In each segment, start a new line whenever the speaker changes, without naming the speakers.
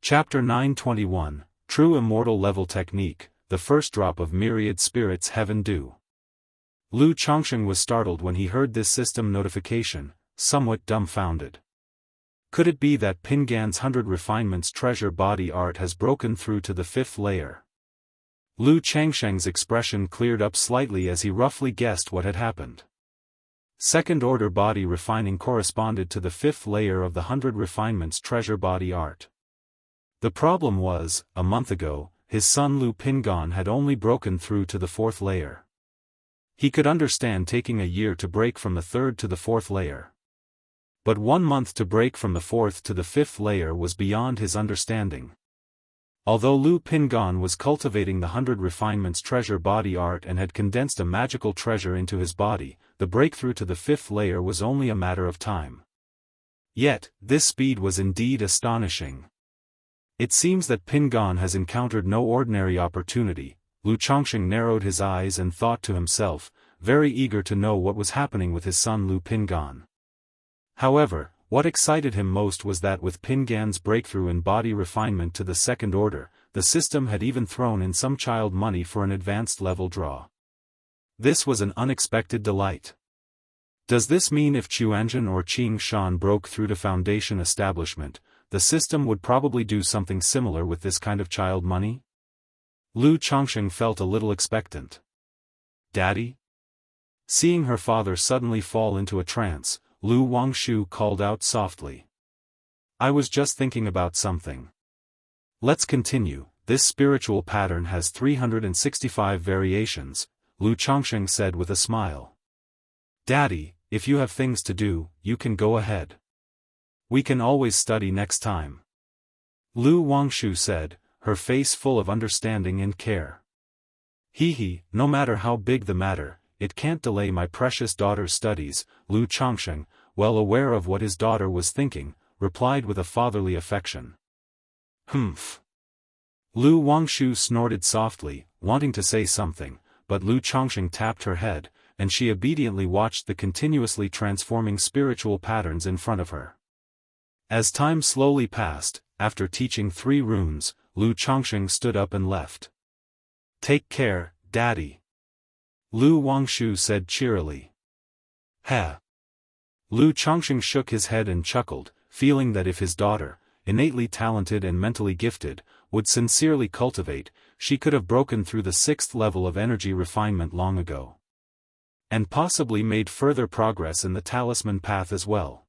Chapter 921, True Immortal Level Technique, the First Drop of Myriad Spirits Heaven Dew. Lu Chongsheng was startled when he heard this system notification, somewhat dumbfounded. Could it be that Pingan's 100 Refinements treasure body art has broken through to the 5th layer? Lu Changsheng's expression cleared up slightly as he roughly guessed what had happened. Second-order body refining corresponded to the 5th layer of the 100 Refinements treasure body art. The problem was, a month ago, his son Lu Pingan had only broken through to the 4th layer. He could understand taking a year to break from the 3rd to the 4th layer. But 1 month to break from the 4th to the 5th layer was beyond his understanding. Although Lu Pingan was cultivating the 100 Refinements treasure body art and had condensed a magical treasure into his body, the breakthrough to the 5th layer was only a matter of time. Yet, this speed was indeed astonishing. It seems that Pingan has encountered no ordinary opportunity. Lu Chongsheng narrowed his eyes and thought to himself, very eager to know what was happening with his son Lu Pingan. However, what excited him most was that with Pingan's breakthrough in body refinement to the 2nd order, the system had even thrown in some child money for an advanced level draw. This was an unexpected delight. Does this mean if Chuanzhen or Qing Shan broke through to Foundation establishment, the system would probably do something similar with this kind of child money? Lu Chongsheng felt a little expectant. Daddy? Seeing her father suddenly fall into a trance, Lu Wangshu called out softly. I was just thinking about something. Let's continue. This spiritual pattern has 365 variations, Lu Chongsheng said with a smile. Daddy, if you have things to do, you can go ahead. We can always study next time. Lu Wangshu said, her face full of understanding and care. No matter how big the matter, it can't delay my precious daughter's studies, Lu Chongsheng, well aware of what his daughter was thinking, replied with a fatherly affection. Humph. Lu Wangshu snorted softly, wanting to say something, but Lu Chongsheng tapped her head, and she obediently watched the continuously transforming spiritual patterns in front of her. As time slowly passed, after teaching 3 runes, Lu Chongsheng stood up and left. Take care, Daddy. Lu Wangshu said cheerily. Ha! Lu Chongsheng shook his head and chuckled, feeling that if his daughter, innately talented and mentally gifted, would sincerely cultivate, she could have broken through the 6th level of energy refinement long ago. And possibly made further progress in the talisman path as well.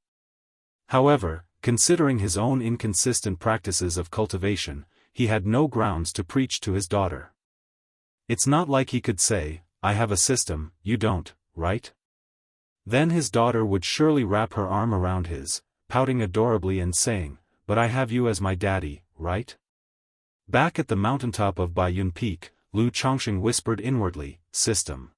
However, considering his own inconsistent practices of cultivation, he had no grounds to preach to his daughter. It's not like he could say, I have a system, you don't, right? Then his daughter would surely wrap her arm around his, pouting adorably and saying, but I have you as my daddy, right? Back at the mountaintop of Baiyun Peak, Lu Chongsheng whispered inwardly, system.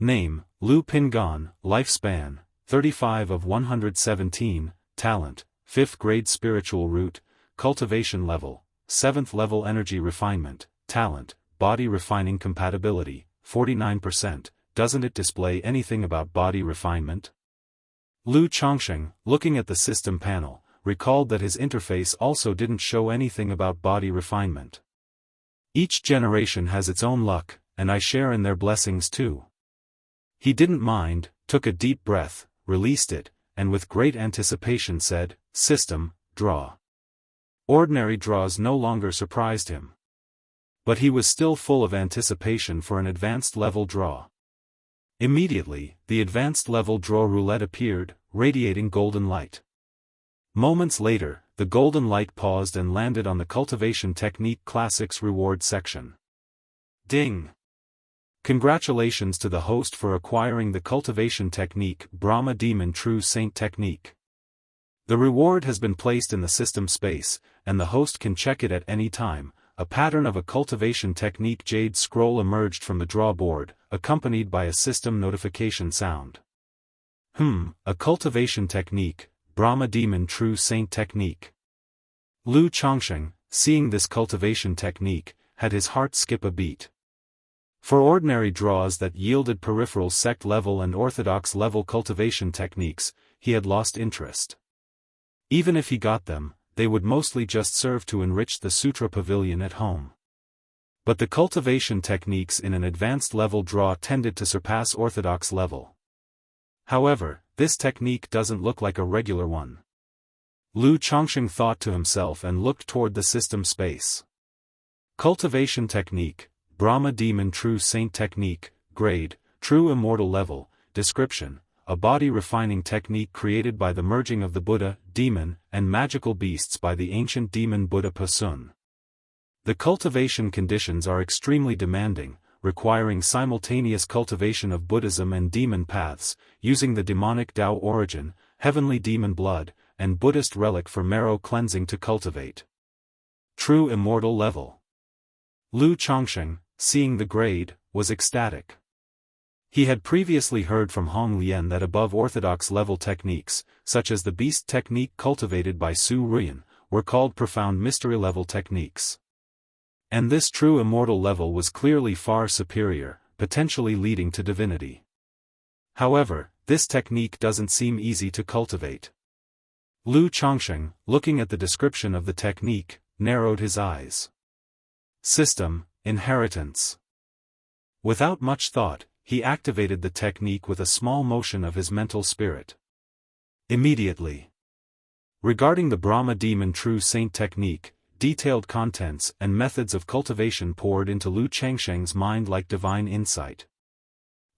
Name, Lu Pingan, lifespan, 35 of 117, talent, 5th grade spiritual root, cultivation level, 7th level energy refinement, talent, body refining compatibility, 49%, doesn't it display anything about body refinement? Lu Chongsheng, looking at the system panel, recalled that his interface also didn't show anything about body refinement. Each generation has its own luck, and I share in their blessings too. He didn't mind, took a deep breath, released it, and with great anticipation said, System, draw. Ordinary draws no longer surprised him. But he was still full of anticipation for an advanced level draw. Immediately, the advanced level draw roulette appeared, radiating golden light. Moments later, the golden light paused and landed on the Cultivation Technique Classics reward section. Ding! Congratulations to the host for acquiring the Cultivation Technique Brahma Demon True Saint Technique. The reward has been placed in the system space, and the host can check it at any time. A pattern of a Cultivation Technique Jade Scroll emerged from the draw board, accompanied by a system notification sound. A Cultivation Technique, Brahma Demon True Saint Technique. Lu Chongsheng, seeing this Cultivation Technique, had his heart skip a beat. For ordinary draws that yielded peripheral sect level and orthodox level cultivation techniques, he had lost interest. Even if he got them, they would mostly just serve to enrich the sutra pavilion at home. But the cultivation techniques in an advanced level draw tended to surpass orthodox level. However, this technique doesn't look like a regular one. Lu Chongsheng thought to himself and looked toward the system space. Cultivation technique, Brahma Demon True Saint technique, grade, True Immortal level, description, a body refining technique created by the merging of the Buddha, demon, and magical beasts by the ancient demon Buddha Pasun. The cultivation conditions are extremely demanding, requiring simultaneous cultivation of Buddhism and demon paths, using the demonic Tao origin, heavenly demon blood, and Buddhist relic for marrow cleansing to cultivate. True Immortal level. Lu Chongsheng, seeing the grade, was ecstatic. He had previously heard from Hong Lian that above orthodox level techniques, such as the beast technique cultivated by Su Ruyan, were called profound mystery level techniques. And this true immortal level was clearly far superior, potentially leading to divinity. However, this technique doesn't seem easy to cultivate. Lu Chongsheng, looking at the description of the technique, narrowed his eyes. System, inheritance. Without much thought, he activated the technique with a small motion of his mental spirit. Immediately. Regarding the Brahma Demon True Saint technique, detailed contents and methods of cultivation poured into Lu Chongsheng's mind like divine insight.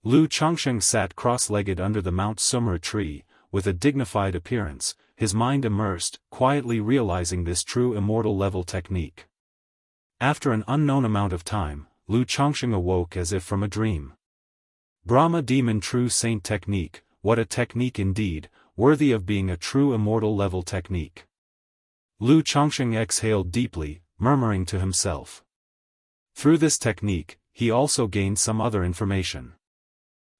Lu Chongsheng sat cross-legged under the Mount Sumra tree, with a dignified appearance, his mind immersed, quietly realizing this true immortal level technique. After an unknown amount of time, Lu Chongsheng awoke as if from a dream. Brahma Demon True Saint technique, what a technique indeed, worthy of being a true immortal level technique. Lu Chongsheng exhaled deeply, murmuring to himself. Through this technique, he also gained some other information.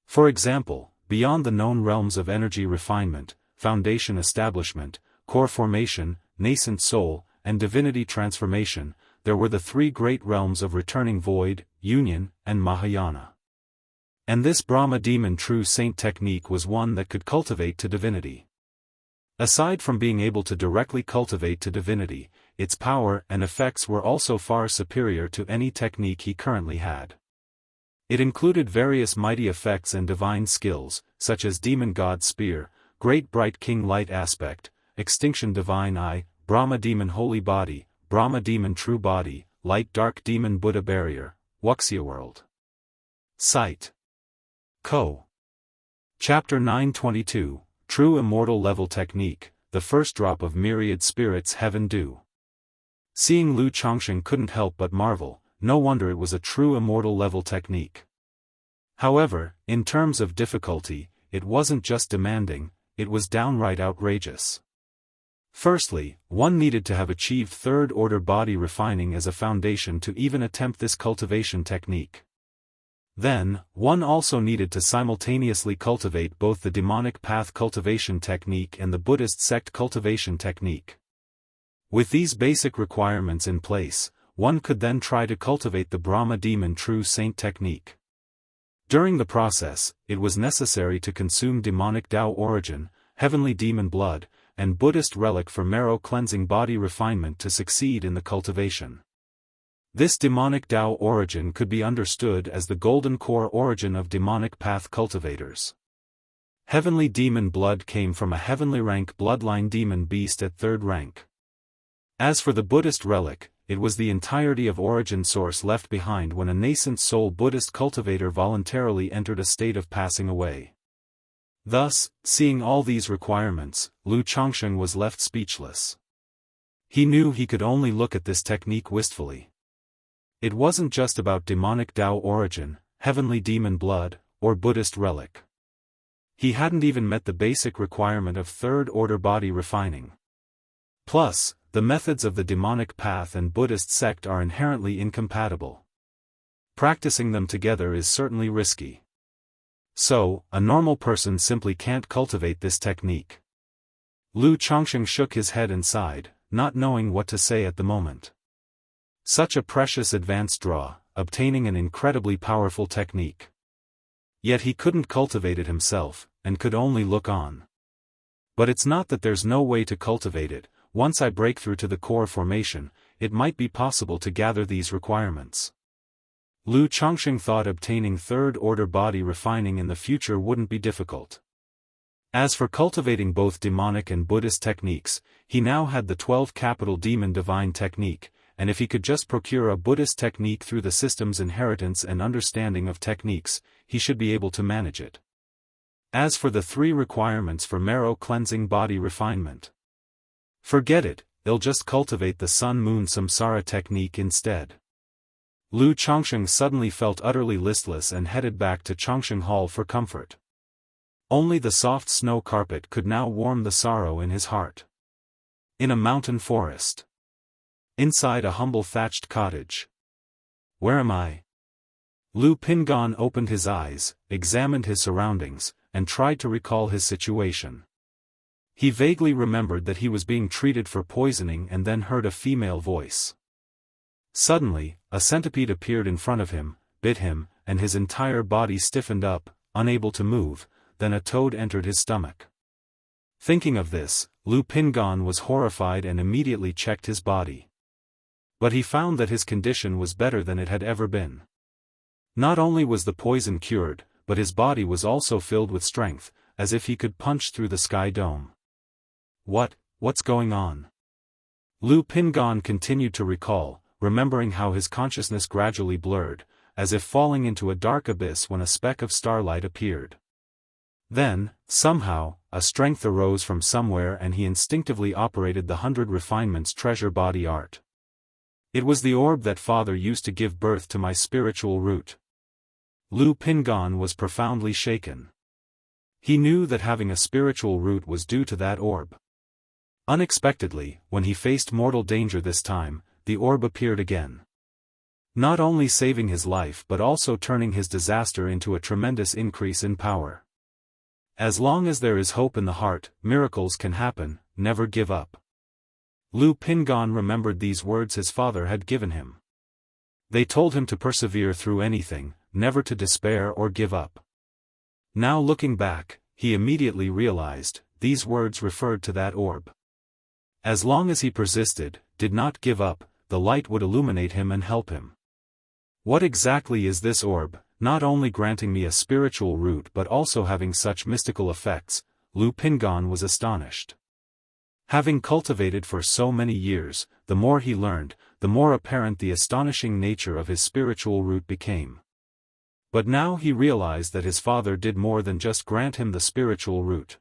For example, beyond the known realms of energy refinement, foundation establishment, core formation, nascent soul, and divinity transformation, there were the three great realms of returning void, union, and Mahayana. And this Brahma Demon True Saint technique was one that could cultivate to divinity. Aside from being able to directly cultivate to divinity, its power and effects were also far superior to any technique he currently had. It included various mighty effects and divine skills, such as Demon God Spear, Great Bright King Light Aspect, Extinction Divine Eye, Brahma Demon Holy Body, Brahma Demon True Body, Light Dark Demon Buddha Barrier, Wuxia World. Sight. Co. Chapter 922, True Immortal Level Technique, the First Drop of Myriad Spirits Heaven Dew. Seeing Lu Chongsheng couldn't help but marvel, no wonder it was a true immortal level technique. However, in terms of difficulty, it wasn't just demanding, it was downright outrageous. Firstly, one needed to have achieved third-order body refining as a foundation to even attempt this cultivation technique. Then, one also needed to simultaneously cultivate both the demonic path cultivation technique and the Buddhist sect cultivation technique. With these basic requirements in place, one could then try to cultivate the Brahma Demon True Saint technique. During the process, it was necessary to consume demonic Tao origin, heavenly demon blood, and Buddhist relic for marrow cleansing body refinement to succeed in the cultivation. This demonic Tao origin could be understood as the golden core origin of demonic path cultivators. Heavenly demon blood came from a heavenly rank bloodline demon beast at 3rd rank. As for the Buddhist relic, it was the entirety of origin source left behind when a nascent soul Buddhist cultivator voluntarily entered a state of passing away. Thus, seeing all these requirements, Lu Chongsheng was left speechless. He knew he could only look at this technique wistfully. It wasn't just about demonic Tao origin, heavenly demon blood, or Buddhist relic. He hadn't even met the basic requirement of third-order body refining. Plus, the methods of the demonic path and Buddhist sect are inherently incompatible. Practicing them together is certainly risky. So, a normal person simply can't cultivate this technique. Lu Chongsheng shook his head and sighed, not knowing what to say at the moment. Such a precious advanced draw, obtaining an incredibly powerful technique. Yet he couldn't cultivate it himself, and could only look on. But it's not that there's no way to cultivate it, once I break through to the core formation, it might be possible to gather these requirements. Lu Chongqing thought obtaining third-order body refining in the future wouldn't be difficult. As for cultivating both demonic and Buddhist techniques, he now had the 12 capital demon divine technique, and if he could just procure a Buddhist technique through the system's inheritance and understanding of techniques, he should be able to manage it. As for the 3 requirements for marrow cleansing body refinement, forget it, they'll just cultivate the sun-moon samsara technique instead. Lu Chongqing suddenly felt utterly listless and headed back to Chongqing Hall for comfort. Only the soft snow carpet could now warm the sorrow in his heart. In a mountain forest. Inside a humble thatched cottage. Where am I? Lu Pingan opened his eyes, examined his surroundings, and tried to recall his situation. He vaguely remembered that he was being treated for poisoning and then heard a female voice. Suddenly, a centipede appeared in front of him, bit him, and his entire body stiffened up, unable to move. Then a toad entered his stomach. Thinking of this, Lu Pingan was horrified and immediately checked his body. But he found that his condition was better than it had ever been. Not only was the poison cured, but his body was also filled with strength, as if he could punch through the sky dome. What's going on? Lu Pingan continued to recall, remembering how his consciousness gradually blurred, as if falling into a dark abyss when a speck of starlight appeared. Then, somehow, a strength arose from somewhere and he instinctively operated the 100 Refinements treasure body art. It was the orb that Father used to give birth to my spiritual root. Lu Pingan was profoundly shaken. He knew that having a spiritual root was due to that orb. Unexpectedly, when he faced mortal danger this time, the orb appeared again. Not only saving his life but also turning his disaster into a tremendous increase in power. As long as there is hope in the heart, miracles can happen, never give up. Lu Pingan remembered these words his father had given him. They told him to persevere through anything, never to despair or give up. Now looking back, he immediately realized, these words referred to that orb. As long as he persisted, did not give up, the light would illuminate him and help him. What exactly is this orb, not only granting me a spiritual root but also having such mystical effects? Lu Pingan was astonished. Having cultivated for so many years, the more he learned, the more apparent the astonishing nature of his spiritual root became. But now he realized that his father did more than just grant him the spiritual root.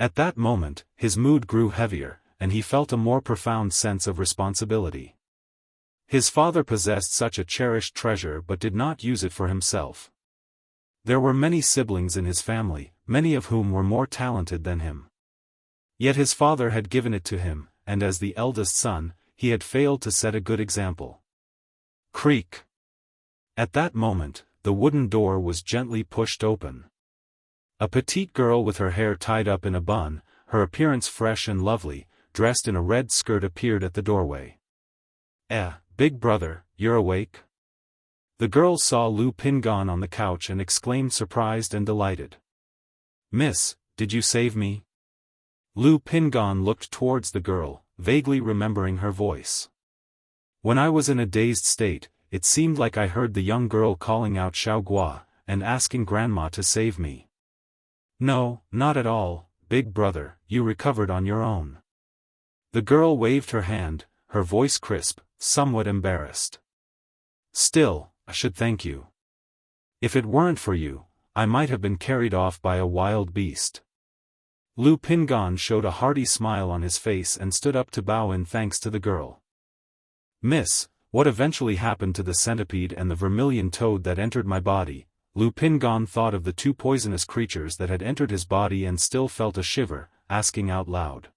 At that moment, his mood grew heavier, and he felt a more profound sense of responsibility. His father possessed such a cherished treasure but did not use it for himself. There were many siblings in his family, many of whom were more talented than him. Yet his father had given it to him, and as the eldest son, he had failed to set a good example. Creak! At that moment, the wooden door was gently pushed open. A petite girl with her hair tied up in a bun, her appearance fresh and lovely, dressed in a red skirt appeared at the doorway. Big brother, you're awake? The girl saw Lu Pingan on the couch and exclaimed surprised and delighted. Miss, did you save me? Lu Pingan looked towards the girl, vaguely remembering her voice. When I was in a dazed state, it seemed like I heard the young girl calling out Xiao Gua, and asking grandma to save me. No, not at all, big brother, you recovered on your own. The girl waved her hand, her voice crisp, somewhat embarrassed. Still, I should thank you. If it weren't for you, I might have been carried off by a wild beast. Lu Pingan showed a hearty smile on his face and stood up to bow in thanks to the girl. Miss, what eventually happened to the centipede and the vermilion toad that entered my body? Lu Pingan thought of the 2 poisonous creatures that had entered his body and still felt a shiver, asking out loud.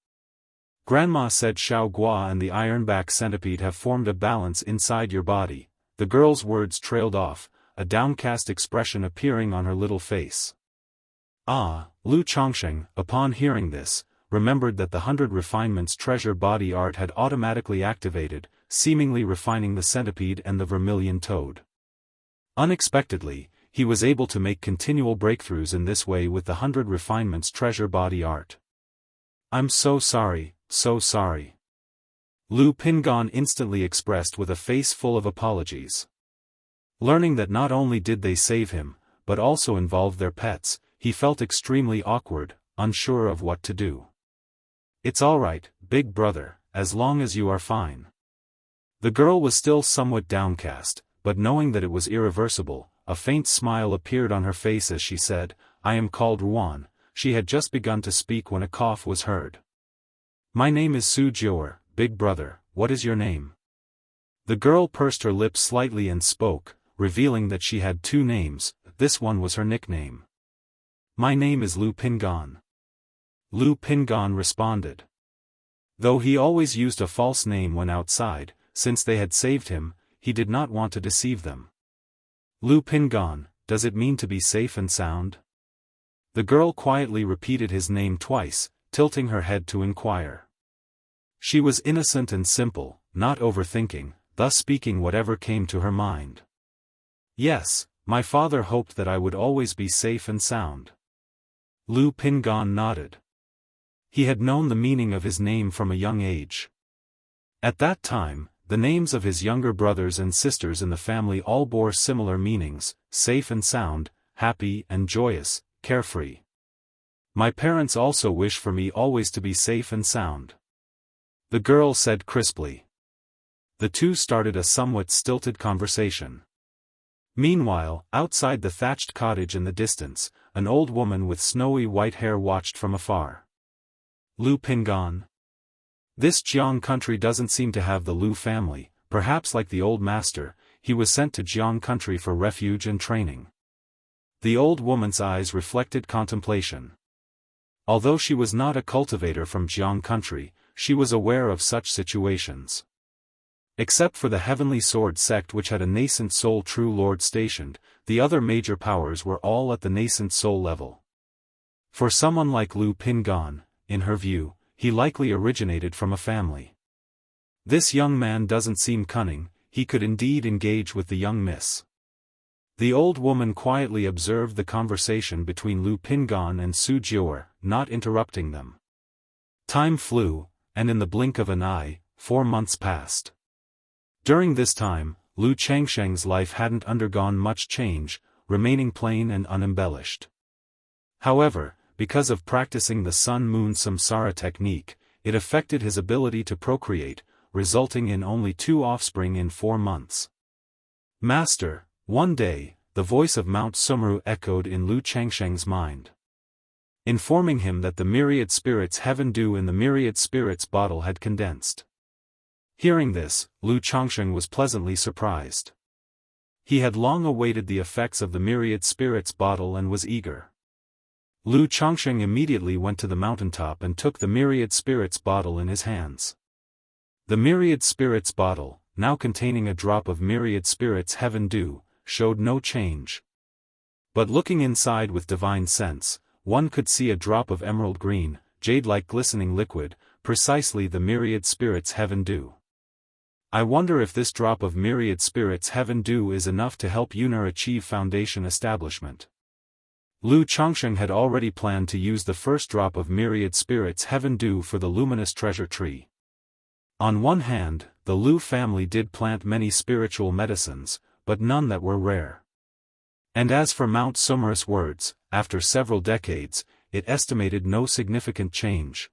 Grandma said Xiao Gua and the ironback centipede have formed a balance inside your body. The girl's words trailed off, a downcast expression appearing on her little face. Lu Chongqing, upon hearing this, remembered that the 100 Refinements treasure body art had automatically activated, seemingly refining the centipede and the vermilion toad. Unexpectedly, he was able to make continual breakthroughs in this way with the 100 Refinements treasure body art. I'm so sorry, so sorry. Lu Pingon instantly expressed with a face full of apologies. Learning that not only did they save him, but also involved their pets, he felt extremely awkward, unsure of what to do. It's alright, big brother, as long as you are fine. The girl was still somewhat downcast, but knowing that it was irreversible, a faint smile appeared on her face as she said, I am called Ruan. She had just begun to speak when a cough was heard. My name is Su Jior, big brother, what is your name? The girl pursed her lips slightly and spoke, revealing that she had two names. This one was her nickname. My name is Lu Pingon. Lu Pingon responded. Though he always used a false name when outside, since they had saved him, he did not want to deceive them. Lu Pingon, does it mean to be safe and sound? The girl quietly repeated his name twice, tilting her head to inquire. She was innocent and simple, not overthinking, thus speaking whatever came to her mind. Yes, my father hoped that I would always be safe and sound. Lu Pingon nodded. He had known the meaning of his name from a young age. At that time, the names of his younger brothers and sisters in the family all bore similar meanings, safe and sound, happy and joyous, carefree. My parents also wish for me always to be safe and sound. The girl said crisply. The two started a somewhat stilted conversation. Meanwhile, outside the thatched cottage in the distance, an old woman with snowy white hair watched from afar. Lu Pingon. This Jiang country doesn't seem to have the Lu family, perhaps like the old master, he was sent to Jiang country for refuge and training. The old woman's eyes reflected contemplation. Although she was not a cultivator from Jiang country, she was aware of such situations. Except for the Heavenly Sword sect which had a nascent soul true lord stationed, the other major powers were all at the nascent soul level. For someone like Lu Pingon, in her view, he likely originated from a family. This young man doesn't seem cunning, he could indeed engage with the young miss. The old woman quietly observed the conversation between Lu Pingon and Su Jior, not interrupting them. Time flew, and in the blink of an eye, 4 months passed. During this time, Lu Changsheng's life hadn't undergone much change, remaining plain and unembellished. However, because of practicing the Sun-Moon Samsara technique, it affected his ability to procreate, resulting in only 2 offspring in 4 months. Master, one day, the voice of Mount Sumeru echoed in Lu Changsheng's mind, informing him that the myriad spirits heaven dew in the myriad spirits bottle had condensed. Hearing this, Lu Changsheng was pleasantly surprised. He had long awaited the effects of the myriad spirits bottle and was eager. Lu Changsheng immediately went to the mountaintop and took the myriad spirits bottle in his hands. The myriad spirits bottle, now containing a drop of myriad spirits heaven dew, showed no change. But looking inside with divine sense, one could see a drop of emerald green, jade-like glistening liquid, precisely the myriad spirits heaven dew. I wonder if this drop of myriad spirits heaven dew is enough to help Yunar achieve foundation establishment. Lu Changsheng had already planned to use the first drop of myriad spirits heaven dew for the luminous treasure tree. On one hand, the Lu family did plant many spiritual medicines, but none that were rare. And as for Mount Sumerus words, after several decades, it estimated no significant change.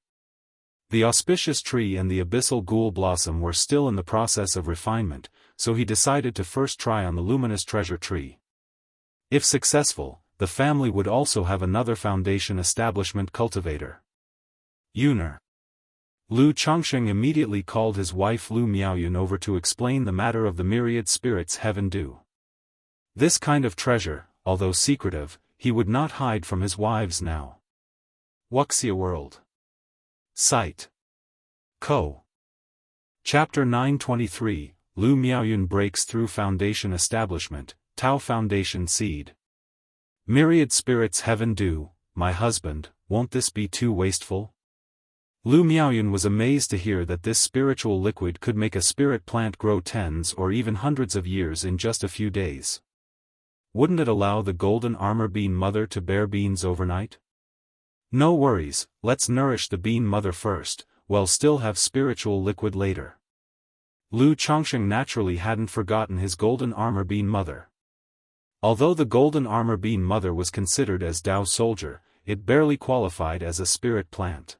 The auspicious tree and the abyssal ghoul blossom were still in the process of refinement, so he decided to first try on the luminous treasure tree. If successful, the family would also have another foundation establishment cultivator. Yunar. Lu Changsheng immediately called his wife Lu Miaoyun over to explain the matter of the myriad spirits heaven dew. This kind of treasure, although secretive, he would not hide from his wives now. Wuxia World. Site. Co. Chapter 923, Lu Miaoyun breaks through foundation establishment, Tao Foundation Seed. Myriad spirits heaven dew, my husband, won't this be too wasteful? Lu Miaoyun was amazed to hear that this spiritual liquid could make a spirit plant grow tens or even hundreds of years in just a few days. Wouldn't it allow the golden armor bean mother to bear beans overnight? No worries, let's nourish the bean mother first, well, still have spiritual liquid later. Lu Chongsheng naturally hadn't forgotten his golden armor bean mother. Although the golden armor bean mother was considered as Dao soldier, it barely qualified as a spirit plant.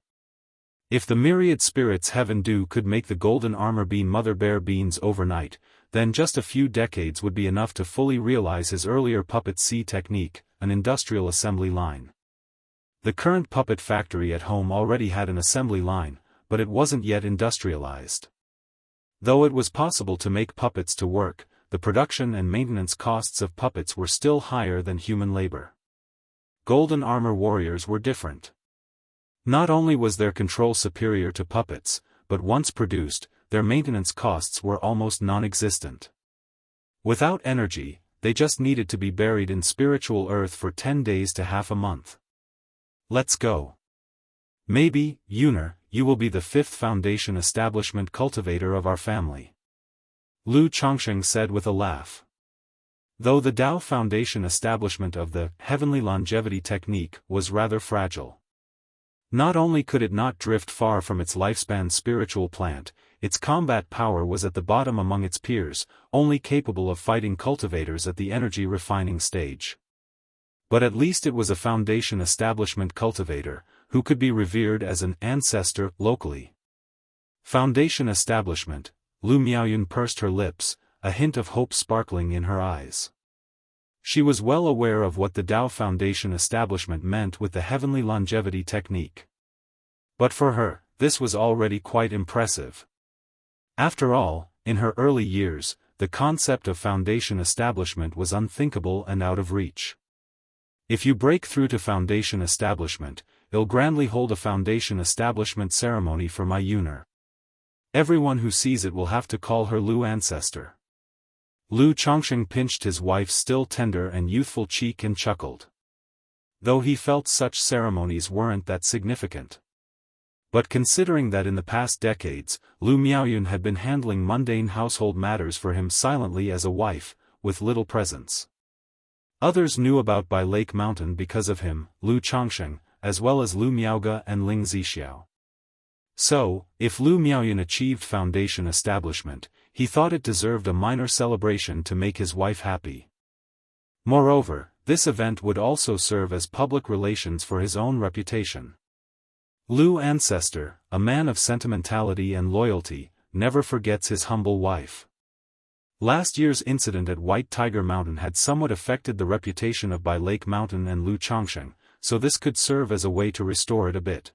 If the myriad spirits heaven do could make the golden armor bean mother bear beans overnight, then just a few decades would be enough to fully realize his earlier puppet C technique, an industrial assembly line. The current puppet factory at home already had an assembly line, but it wasn't yet industrialized. Though it was possible to make puppets to work, the production and maintenance costs of puppets were still higher than human labor. Golden armor warriors were different. Not only was their control superior to puppets, but once produced, their maintenance costs were almost non-existent. Without energy, they just needed to be buried in spiritual earth for 10 days to half a month. Let's go. Maybe, Yuner, you will be the 5th foundation establishment cultivator of our family. Lu Chongsheng said with a laugh. Though the Dao Foundation establishment of the heavenly longevity technique was rather fragile. Not only could it not drift far from its lifespan spiritual plant, its combat power was at the bottom among its peers, only capable of fighting cultivators at the energy refining stage. But at least it was a foundation establishment cultivator, who could be revered as an ancestor locally. Foundation establishment, Lu Miaoyun pursed her lips, a hint of hope sparkling in her eyes. She was well aware of what the Dao Foundation establishment meant with the heavenly longevity technique. But for her, this was already quite impressive. After all, in her early years, the concept of foundation establishment was unthinkable and out of reach. If you break through to foundation establishment, I'll grandly hold a foundation establishment ceremony for my Yuner. Everyone who sees it will have to call her Lu ancestor. Lu Chongsheng pinched his wife's still tender and youthful cheek and chuckled. Though he felt such ceremonies weren't that significant. But considering that in the past decades, Lu Miaoyun had been handling mundane household matters for him silently as a wife, with little presence. Others knew about Bai Lake Mountain because of him, Lu Chongsheng, as well as Lu Miaoge and Ling Zixiao. So, if Lu Miaoyun achieved foundation establishment, he thought it deserved a minor celebration to make his wife happy. Moreover, this event would also serve as public relations for his own reputation. Lu ancestor, a man of sentimentality and loyalty, never forgets his humble wife. Last year's incident at White Tiger Mountain had somewhat affected the reputation of Bai Lake Mountain and Lu Chongsheng, so this could serve as a way to restore it a bit.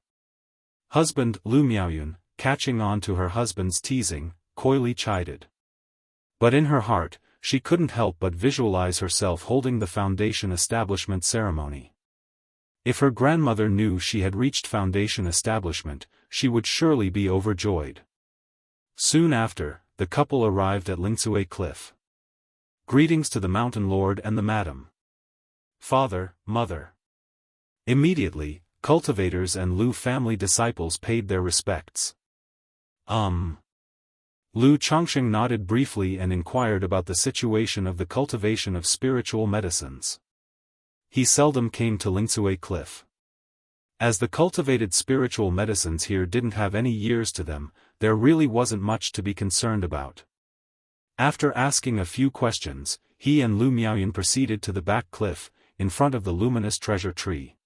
Husband Lu Miaoyun, catching on to her husband's teasing, coyly chided. But in her heart, she couldn't help but visualize herself holding the foundation establishment ceremony. If her grandmother knew she had reached foundation establishment, she would surely be overjoyed. Soon after, the couple arrived at Lingsue Cliff. Greetings to the Mountain Lord and the Madam. Father, Mother. Immediately, cultivators and Lu family disciples paid their respects. Lu Chongsheng nodded briefly and inquired about the situation of the cultivation of spiritual medicines. He seldom came to Lingsue Cliff. As the cultivated spiritual medicines here didn't have any years to them, there really wasn't much to be concerned about. After asking a few questions, he and Lu Miaoyun proceeded to the back cliff, in front of the luminous treasure tree.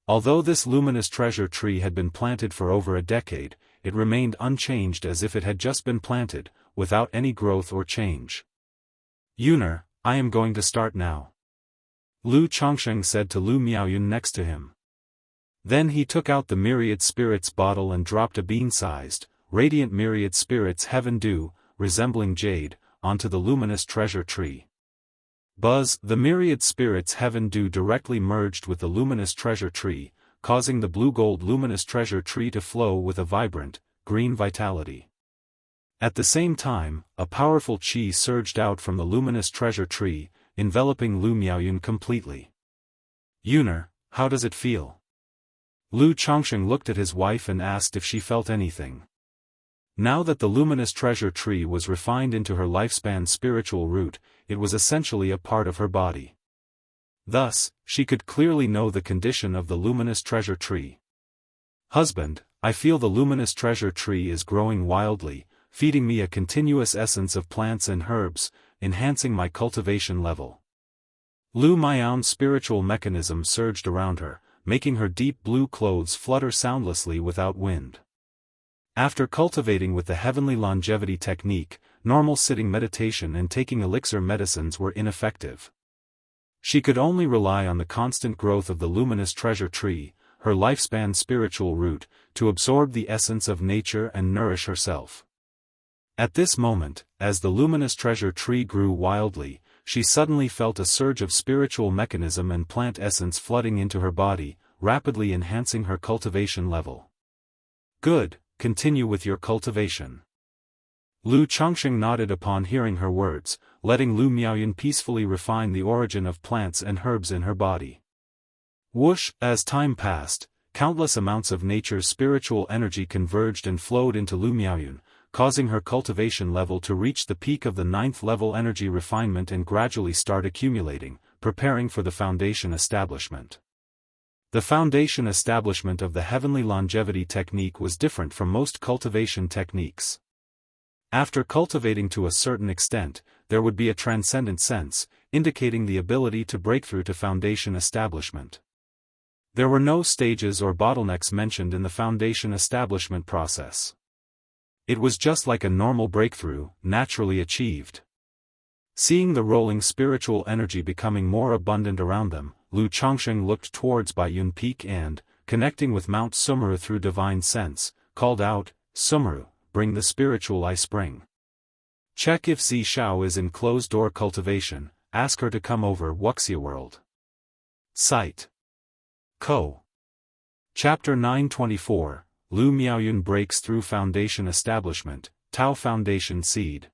Although this luminous treasure tree had been planted for over a decade, it remained unchanged as if it had just been planted, without any growth or change. Yuner, I am going to start now. Lu Chongsheng said to Lu Miaoyun next to him. Then he took out the myriad spirits bottle and dropped a bean-sized, radiant myriad spirits heaven dew, resembling jade, onto the luminous treasure tree. Buzz, the myriad spirits heaven dew directly merged with the luminous treasure tree, causing the blue-gold luminous treasure tree to flow with a vibrant, green vitality. At the same time, a powerful qi surged out from the luminous treasure tree, enveloping Lu Miaoyun completely. Yuner, how does it feel? Lu Chongsheng looked at his wife and asked if she felt anything. Now that the luminous treasure tree was refined into her lifespan spiritual root, it was essentially a part of her body. Thus, she could clearly know the condition of the luminous treasure tree. Husband, I feel the luminous treasure tree is growing wildly, feeding me a continuous essence of plants and herbs, enhancing my cultivation level. Lu Miao's spiritual mechanism surged around her, making her deep blue clothes flutter soundlessly without wind. After cultivating with the heavenly longevity technique, normal sitting meditation and taking elixir medicines were ineffective. She could only rely on the constant growth of the luminous treasure tree, her lifespan spiritual root, to absorb the essence of nature and nourish herself. At this moment, as the luminous treasure tree grew wildly, she suddenly felt a surge of spiritual mechanism and plant essence flooding into her body, rapidly enhancing her cultivation level. Good, continue with your cultivation. Lu Changsheng nodded upon hearing her words, letting Lu Miaoyun peacefully refine the origin of plants and herbs in her body. Whoosh, as time passed, countless amounts of nature's spiritual energy converged and flowed into Lu Miaoyun, causing her cultivation level to reach the peak of the 9th level energy refinement and gradually start accumulating, preparing for the foundation establishment. The foundation establishment of the heavenly longevity technique was different from most cultivation techniques. After cultivating to a certain extent, there would be a transcendent sense, indicating the ability to break through to foundation establishment. There were no stages or bottlenecks mentioned in the foundation establishment process. It was just like a normal breakthrough, naturally achieved. Seeing the rolling spiritual energy becoming more abundant around them, Lu Changsheng looked towards Baiyun Peak and, connecting with Mount Sumeru through divine sense, called out, "Sumeru, bring the spiritual I spring. Check if Zi Shao is in closed-door cultivation, ask her to come over Wuxia World." Site. Co. Chapter 924, Lu Miaoyun breaks through foundation establishment, Tao Foundation Seed.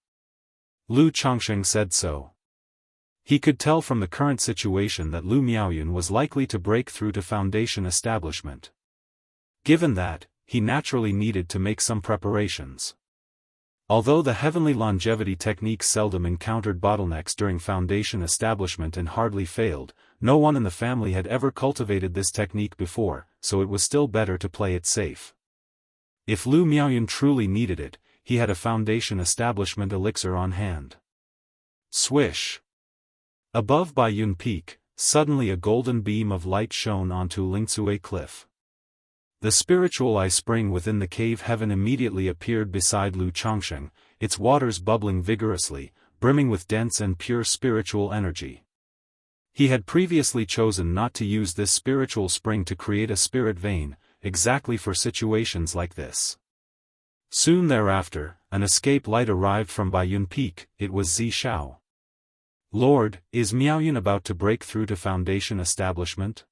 Lu Changsheng said so. He could tell from the current situation that Lu Miaoyun was likely to break through to foundation establishment. Given that, he naturally needed to make some preparations. Although the heavenly longevity technique seldom encountered bottlenecks during foundation establishment and hardly failed, no one in the family had ever cultivated this technique before, so it was still better to play it safe. If Lu Miaoyun truly needed it, he had a foundation establishment elixir on hand. Swish! Above Baiyun Peak, suddenly a golden beam of light shone onto Lingsue Cliff. The spiritual eye spring within the cave heaven immediately appeared beside Lu Changsheng, its waters bubbling vigorously, brimming with dense and pure spiritual energy. He had previously chosen not to use this spiritual spring to create a spirit vein, exactly for situations like this. Soon thereafter, an escape light arrived from Baiyun Peak. It was Zi Shao. "Lord, is Miaoyun about to break through to foundation establishment?"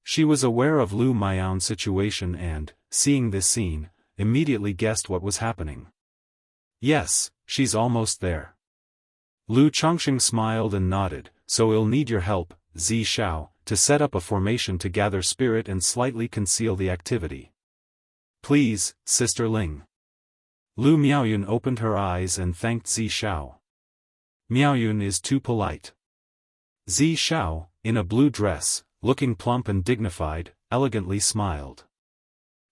She was aware of Lu Miaoyun's situation and, seeing this scene, immediately guessed what was happening. "Yes, she's almost there." Lu Changsheng smiled and nodded, "So I'll need your help, Zi Shao, to set up a formation to gather spirit and slightly conceal the activity." "Please, Sister Ling." Lu Miaoyun opened her eyes and thanked Zi Shao. "Miaoyun is too polite." Zi Shao, in a blue dress, looking plump and dignified, elegantly smiled.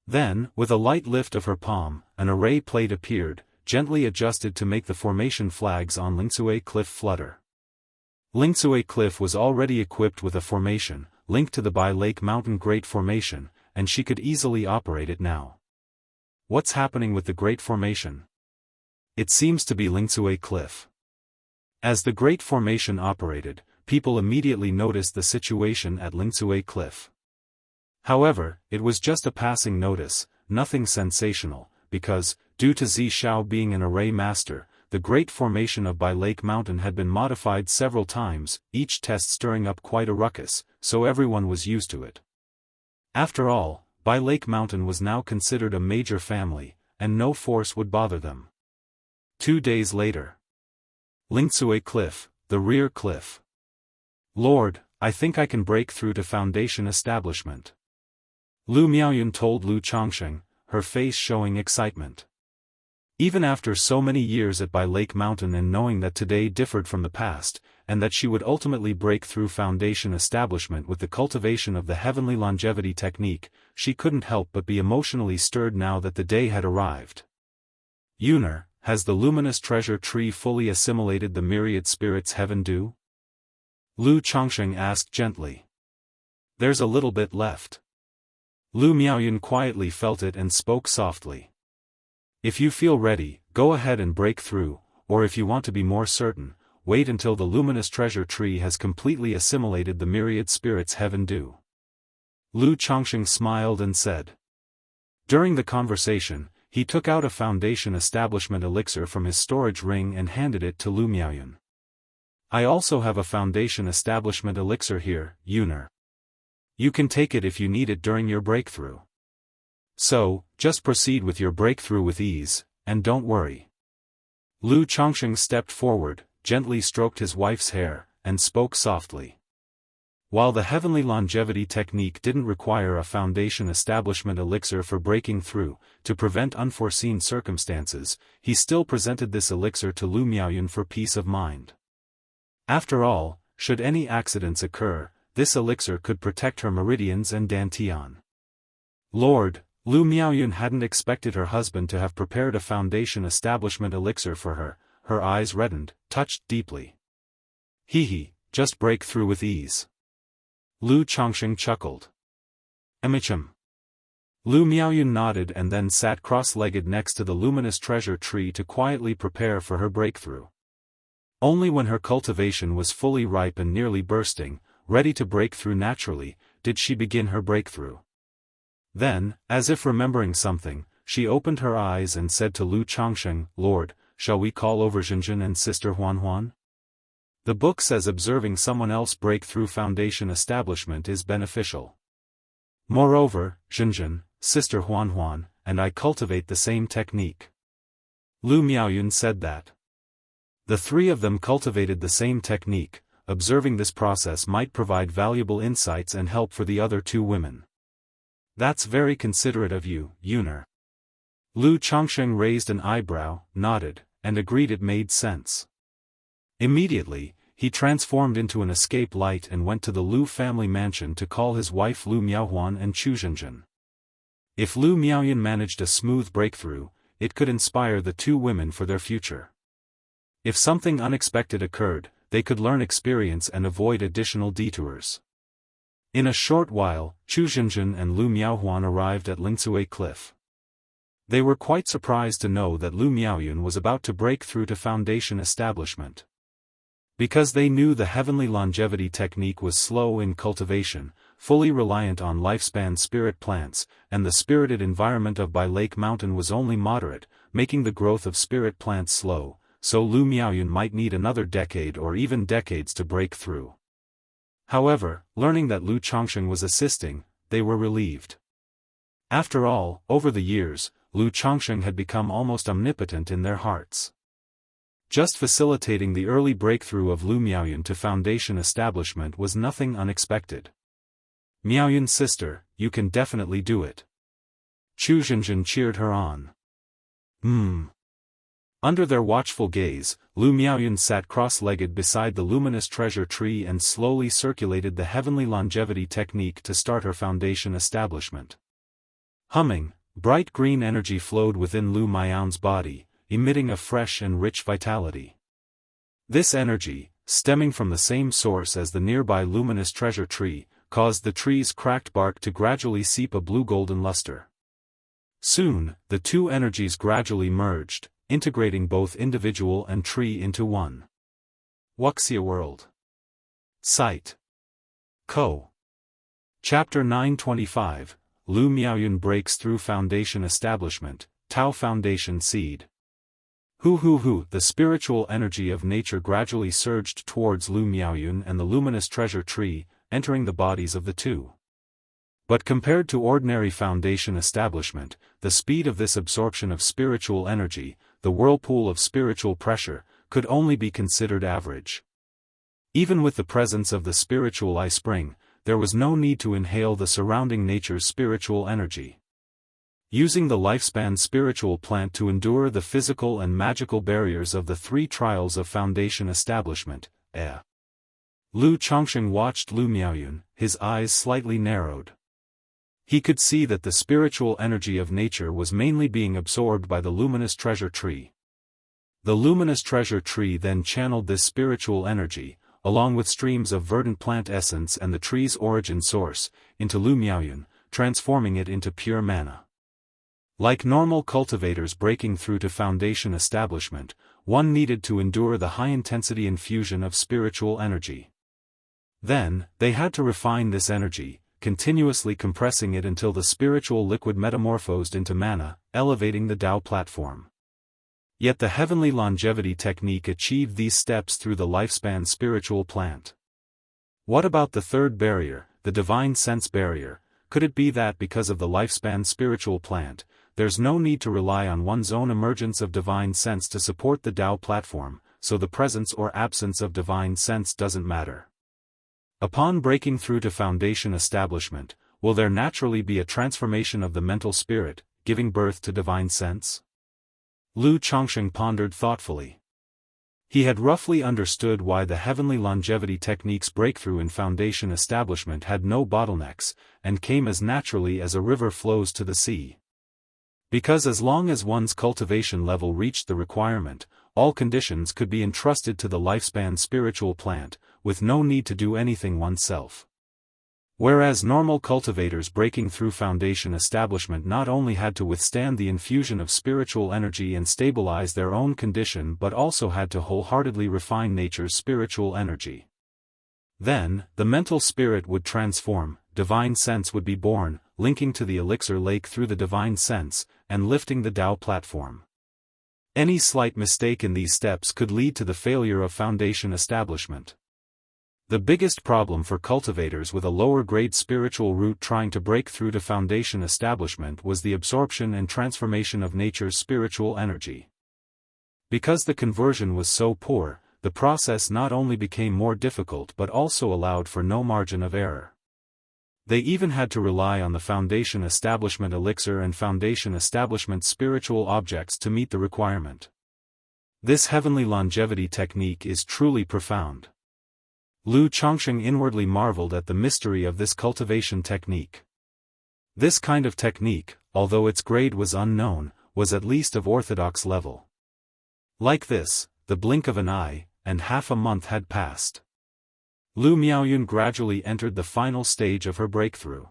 Then, with a light lift of her palm, an array plate appeared, gently adjusted to make the formation flags on Lingsue Cliff flutter. Lingsue Cliff was already equipped with a formation, linked to the Bai Lake Mountain Great Formation, and she could easily operate it now. What's happening with the Great Formation? It seems to be Lingsue Cliff. As the Great Formation operated, people immediately noticed the situation at Lingsue Cliff. However, it was just a passing notice, nothing sensational, because, due to Zi Shao being an array master, the Great Formation of Bai Lake Mountain had been modified several times, each test stirring up quite a ruckus, so everyone was used to it. After all, Bai Lake Mountain was now considered a major family, and no force would bother them. 2 days later. Lingsue Cliff, the rear cliff. "Lord, I think I can break through to foundation establishment." Lu Miaoyun told Lu Changsheng, her face showing excitement. Even after so many years at Bai Lake Mountain and knowing that today differed from the past, and that she would ultimately break through foundation establishment with the cultivation of the heavenly longevity technique, she couldn't help but be emotionally stirred now that the day had arrived. Yuner, has the luminous treasure tree fully assimilated the myriad spirits heaven do? Lu Chongsheng asked gently. There's a little bit left. Lu Miaoyun quietly felt it and spoke softly. If you feel ready, go ahead and break through, or if you want to be more certain, wait until the luminous treasure tree has completely assimilated the myriad spirits heaven do. Lu Chongsheng smiled and said. During the conversation, he took out a foundation establishment elixir from his storage ring and handed it to Lu Miaoyun. I also have a foundation establishment elixir here, Yuner. You can take it if you need it during your breakthrough. So, just proceed with your breakthrough with ease, and don't worry. Lu Chongsheng stepped forward, gently stroked his wife's hair, and spoke softly. While the heavenly longevity technique didn't require a foundation establishment elixir for breaking through, to prevent unforeseen circumstances, he still presented this elixir to Lu Miaoyun for peace of mind. After all, should any accidents occur, this elixir could protect her meridians and dantian. Lord, Lu Miaoyun hadn't expected her husband to have prepared a foundation establishment elixir for her. Her eyes reddened, touched deeply. Hee, just break through with ease. Lu Chongsheng chuckled. Emichim. Lu Miaoyun nodded and then sat cross-legged next to the luminous treasure tree to quietly prepare for her breakthrough. Only when her cultivation was fully ripe and nearly bursting, ready to break through naturally, did she begin her breakthrough. Then, as if remembering something, she opened her eyes and said to Lu Chongsheng, Lord, shall we call over Zhenzhen and Sister Huanhuan? The book says observing someone else break through foundation establishment is beneficial. Moreover, Zhenzhen, Sister Huanhuan, and I cultivate the same technique. Lu Miaoyun said that. The three of them cultivated the same technique. Observing this process might provide valuable insights and help for the other two women. That's very considerate of you, Yuner. Lu Chongsheng raised an eyebrow, nodded, and agreed it made sense. Immediately, he transformed into an escape light and went to the Lu family mansion to call his wife Lu Miaohuan and Chu Zhenzhen. If Lu Miaoyun managed a smooth breakthrough, it could inspire the two women for their future. If something unexpected occurred, they could learn experience and avoid additional detours. In a short while, Chu Zhenzhen and Lu Miaohuan arrived at Lingsue Cliff. They were quite surprised to know that Lu Miaoyun was about to break through to foundation establishment. Because they knew the heavenly longevity technique was slow in cultivation, fully reliant on lifespan spirit plants, and the spirited environment of Bai Lake Mountain was only moderate, making the growth of spirit plants slow, so Lu Miaoyun might need another decade or even decades to break through. However, learning that Lu Chongsheng was assisting, they were relieved. After all, over the years, Lu Chongsheng had become almost omnipotent in their hearts. Just facilitating the early breakthrough of Lu Miaoyun to foundation establishment was nothing unexpected. Miaoyun's sister, you can definitely do it. Chu Zhenzhen cheered her on. Under their watchful gaze, Lu Miaoyun sat cross-legged beside the luminous treasure tree and slowly circulated the heavenly longevity technique to start her foundation establishment. Humming, bright green energy flowed within Lu Miaoyun's body, emitting a fresh and rich vitality. This energy, stemming from the same source as the nearby luminous treasure tree, caused the tree's cracked bark to gradually seep a blue-golden luster. Soon, the two energies gradually merged, integrating both individual and tree into one. Wuxia World. Site. Co. Chapter 925, Lu Miaoyun breaks through foundation establishment, Tao Foundation Seed. The spiritual energy of nature gradually surged towards Lu Miaoyun and the luminous treasure tree, entering the bodies of the two. But compared to ordinary foundation establishment, the speed of this absorption of spiritual energy, the whirlpool of spiritual pressure, could only be considered average. Even with the presence of the spiritual eye spring, there was no need to inhale the surrounding nature's spiritual energy. Using the lifespan spiritual plant to endure the physical and magical barriers of the three trials of foundation establishment, Lu Chongsheng watched Lu Miaoyun, his eyes slightly narrowed. He could see that the spiritual energy of nature was mainly being absorbed by the luminous treasure tree. The luminous treasure tree then channeled this spiritual energy, along with streams of verdant plant essence and the tree's origin source, into Lu Miaoyun, transforming it into pure mana. Like normal cultivators breaking through to foundation establishment, one needed to endure the high-intensity infusion of spiritual energy. Then, they had to refine this energy, continuously compressing it until the spiritual liquid metamorphosed into mana, elevating the Tao platform. Yet the heavenly longevity technique achieved these steps through the lifespan spiritual plant. What about the third barrier, the divine sense barrier? Could it be that because of the lifespan spiritual plant, there's no need to rely on one's own emergence of divine sense to support the Tao platform, so the presence or absence of divine sense doesn't matter? Upon breaking through to foundation establishment, will there naturally be a transformation of the mental spirit, giving birth to divine sense? Lu Chongsheng pondered thoughtfully. He had roughly understood why the heavenly longevity technique's breakthrough in foundation establishment had no bottlenecks, and came as naturally as a river flows to the sea. Because as long as one's cultivation level reached the requirement, all conditions could be entrusted to the lifespan spiritual plant, with no need to do anything oneself. Whereas normal cultivators breaking through foundation establishment not only had to withstand the infusion of spiritual energy and stabilize their own condition but also had to wholeheartedly refine nature's spiritual energy. Then, the mental spirit would transform, divine sense would be born, linking to the elixir lake through the divine sense, and lifting the Tao platform. Any slight mistake in these steps could lead to the failure of foundation establishment. The biggest problem for cultivators with a lower-grade spiritual root trying to break through to foundation establishment was the absorption and transformation of nature's spiritual energy. Because the conversion was so poor, the process not only became more difficult but also allowed for no margin of error. They even had to rely on the foundation establishment elixir and foundation establishment spiritual objects to meet the requirement. This heavenly longevity technique is truly profound. Lu Chongsheng inwardly marveled at the mystery of this cultivation technique. This kind of technique, although its grade was unknown, was at least of orthodox level. Like this, the blink of an eye, and half a month had passed. Lu Miaoyun gradually entered the final stage of her breakthrough.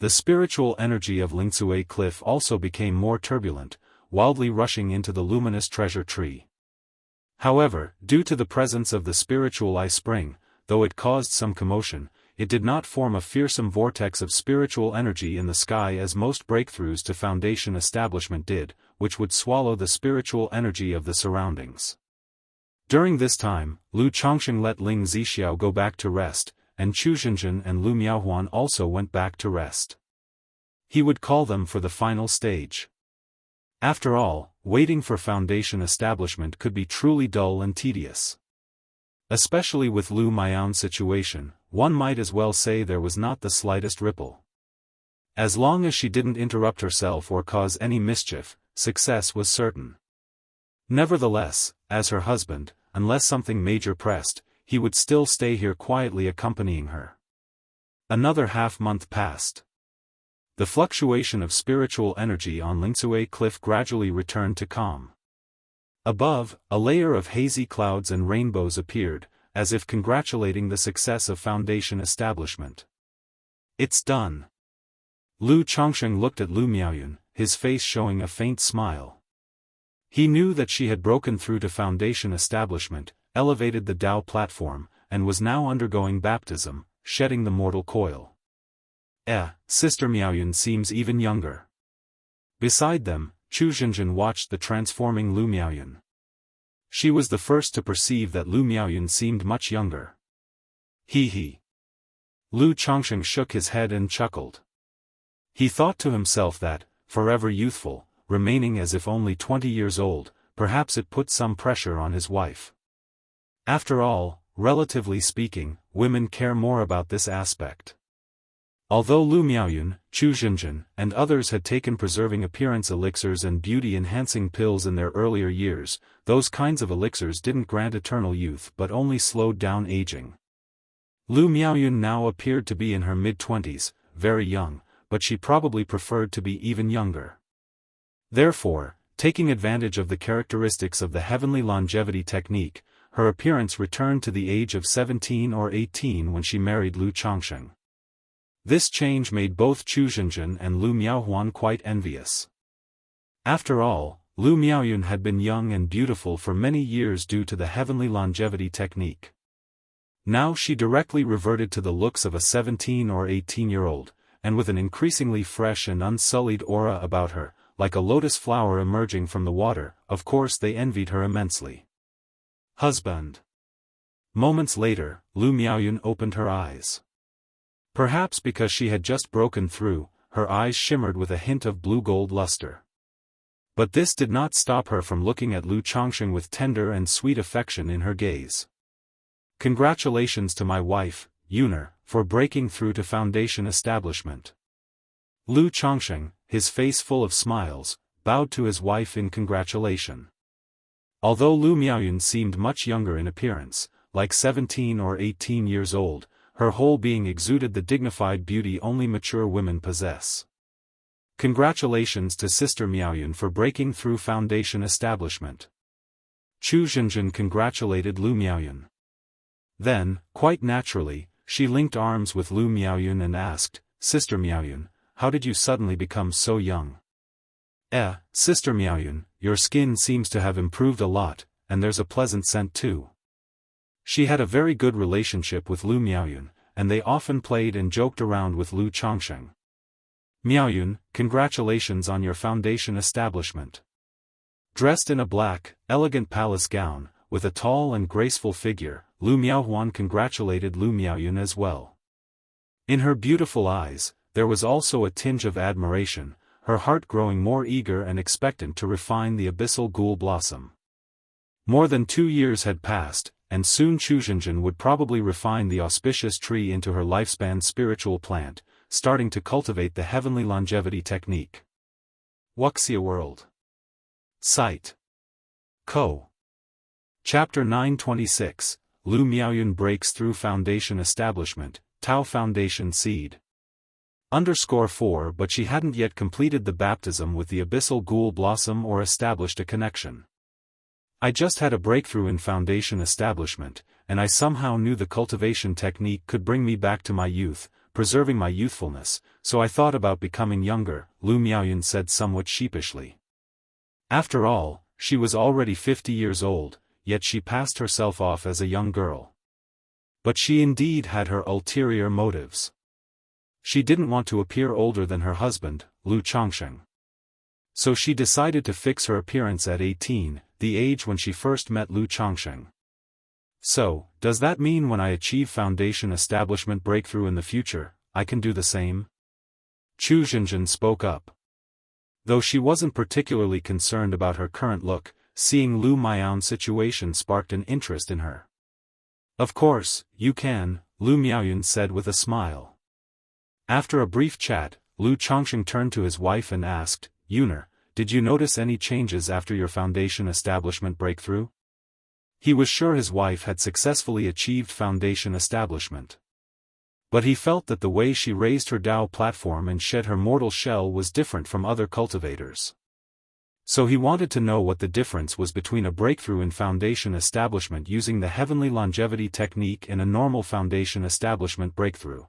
The spiritual energy of Lingsue Cliff also became more turbulent, wildly rushing into the luminous treasure tree. However, due to the presence of the spiritual eye spring, though it caused some commotion, it did not form a fearsome vortex of spiritual energy in the sky as most breakthroughs to foundation establishment did, which would swallow the spiritual energy of the surroundings. During this time, Lu Chongsheng let Ling Zixiao go back to rest, and Chu Zhenjin and Lu Miaohuan also went back to rest. He would call them for the final stage. After all, waiting for foundation establishment could be truly dull and tedious. Especially with Lu Miaoyun's situation, one might as well say there was not the slightest ripple. As long as she didn't interrupt herself or cause any mischief, success was certain. Nevertheless, as her husband, unless something major pressed, he would still stay here quietly accompanying her. Another half-month passed. The fluctuation of spiritual energy on Lingsue Cliff gradually returned to calm. Above, a layer of hazy clouds and rainbows appeared, as if congratulating the success of foundation establishment. It's done. Lu Chongsheng looked at Lu Miaoyun, his face showing a faint smile. He knew that she had broken through to foundation establishment, elevated the Tao platform, and was now undergoing baptism, shedding the mortal coil. Sister Miaoyun seems even younger. Beside them, Chu Zhenjin watched the transforming Lu Miaoyun. She was the first to perceive that Lu Miaoyun seemed much younger. He. Lu Chongsheng shook his head and chuckled. He thought to himself that, forever youthful, remaining as if only 20 years old, perhaps it put some pressure on his wife. After all, relatively speaking, women care more about this aspect. Although Lu Miaoyun, Chu Zhenjin, and others had taken preserving appearance elixirs and beauty-enhancing pills in their earlier years, those kinds of elixirs didn't grant eternal youth but only slowed down aging. Lu Miaoyun now appeared to be in her mid-20s, very young, but she probably preferred to be even younger. Therefore, taking advantage of the characteristics of the heavenly longevity technique, her appearance returned to the age of 17 or 18 when she married Lu Changsheng. This change made both Chu Zhenjun and Lu Miaohuan quite envious. After all, Lu Miaoyun had been young and beautiful for many years due to the heavenly longevity technique. Now she directly reverted to the looks of a 17 or 18-year-old, and with an increasingly fresh and unsullied aura about her, like a lotus flower emerging from the water. Of course they envied her immensely. Husband. Moments later, Lu Miaoyun opened her eyes. Perhaps because she had just broken through, her eyes shimmered with a hint of blue-gold luster. But this did not stop her from looking at Lu Changsheng with tender and sweet affection in her gaze. Congratulations to my wife, Yuner, for breaking through to Foundation establishment. Lu Changsheng, his face full of smiles, bowed to his wife in congratulation. Although Lu Miaoyun seemed much younger in appearance, like 17 or 18 years old, her whole being exuded the dignified beauty only mature women possess. Congratulations to Sister Miaoyun for breaking through Foundation establishment. Chu Zhenjun congratulated Lu Miaoyun. Then, quite naturally, she linked arms with Lu Miaoyun and asked, Sister Miaoyun, how did you suddenly become so young? Sister Miaoyun, your skin seems to have improved a lot, and there's a pleasant scent too. She had a very good relationship with Lu Miaoyun, and they often played and joked around with Lu Changsheng. Miaoyun, congratulations on your Foundation establishment. Dressed in a black, elegant palace gown, with a tall and graceful figure, Lu Miaohuan congratulated Lu Miaoyun as well. In her beautiful eyes, there was also a tinge of admiration, her heart growing more eager and expectant to refine the abyssal ghoul blossom. More than 2 years had passed, and soon Chu Zhenjun would probably refine the auspicious tree into her lifespan spiritual plant, starting to cultivate the heavenly longevity technique. Wuxia World. Site. Co. Chapter 926, Lu Miaoyun breaks through Foundation establishment, Tao Foundation seed. _4 But she hadn't yet completed the baptism with the abyssal ghoul blossom or established a connection. I just had a breakthrough in Foundation establishment, and I somehow knew the cultivation technique could bring me back to my youth, preserving my youthfulness, so I thought about becoming younger, Lu Miaoyun said somewhat sheepishly. After all, she was already 50 years old, yet she passed herself off as a young girl. But she indeed had her ulterior motives. She didn't want to appear older than her husband, Lu Changsheng. So she decided to fix her appearance at 18, the age when she first met Lu Changsheng. So, does that mean when I achieve Foundation establishment breakthrough in the future, I can do the same? Chu Zhenjun spoke up. Though she wasn't particularly concerned about her current look, seeing Lu Miaoyun's situation sparked an interest in her. Of course, you can, Lu Miaoyun said with a smile. After a brief chat, Lu Changsheng turned to his wife and asked, Yuner, did you notice any changes after your Foundation establishment breakthrough? He was sure his wife had successfully achieved Foundation establishment. But he felt that the way she raised her Dao platform and shed her mortal shell was different from other cultivators. So he wanted to know what the difference was between a breakthrough in Foundation establishment using the heavenly longevity technique and a normal Foundation establishment breakthrough.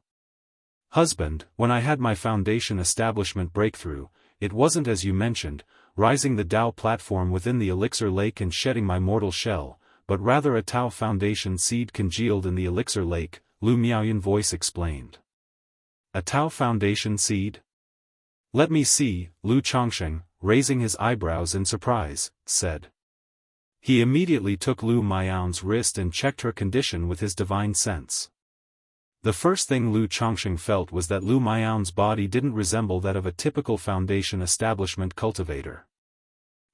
Husband, when I had my Foundation establishment breakthrough, it wasn't as you mentioned, rising the Dao platform within the elixir lake and shedding my mortal shell, but rather a Tao Foundation seed congealed in the elixir lake, Lu Miaoyun voice explained. A Tao Foundation seed? Let me see, Lu Changsheng, raising his eyebrows in surprise, said. He immediately took Lu Miaoyun's wrist and checked her condition with his divine sense. The first thing Lu Changsheng felt was that Lu Miaoyun's body didn't resemble that of a typical Foundation establishment cultivator.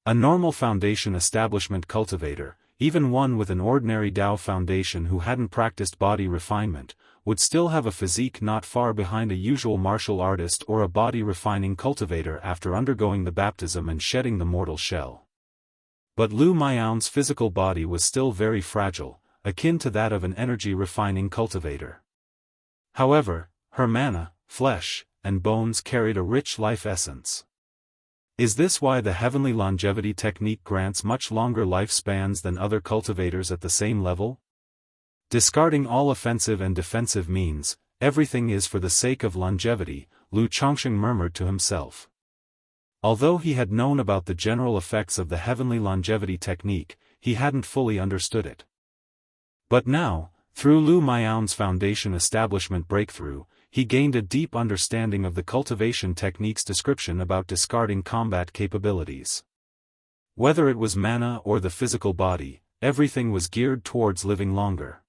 A normal Foundation establishment cultivator, even one with an ordinary Dao Foundation who hadn't practiced body refinement, would still have a physique not far behind a usual martial artist or a body-refining cultivator after undergoing the baptism and shedding the mortal shell. But Lu Miaoyun's physical body was still very fragile, akin to that of an energy-refining cultivator. However, her mana, flesh, and bones carried a rich life essence. Is this why the heavenly longevity technique grants much longer lifespans than other cultivators at the same level? Discarding all offensive and defensive means, everything is for the sake of longevity, Lu Chongsheng murmured to himself. Although he had known about the general effects of the heavenly longevity technique, he hadn't fully understood it. But now, through Lu Miao's foundation establishment breakthrough, he gained a deep understanding of the cultivation technique's description about discarding combat capabilities. Whether it was mana or the physical body, everything was geared towards living longer.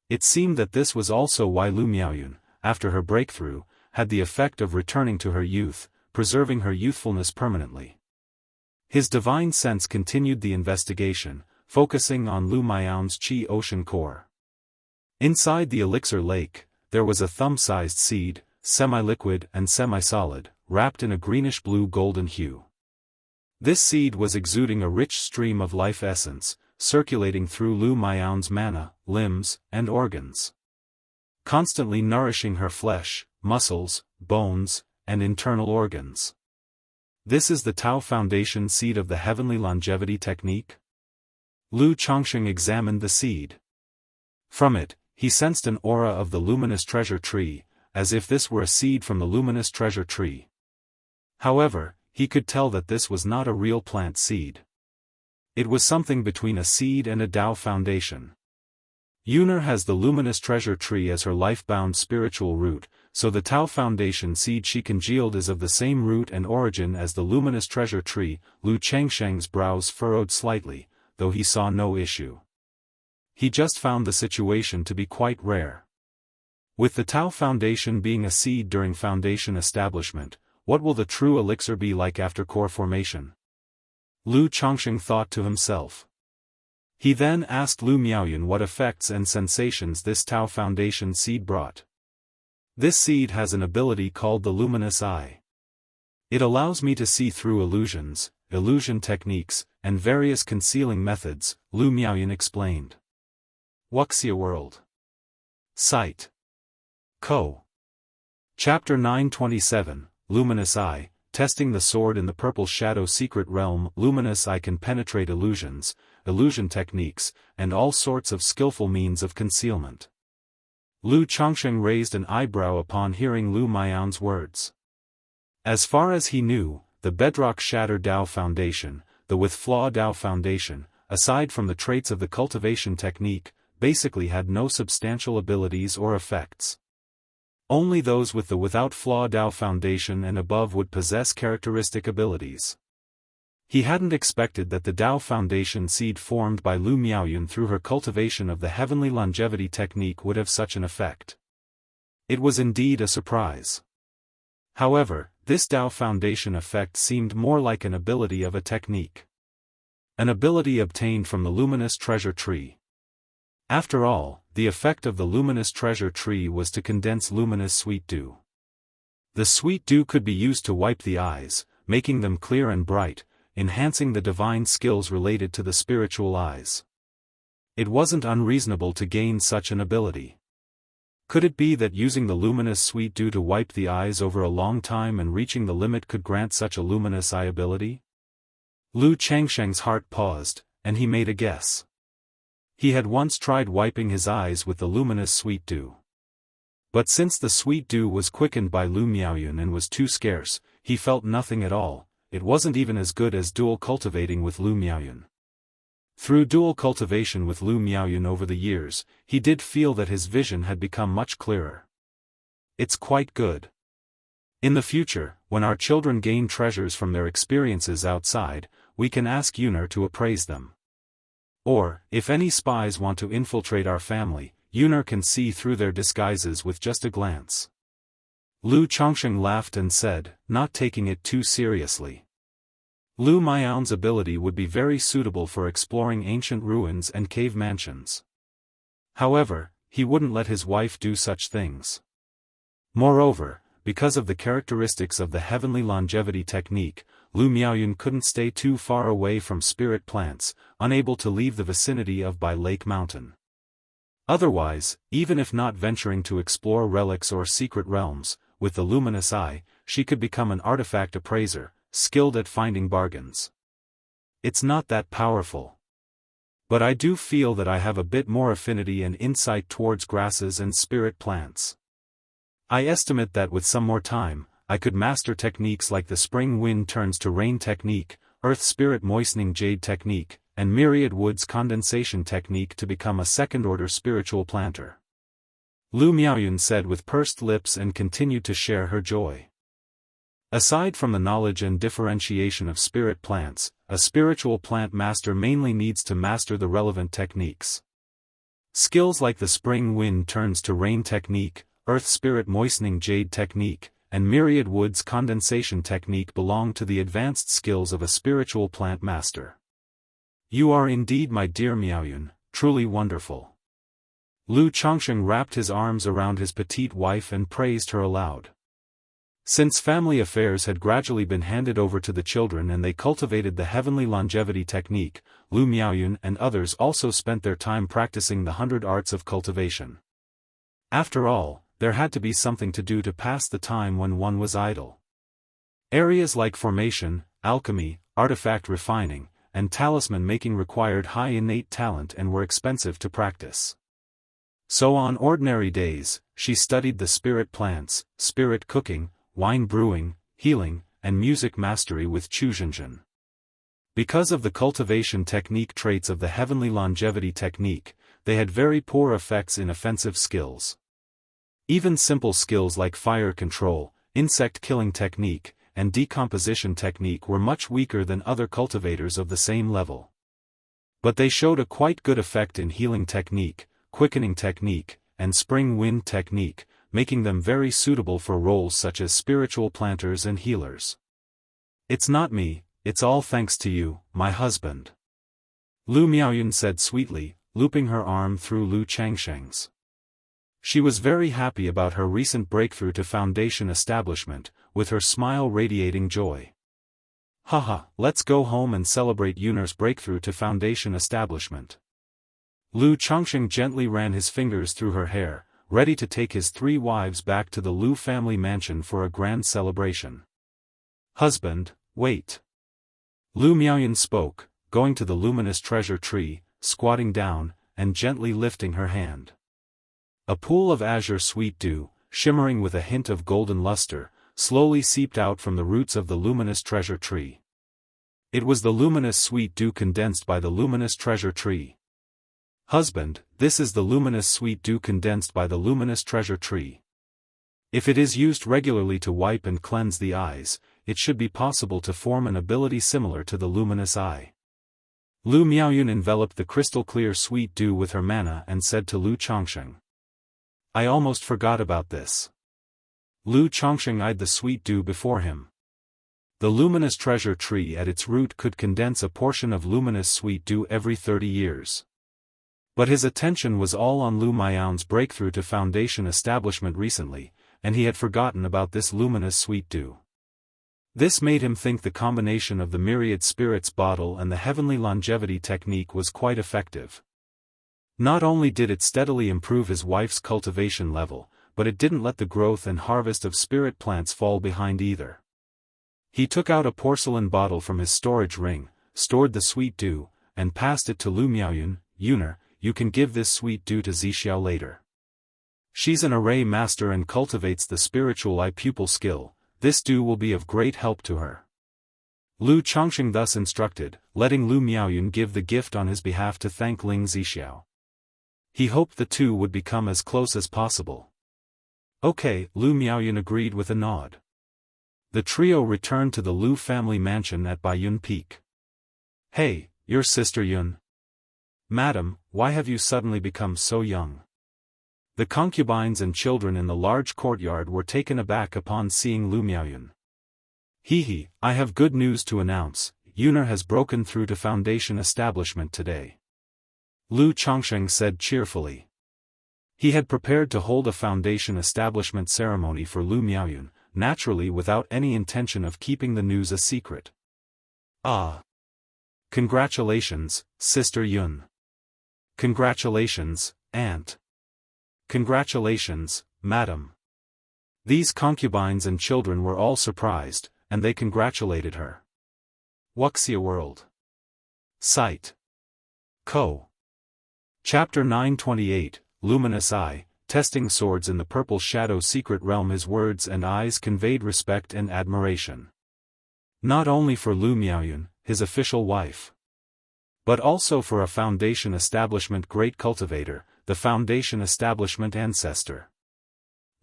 It seemed that this was also why Lu Miaoyun, after her breakthrough, had the effect of returning to her youth, preserving her youthfulness permanently. His divine sense continued the investigation, focusing on Lu Miao's Qi ocean core. Inside the elixir lake, there was a thumb-sized seed, semi-liquid and semi-solid, wrapped in a greenish-blue golden hue. This seed was exuding a rich stream of life essence, circulating through Lu Miao's mana, limbs, and organs, constantly nourishing her flesh, muscles, bones, and internal organs. This is the Tao Foundation seed of the heavenly longevity technique? Lu Chongsheng examined the seed. From it, he sensed an aura of the luminous treasure tree, as if this were a seed from the luminous treasure tree. However, he could tell that this was not a real plant seed. It was something between a seed and a Tao foundation. Yuner has the luminous treasure tree as her life-bound spiritual root, so the Tao foundation seed she congealed is of the same root and origin as the luminous treasure tree. Lu Changsheng's brows furrowed slightly, though he saw no issue. He just found the situation to be quite rare. With the Tao Foundation being a seed during foundation establishment, what will the true elixir be like after core formation? Lu Chongsheng thought to himself. He then asked Lu Miaoyun what effects and sensations this Tao Foundation seed brought. This seed has an ability called the Luminous Eye. It allows me to see through illusions, illusion techniques, and various concealing methods, Lu Miaoyun explained. Wuxia World. Site. Co. Chapter 927, Luminous Eye, Testing the Sword in the Purple Shadow Secret Realm. Luminous Eye can penetrate illusions, illusion techniques, and all sorts of skillful means of concealment. Lu Chongsheng raised an eyebrow upon hearing Lu Miao's words. As far as he knew, the Bedrock Shatter Dao Foundation, the With Flaw Dao Foundation, aside from the traits of the cultivation technique, basically had no substantial abilities or effects. Only those with the Without Flaw Dao Foundation and above would possess characteristic abilities. He hadn't expected that the Dao Foundation seed formed by Lu Miaoyun through her cultivation of the heavenly longevity technique would have such an effect. It was indeed a surprise. However, this Dao Foundation effect seemed more like an ability of a technique. An ability obtained from the luminous treasure tree. After all, the effect of the luminous treasure tree was to condense luminous sweet dew. The sweet dew could be used to wipe the eyes, making them clear and bright, enhancing the divine skills related to the spiritual eyes. It wasn't unreasonable to gain such an ability. Could it be that using the luminous sweet dew to wipe the eyes over a long time and reaching the limit could grant such a luminous eye ability? Lu Changsheng's heart paused, and he made a guess. He had once tried wiping his eyes with the luminous sweet dew. But since the sweet dew was quickened by Lu Miaoyun and was too scarce, he felt nothing at all. It wasn't even as good as dual cultivating with Lu Miaoyun. Through dual cultivation with Lu Miaoyun over the years, he did feel that his vision had become much clearer. It's quite good. In the future, when our children gain treasures from their experiences outside, we can ask Yuner to appraise them. Or, if any spies want to infiltrate our family, Yuner can see through their disguises with just a glance. Lu Chongsheng laughed and said, not taking it too seriously. Lu Miao's ability would be very suitable for exploring ancient ruins and cave mansions. However, he wouldn't let his wife do such things. Moreover, because of the characteristics of the heavenly longevity technique, Lu Miaoyun couldn't stay too far away from spirit plants, unable to leave the vicinity of By Lake Mountain. Otherwise, even if not venturing to explore relics or secret realms, with the luminous eye, she could become an artifact appraiser, skilled at finding bargains. It's not that powerful. But I do feel that I have a bit more affinity and insight towards grasses and spirit plants. I estimate that with some more time, I could master techniques like the spring wind turns to rain technique, earth spirit moistening jade technique, and myriad woods condensation technique to become a second-order spiritual planter. Lu Miaoyun said with pursed lips and continued to share her joy. Aside from the knowledge and differentiation of spirit plants, a spiritual plant master mainly needs to master the relevant techniques. Skills like the spring wind turns to rain technique, earth spirit moistening jade technique, and myriad woods condensation technique belong to the advanced skills of a spiritual plant master. You are indeed, my dear Miaoyun, truly wonderful. Lu Chongsheng wrapped his arms around his petite wife and praised her aloud. Since family affairs had gradually been handed over to the children and they cultivated the heavenly longevity technique, Lu Miaoyun and others also spent their time practicing the 100 arts of cultivation. After all, there had to be something to do to pass the time when one was idle. Areas like formation, alchemy, artifact refining, and talisman making required high innate talent and were expensive to practice. So on ordinary days, she studied the spirit plants, spirit cooking, wine brewing, healing, and music mastery with Chu Zhenjin. Because of the cultivation technique traits of the heavenly longevity technique, they had very poor effects in offensive skills. Even simple skills like fire control, insect killing technique, and decomposition technique were much weaker than other cultivators of the same level. But they showed a quite good effect in healing technique, quickening technique, and spring wind technique, making them very suitable for roles such as spiritual planters and healers. It's not me, it's all thanks to you, my husband. Lu Miaoyun said sweetly, looping her arm through Lu Changsheng's. She was very happy about her recent breakthrough to foundation establishment, with her smile radiating joy. Haha, let's go home and celebrate Yunar's breakthrough to foundation establishment. Lu Chongsheng gently ran his fingers through her hair, ready to take his 3 wives back to the Lu family mansion for a grand celebration. Husband, wait. Lu Miaoyun spoke, going to the luminous treasure tree, squatting down, and gently lifting her hand. A pool of azure sweet dew, shimmering with a hint of golden luster, slowly seeped out from the roots of the luminous treasure tree. It was the luminous sweet dew condensed by the luminous treasure tree. Husband, this is the luminous sweet dew condensed by the luminous treasure tree. If it is used regularly to wipe and cleanse the eyes, it should be possible to form an ability similar to the luminous eye. Lu Miaoyun enveloped the crystal-clear sweet dew with her mana and said to Lu Chongsheng. I almost forgot about this. Lu Chongsheng eyed the sweet dew before him. The luminous treasure tree at its root could condense a portion of luminous sweet dew every 30 years. But his attention was all on Lu Miaoyun's breakthrough to foundation establishment recently, and he had forgotten about this luminous sweet dew. This made him think the combination of the myriad spirits bottle and the heavenly longevity technique was quite effective. Not only did it steadily improve his wife's cultivation level, but it didn't let the growth and harvest of spirit plants fall behind either. He took out a porcelain bottle from his storage ring, stored the sweet dew, and passed it to Lu Miaoyun. Yunar, you can give this sweet dew to Zixiao later. She's an array master and cultivates the spiritual eye pupil skill, this dew will be of great help to her. Lu Chongsheng thus instructed, letting Lu Miaoyun give the gift on his behalf to thank Ling Zixiao. He hoped the two would become as close as possible. Okay, Lu Miaoyun agreed with a nod. The trio returned to the Lu family mansion at Baiyun Peak. Hey, your sister Yun. Madam, why have you suddenly become so young? The concubines and children in the large courtyard were taken aback upon seeing Lu Miaoyun. Hee, I have good news to announce, Yunar has broken through to foundation establishment today. Lu Chongsheng said cheerfully. He had prepared to hold a foundation establishment ceremony for Lu Miaoyun, naturally without any intention of keeping the news a secret. Ah! Congratulations, Sister Yun. Congratulations, aunt. Congratulations, madam. These concubines and children were all surprised, and they congratulated her. Wuxia World. Site. Co. Chapter 928, Luminous Eye, testing swords in the purple shadow secret realm. His words and eyes conveyed respect and admiration. Not only for Lu Miaoyun, his official wife, but also for a Foundation establishment great cultivator, the Foundation establishment ancestor.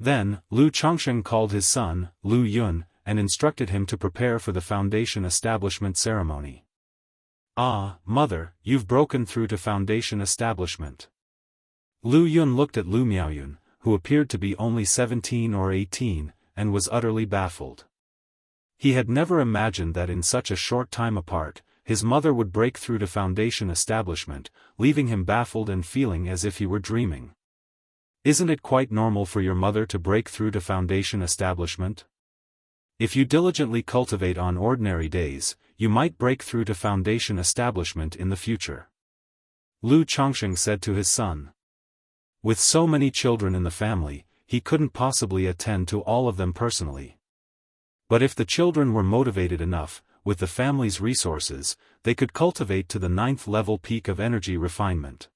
Then, Lu Chongsheng called his son, Lu Yun, and instructed him to prepare for the Foundation establishment ceremony. Ah, mother, you've broken through to Foundation establishment. Lu Yun looked at Lu Miaoyun, who appeared to be only 17 or 18, and was utterly baffled. He had never imagined that in such a short time apart, his mother would break through to Foundation establishment, leaving him baffled and feeling as if he were dreaming. Isn't it quite normal for your mother to break through to Foundation establishment? If you diligently cultivate on ordinary days, you might break through to Foundation establishment in the future. Lu Chongsheng said to his son. With so many children in the family, he couldn't possibly attend to all of them personally. But if the children were motivated enough, with the family's resources, they could cultivate to the 9th level peak of energy refinement.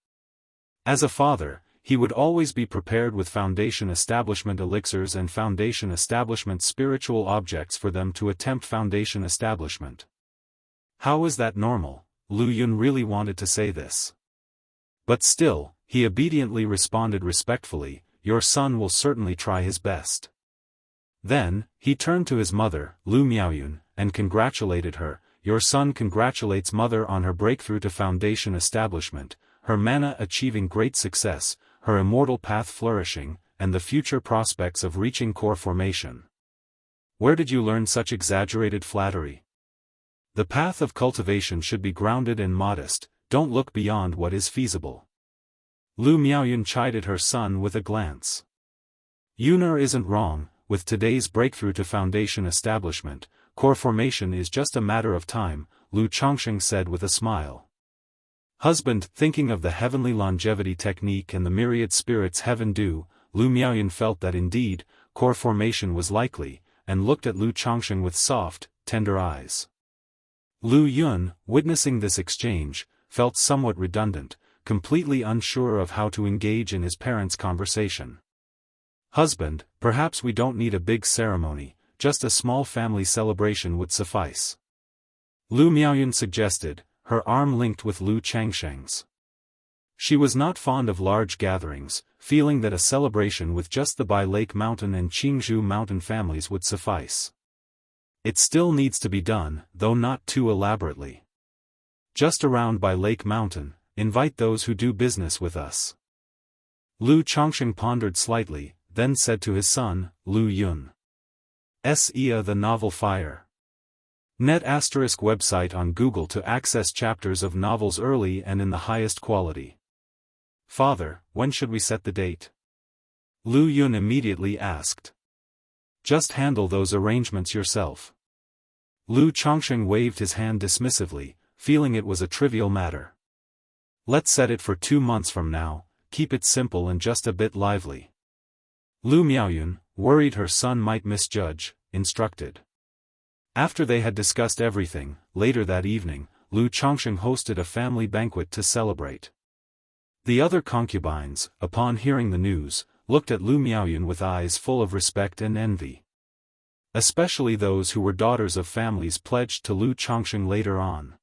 As a father, he would always be prepared with Foundation establishment elixirs and Foundation establishment spiritual objects for them to attempt Foundation establishment. How is that normal? Lu Yun really wanted to say this. But still, he obediently responded respectfully, your son will certainly try his best. Then, he turned to his mother, Lu Miaoyun, and congratulated her. Your son congratulates mother on her breakthrough to Foundation establishment, her mana achieving great success, her immortal path flourishing, and the future prospects of reaching core formation. Where did you learn such exaggerated flattery? The path of cultivation should be grounded and modest, don't look beyond what is feasible. Lu Miaoyun chided her son with a glance. Yunar isn't wrong, with today's breakthrough to Foundation establishment, core formation is just a matter of time, Lu Chongsheng said with a smile. Husband, thinking of the heavenly longevity technique and the myriad spirits heaven do, Lu Miaoyun felt that indeed, core formation was likely, and looked at Lu Chongsheng with soft, tender eyes. Lu Yun, witnessing this exchange, felt somewhat redundant, completely unsure of how to engage in his parents' conversation. Husband, perhaps we don't need a big ceremony, just a small family celebration would suffice. Lu Miaoyun suggested, her arm linked with Lu Changsheng's. She was not fond of large gatherings, feeling that a celebration with just the Bai Lake Mountain and Qingzhou Mountain families would suffice. It still needs to be done, though not too elaborately. Just around Bai Lake Mountain, invite those who do business with us. Lu Chongsheng pondered slightly, then said to his son, Lu Yun. S.E.A. The novel Fire. Net ** website on Google to access chapters of novels early and in the highest quality. Father, when should we set the date? Lu Yun immediately asked. Just handle those arrangements yourself. Lu Chongsheng waved his hand dismissively, feeling it was a trivial matter. Let's set it for 2 months from now, keep it simple and just a bit lively. Lu Miaoyun, worried her son might misjudge, instructed. After they had discussed everything, later that evening, Lu Chongsheng hosted a family banquet to celebrate. The other concubines, upon hearing the news, looked at Lu Miaoyun with eyes full of respect and envy. Especially those who were daughters of families pledged to Lu Chongsheng later on.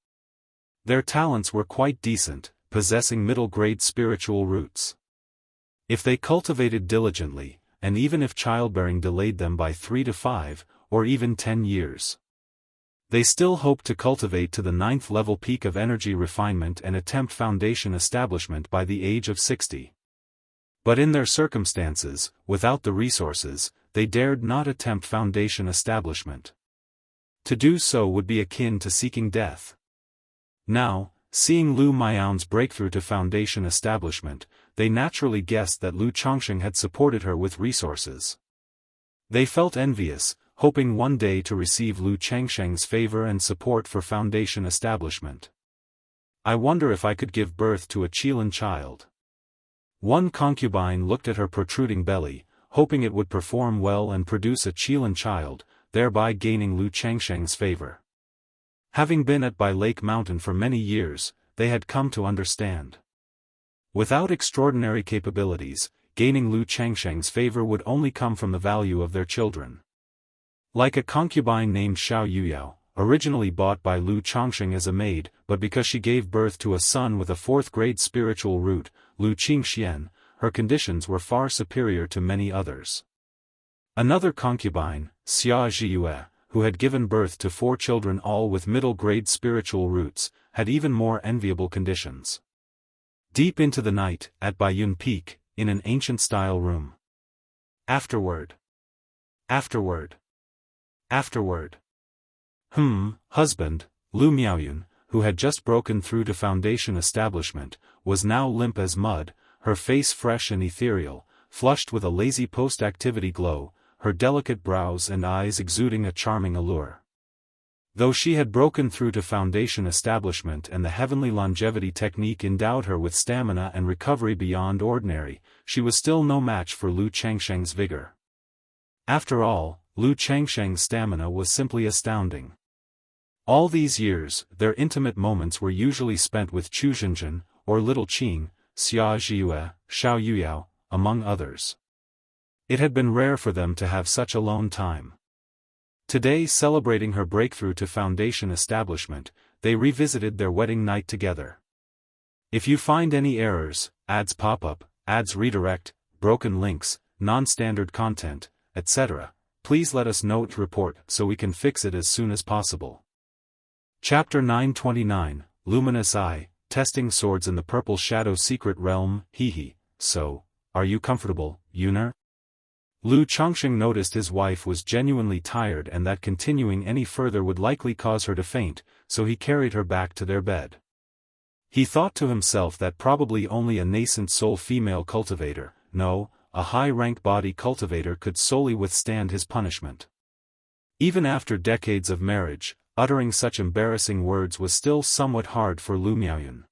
Their talents were quite decent, possessing middle-grade spiritual roots. If they cultivated diligently, and even if childbearing delayed them by 3 to 5, or even 10 years. They still hoped to cultivate to the 9th level peak of energy refinement and attempt Foundation establishment by the age of 60. But in their circumstances, without the resources, they dared not attempt Foundation establishment. To do so would be akin to seeking death. Now, seeing Lu Miaoyun's breakthrough to Foundation establishment, they naturally guessed that Lu Chongsheng had supported her with resources. They felt envious, hoping one day to receive Lu Changsheng's favor and support for Foundation establishment. I wonder if I could give birth to a Qilin child. One concubine looked at her protruding belly, hoping it would perform well and produce a Qilin child, thereby gaining Lu Changsheng's favor. Having been at Bai Lake Mountain for many years, they had come to understand. Without extraordinary capabilities, gaining Lu Changsheng's favor would only come from the value of their children. Like a concubine named Xiao Yuyao, originally bought by Lu Changsheng as a maid, but because she gave birth to a son with a fourth-grade spiritual root, Lu Qingxian, her conditions were far superior to many others. Another concubine, Xia Zhiyue, who had given birth to 4 children all with middle-grade spiritual roots, had even more enviable conditions. Deep into the night, at Baiyun Peak, in an ancient-style room. Afterward. Husband, Lu Miaoyun, who had just broken through to Foundation establishment, was now limp as mud, her face fresh and ethereal, flushed with a lazy post-activity glow, her delicate brows and eyes exuding a charming allure. Though she had broken through to Foundation establishment and the heavenly longevity technique endowed her with stamina and recovery beyond ordinary, she was still no match for Lu Changsheng's vigor. After all, Lu Changsheng's stamina was simply astounding. All these years, their intimate moments were usually spent with Chu Zhenjin, or Little Qing, Xia Zhiyue, Xiao Yuyao, among others. It had been rare for them to have such alone time. Today, celebrating her breakthrough to Foundation establishment, they revisited their wedding night together. If you find any errors, ads pop up, ads redirect, broken links, non-standard content, etc., please let us know to report so we can fix it as soon as possible. Chapter 929, Luminous Eye, Testing Swords in the Purple Shadow Secret Realm. So, are you comfortable, Yuner? Lu Changsheng noticed his wife was genuinely tired and that continuing any further would likely cause her to faint, so he carried her back to their bed. He thought to himself that probably only a nascent soul female cultivator, no, a high-rank body cultivator could solely withstand his punishment. Even after decades of marriage, uttering such embarrassing words was still somewhat hard for Lu Miaoyun.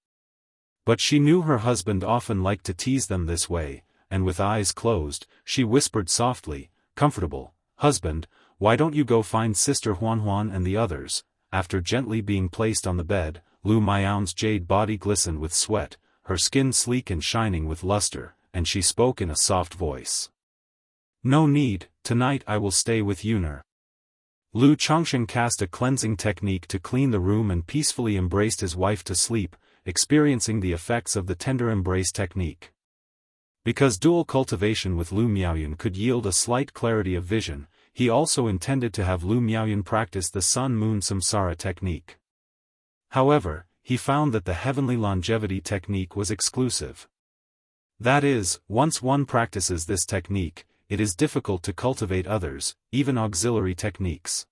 But she knew her husband often liked to tease them this way, and with eyes closed, she whispered softly, "Comfortable, husband, why don't you go find Sister Huan and the others?" After gently being placed on the bed, Lu Miaoyun's jade body glistened with sweat, her skin sleek and shining with luster, and she spoke in a soft voice. "No need, tonight I will stay with Yuner." Lu Changsheng cast a cleansing technique to clean the room and peacefully embraced his wife to sleep, experiencing the effects of the tender embrace technique. Because dual cultivation with Lu Miaoyun could yield a slight clarity of vision, he also intended to have Lu Miaoyun practice the Sun-Moon Samsara technique. However, he found that the heavenly longevity technique was exclusive. That is, once one practices this technique, it is difficult to cultivate others, even auxiliary techniques.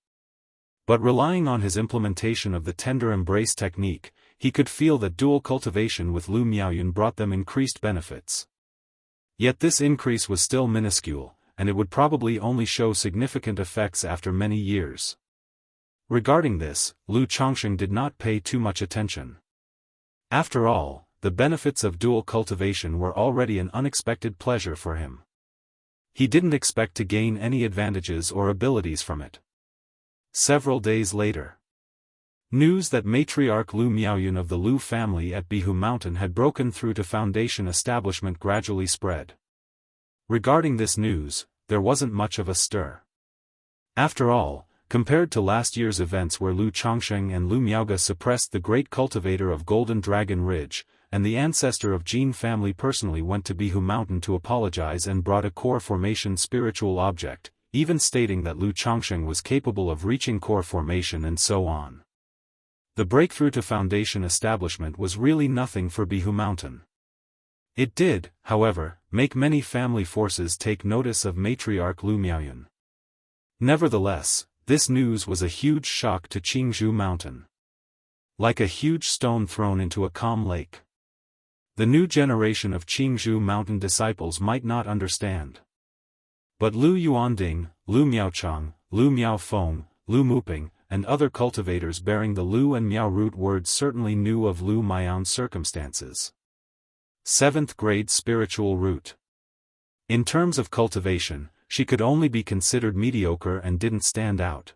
But relying on his implementation of the tender embrace technique, he could feel that dual cultivation with Lu Miaoyun brought them increased benefits. Yet this increase was still minuscule, and it would probably only show significant effects after many years. Regarding this, Lu Changsheng did not pay too much attention. After all, the benefits of dual cultivation were already an unexpected pleasure for him. He didn't expect to gain any advantages or abilities from it. Several days later, news that matriarch Lu Miaoyun of the Lu family at Bihu Mountain had broken through to Foundation establishment gradually spread. Regarding this news, there wasn't much of a stir. After all, compared to last year's events where Lu Changsheng and Lu Miaoga suppressed the great cultivator of Golden Dragon Ridge, and the ancestor of Jin family personally went to Bihu Mountain to apologize and brought a core formation spiritual object, even stating that Lu Changsheng was capable of reaching core formation and so on. The breakthrough to Foundation establishment was really nothing for Bihu Mountain. It did, however, make many family forces take notice of matriarch Lu Miaoyun. Nevertheless, this news was a huge shock to Qingzhou Mountain. Like a huge stone thrown into a calm lake. The new generation of Qingzhou Mountain disciples might not understand. But Lu Yuanding, Lu Miaochang, Lu Miaofeng, Lu Muping, and other cultivators bearing the Lu and Miao root words certainly knew of Lu Miaoyun's circumstances. 7th grade spiritual root. In terms of cultivation, she could only be considered mediocre and didn't stand out.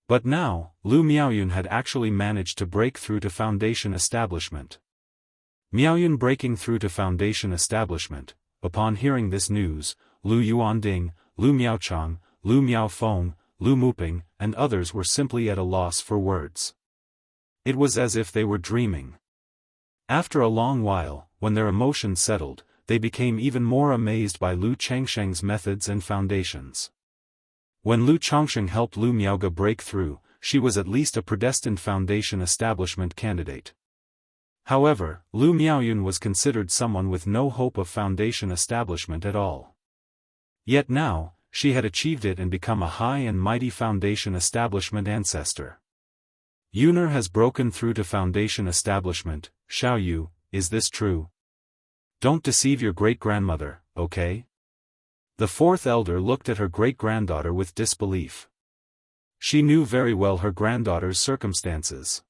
But now, Lu Miaoyun had actually managed to break through to foundation establishment. Miaoyun breaking through to foundation establishment. Upon hearing this news, Lu Yuanding, Lu Miaochang, Lu Miaofeng, Lu Muping, and others were simply at a loss for words. It was as if they were dreaming. After a long while, when their emotions settled, they became even more amazed by Lu Changsheng's methods and foundations. When Lu Changsheng helped Lu Miaoge break through, she was at least a predestined foundation establishment candidate. However, Lu Miaoyun was considered someone with no hope of foundation establishment at all. Yet now, she had achieved it and become a high and mighty foundation establishment ancestor. Yuner has broken through to foundation establishment. Xiao Yu, is this true? Don't deceive your great-grandmother, okay? The fourth elder looked at her great-granddaughter with disbelief. She knew very well her granddaughter's circumstances.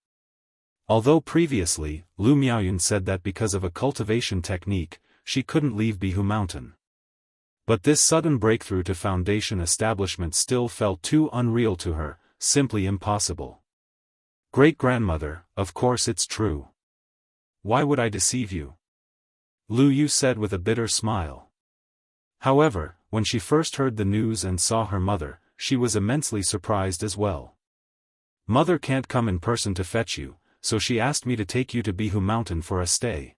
Although previously, Lu Miaoyun said that because of a cultivation technique, she couldn't leave Bihu Mountain. But this sudden breakthrough to foundation establishment still felt too unreal to her, simply impossible. Great-grandmother, of course it's true. Why would I deceive you? Lu Yu said with a bitter smile. However, when she first heard the news and saw her mother, she was immensely surprised as well. Mother can't come in person to fetch you, so she asked me to take you to Bihu Mountain for a stay.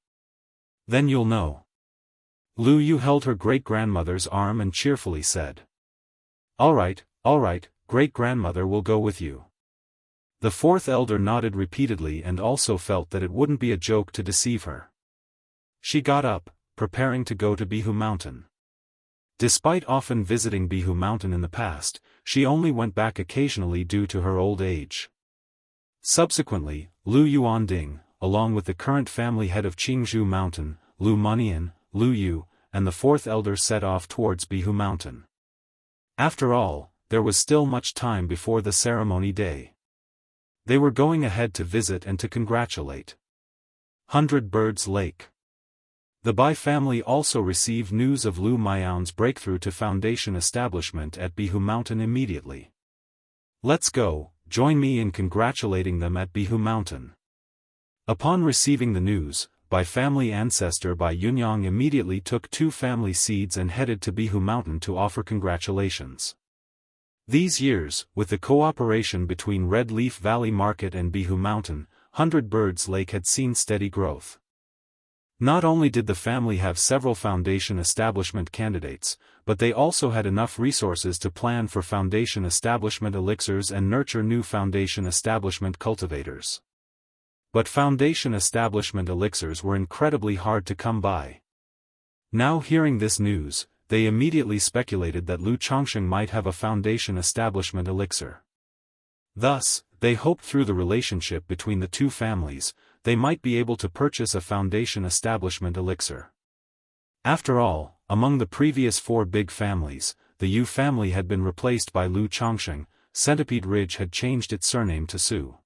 Then you'll know. Lu Yu held her great-grandmother's arm and cheerfully said. All right, great-grandmother will go with you. The fourth elder nodded repeatedly and also felt that it wouldn't be a joke to deceive her. She got up, preparing to go to Bihu Mountain. Despite often visiting Bihu Mountain in the past, she only went back occasionally due to her old age. Subsequently, Lu Yuanding, along with the current family head of Qingzhou Mountain, Lu Munian, Lu Yu, and the fourth elder set off towards Bihu Mountain. After all, there was still much time before the ceremony day. They were going ahead to visit and to congratulate. 100 Birds Lake. The Bai family also received news of Lu Miaoyun's breakthrough to foundation establishment at Bihu Mountain immediately. Let's go, join me in congratulating them at Bihu Mountain. Upon receiving the news, Bai family ancestor Bai Yunyang immediately took 2 family seeds and headed to Bihu Mountain to offer congratulations. These years, with the cooperation between Red Leaf Valley Market and Bihu Mountain, 100 Birds Lake had seen steady growth. Not only did the family have several foundation establishment candidates, but they also had enough resources to plan for foundation establishment elixirs and nurture new foundation establishment cultivators. But foundation establishment elixirs were incredibly hard to come by. Now hearing this news, they immediately speculated that Lu Changsheng might have a foundation establishment elixir. Thus, they hoped through the relationship between the two families, they might be able to purchase a foundation establishment elixir. After all, among the previous 4 big families, the Yu family had been replaced by Lu Changsheng. Centipede Ridge had changed its surname to Su.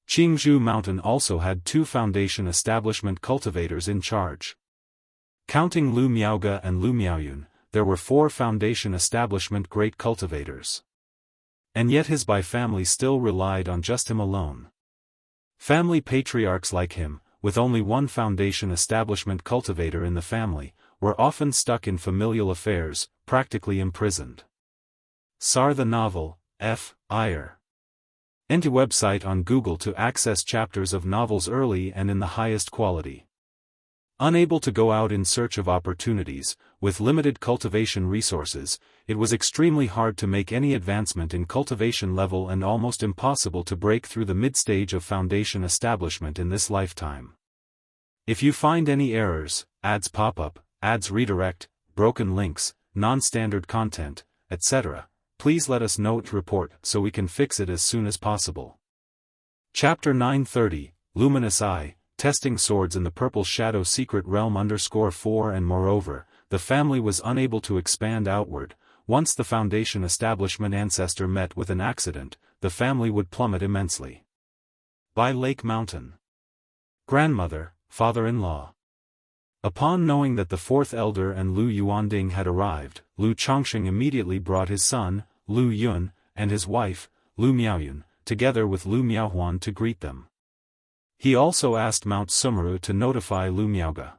Qingzhou Mountain also had 2 foundation establishment cultivators in charge. Counting Lu Miaoge and Lu Miaoyun, there were 4 foundation establishment great cultivators. And yet his Bai family still relied on just him alone. Family patriarchs like him, with only 1 foundation establishment cultivator in the family, were often stuck in familial affairs, practically imprisoned. Sar the novel, F. Iyer. Enter website on Google to access chapters of novels early and in the highest quality. Unable to go out in search of opportunities, with limited cultivation resources, it was extremely hard to make any advancement in cultivation level and almost impossible to break through the mid-stage of foundation establishment in this lifetime. If you find any errors, ads pop up, ads redirect, broken links, non-standard content, etc., please let us know to report so we can fix it as soon as possible. Chapter 930, Luminous Eye. Testing swords in the Purple Shadow Secret Realm _4 and moreover, the family was unable to expand outward. Once the foundation establishment ancestor met with an accident, the family would plummet immensely. By Lake Mountain. Grandmother, father-in-law. Upon knowing that the fourth elder and Lu Yuanding had arrived, Lu Chongqing immediately brought his son, Lu Yun, and his wife, Lu Miaoyun, together with Lu Miaohuan to greet them. He also asked Mount Sumeru to notify Lu Miaoge.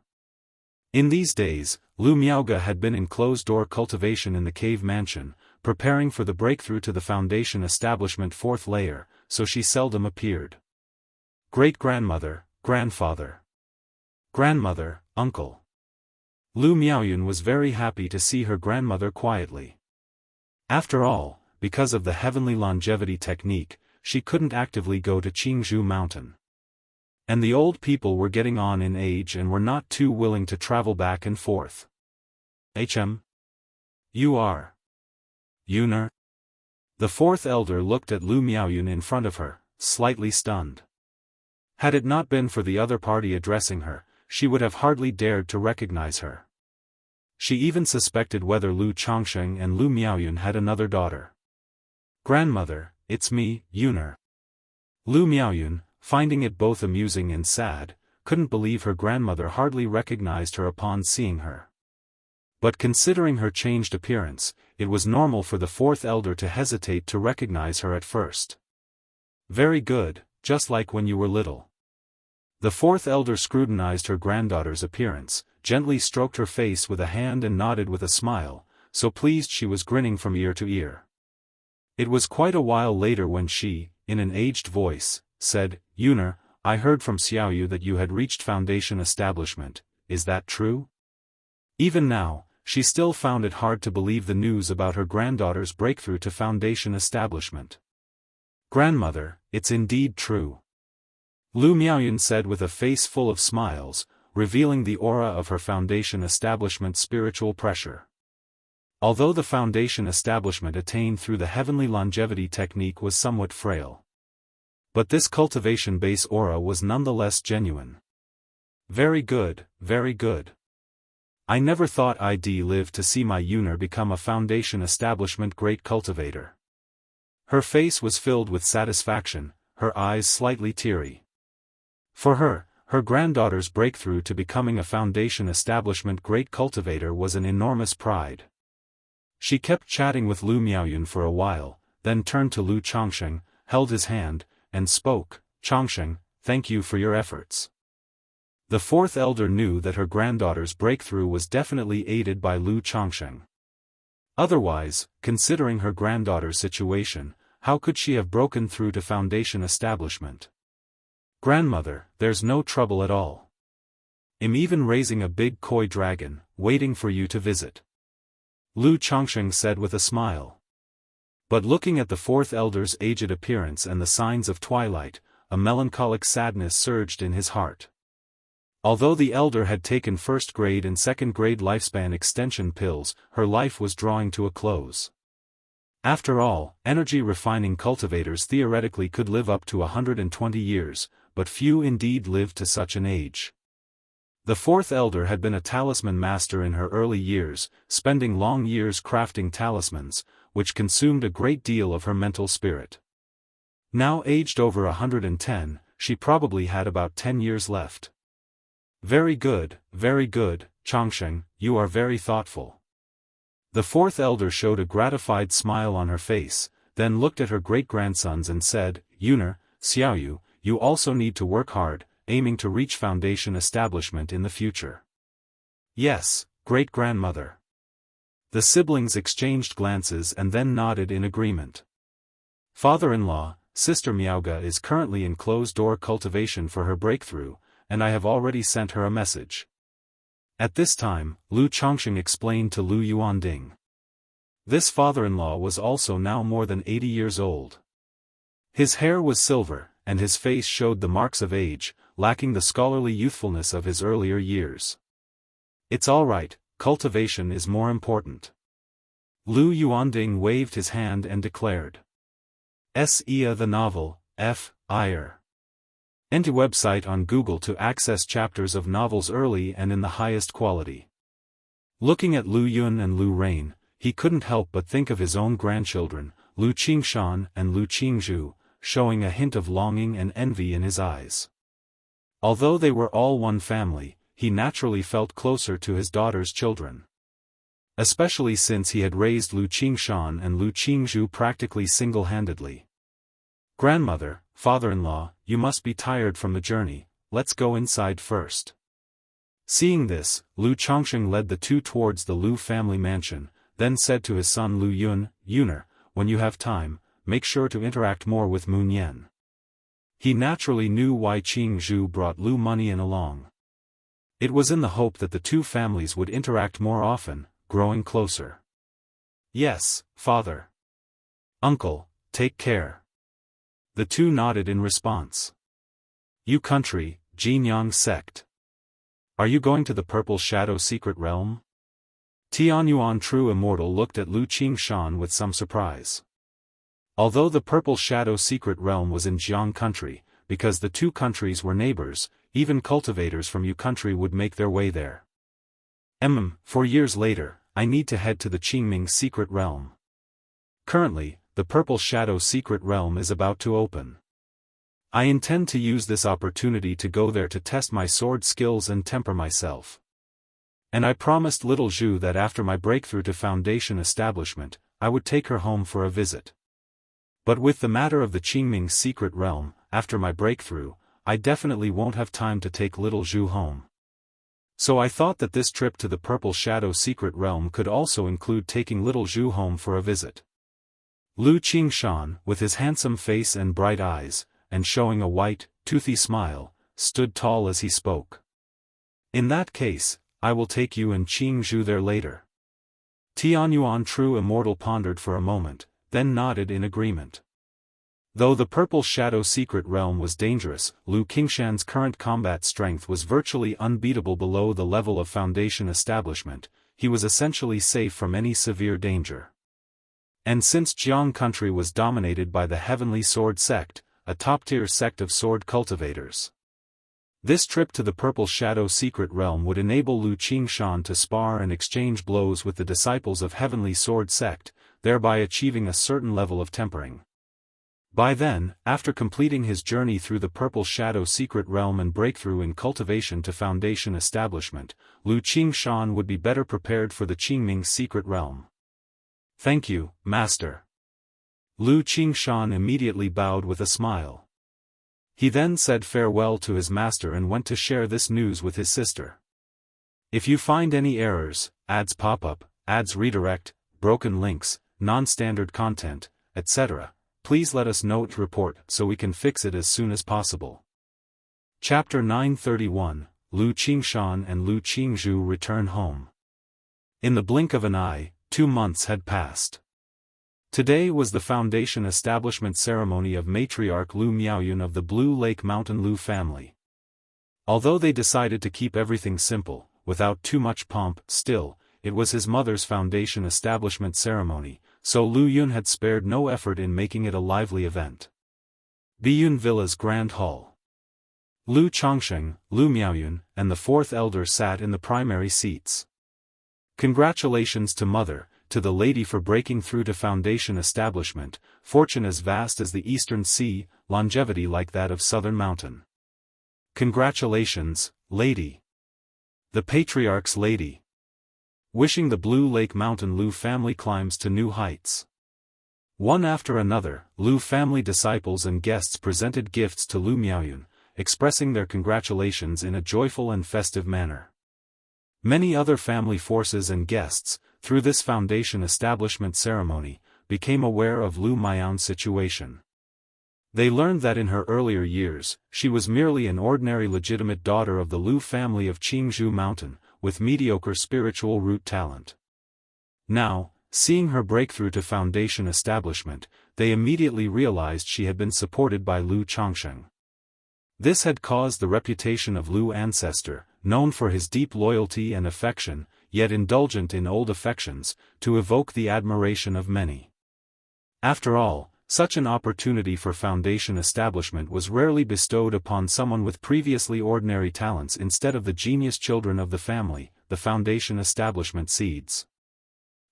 In these days, Lu Miaoge had been in closed-door cultivation in the cave mansion, preparing for the breakthrough to the Foundation establishment fourth layer, so she seldom appeared. Great-grandmother, grandfather, grandmother, uncle. Lu Miaoyun was very happy to see her grandmother quietly. After all, because of the heavenly longevity technique, she couldn't actively go to Jianghu mountain. And the old people were getting on in age and were not too willing to travel back and forth. You are Yuner? The fourth elder looked at Lu Miaoyun in front of her, slightly stunned. Had it not been for the other party addressing her, she would have hardly dared to recognize her. She even suspected whether Lu Chongqing and Lu Miaoyun had another daughter. Grandmother, it's me, Yuner. Lu Miaoyun, finding it both amusing and sad, couldn't believe her grandmother hardly recognized her upon seeing her. But considering her changed appearance, it was normal for the fourth elder to hesitate to recognize her at first. Very good, just like when you were little. The fourth elder scrutinized her granddaughter's appearance, gently stroked her face with a hand and nodded with a smile, so pleased she was grinning from ear to ear. It was quite a while later when she, in an aged voice, said, Yuner, I heard from Xiaoyu that you had reached Foundation establishment, is that true? Even now, she still found it hard to believe the news about her granddaughter's breakthrough to Foundation establishment. Grandmother, it's indeed true. Lu Miaoyun said with a face full of smiles, revealing the aura of her Foundation establishment spiritual pressure. Although the Foundation establishment attained through the heavenly longevity technique was somewhat frail. But this cultivation base aura was nonetheless genuine. Very good, very good. I never thought I'd live to see my Yuner become a Foundation establishment great cultivator. Her face was filled with satisfaction, her eyes slightly teary. For her, her granddaughter's breakthrough to becoming a Foundation establishment great cultivator was an enormous pride. She kept chatting with Lu Miaoyun for a while, then turned to Lu Chongqing, held his hand, and spoke, Chongqing, thank you for your efforts. The fourth elder knew that her granddaughter's breakthrough was definitely aided by Lu Chongqing. Otherwise, considering her granddaughter's situation, how could she have broken through to Foundation establishment? Grandmother, there's no trouble at all. I'm even raising a big koi dragon, waiting for you to visit. Lu Chongqing said with a smile. But looking at the fourth elder's aged appearance and the signs of twilight, a melancholic sadness surged in his heart. Although the elder had taken first-grade and second-grade lifespan extension pills, her life was drawing to a close. After all, energy-refining cultivators theoretically could live up to 120 years, but few indeed lived to such an age. The fourth elder had been a talisman master in her early years, spending long years crafting talismans, which consumed a great deal of her mental spirit. Now aged over 110, she probably had about 10 years left. Very good, Chongqing, you are very thoughtful. The fourth elder showed a gratified smile on her face, then looked at her great-grandsons and said, Yuner, Xiaoyu, you also need to work hard, aiming to reach Foundation establishment in the future. Yes, great-grandmother. The siblings exchanged glances and then nodded in agreement. Father-in-law, Sister Miaoge is currently in closed-door cultivation for her breakthrough, and I have already sent her a message. At this time, Lu Chongqing explained to Lu Yuanding. This father-in-law was also now more than 80 years old. His hair was silver, and his face showed the marks of age, lacking the scholarly youthfulness of his earlier years. It's all right, cultivation is more important. Lu Yuanding waved his hand and declared. S.E.A. the novel, F.I.R. Enter website on Google to access chapters of novels early and in the highest quality. Looking at Lu Yun and Lu Rain, he couldn't help but think of his own grandchildren, Lu Qingshan and Lu Qingzhu, showing a hint of longing and envy in his eyes. Although they were all one family, he naturally felt closer to his daughter's children. Especially since he had raised Lu Qingshan and Lu Qingzhu practically single-handedly. "Grandmother, father-in-law, you must be tired from the journey, let's go inside first." Seeing this, Lu Chongsheng led the two towards the Lu family mansion, then said to his son Lu Yuner, "When you have time, make sure to interact more with Moon Yen." He naturally knew why Qingzhu brought Lu Money along. It was in the hope that the two families would interact more often, growing closer. "Yes, father." "Uncle, take care." The two nodded in response. "You country, Jinyang sect. Are you going to the Purple Shadow Secret Realm?" Tianyuan True Immortal looked at Lu Qingshan with some surprise. Although the Purple Shadow Secret Realm was in Jiang country, because the two countries were neighbors, even cultivators from Yu country would make their way there. 4 years later, I need to head to the Qingming Secret Realm. Currently, the Purple Shadow Secret Realm is about to open. I intend to use this opportunity to go there to test my sword skills and temper myself. And I promised little Zhu that after my breakthrough to Foundation establishment, I would take her home for a visit. But with the matter of the Qingming Secret Realm, after my breakthrough, I definitely won't have time to take little Zhu home. So I thought that this trip to the Purple Shadow Secret Realm could also include taking little Zhu home for a visit. Lu Qingshan, with his handsome face and bright eyes, and showing a white, toothy smile, stood tall as he spoke. "In that case, I will take you and Qingzhu there later." Tianyuan True Immortal pondered for a moment, then nodded in agreement. Though the Purple Shadow Secret Realm was dangerous, Lu Qingshan's current combat strength was virtually unbeatable below the level of Foundation establishment. He was essentially safe from any severe danger. And since Jiang country was dominated by the Heavenly Sword sect, a top-tier sect of sword cultivators, this trip to the Purple Shadow Secret Realm would enable Lu Qingshan to spar and exchange blows with the disciples of Heavenly Sword sect, thereby achieving a certain level of tempering. By then, after completing his journey through the Purple Shadow Secret Realm and breakthrough in cultivation to Foundation establishment, Lu Qingshan would be better prepared for the Qingming Secret Realm. "Thank you, Master." Lu Qingshan immediately bowed with a smile. He then said farewell to his master and went to share this news with his sister. "If you find any errors, ads pop up, ads redirect, broken links, non-standard content, etc., please let us know to report so we can fix it as soon as possible." Chapter 931, Lu Qingshan and Lu Qingzhu return home. In the blink of an eye, 2 months had passed. Today was the Foundation establishment ceremony of Matriarch Lu Miaoyun of the Blue Lake Mountain Lu family. Although they decided to keep everything simple, without too much pomp, still, it was his mother's Foundation establishment ceremony, so Lu Yun had spared no effort in making it a lively event. Biyun Villa's Grand Hall. Lu Chongsheng, Lu Miaoyun, and the fourth elder sat in the primary seats. Congratulations to Mother, to the lady for breaking through to Foundation establishment, fortune as vast as the Eastern Sea, longevity like that of Southern Mountain. Congratulations, lady. The Patriarch's lady. Wishing the Blue Lake Mountain Lu family climbs to new heights. One after another, Lu family disciples and guests presented gifts to Lu Miaoyun, expressing their congratulations in a joyful and festive manner. Many other family forces and guests, through this Foundation establishment ceremony, became aware of Lu Miaoyun's situation. They learned that in her earlier years, she was merely an ordinary legitimate daughter of the Lu family of Qingzhu Mountain, with mediocre spiritual root talent. Now, seeing her breakthrough to Foundation establishment, they immediately realized she had been supported by Lu Chongsheng. This had caused the reputation of Lu ancestor, known for his deep loyalty and affection, yet indulgent in old affections, to evoke the admiration of many. After all, such an opportunity for Foundation establishment was rarely bestowed upon someone with previously ordinary talents instead of the genius children of the family, the Foundation establishment seeds.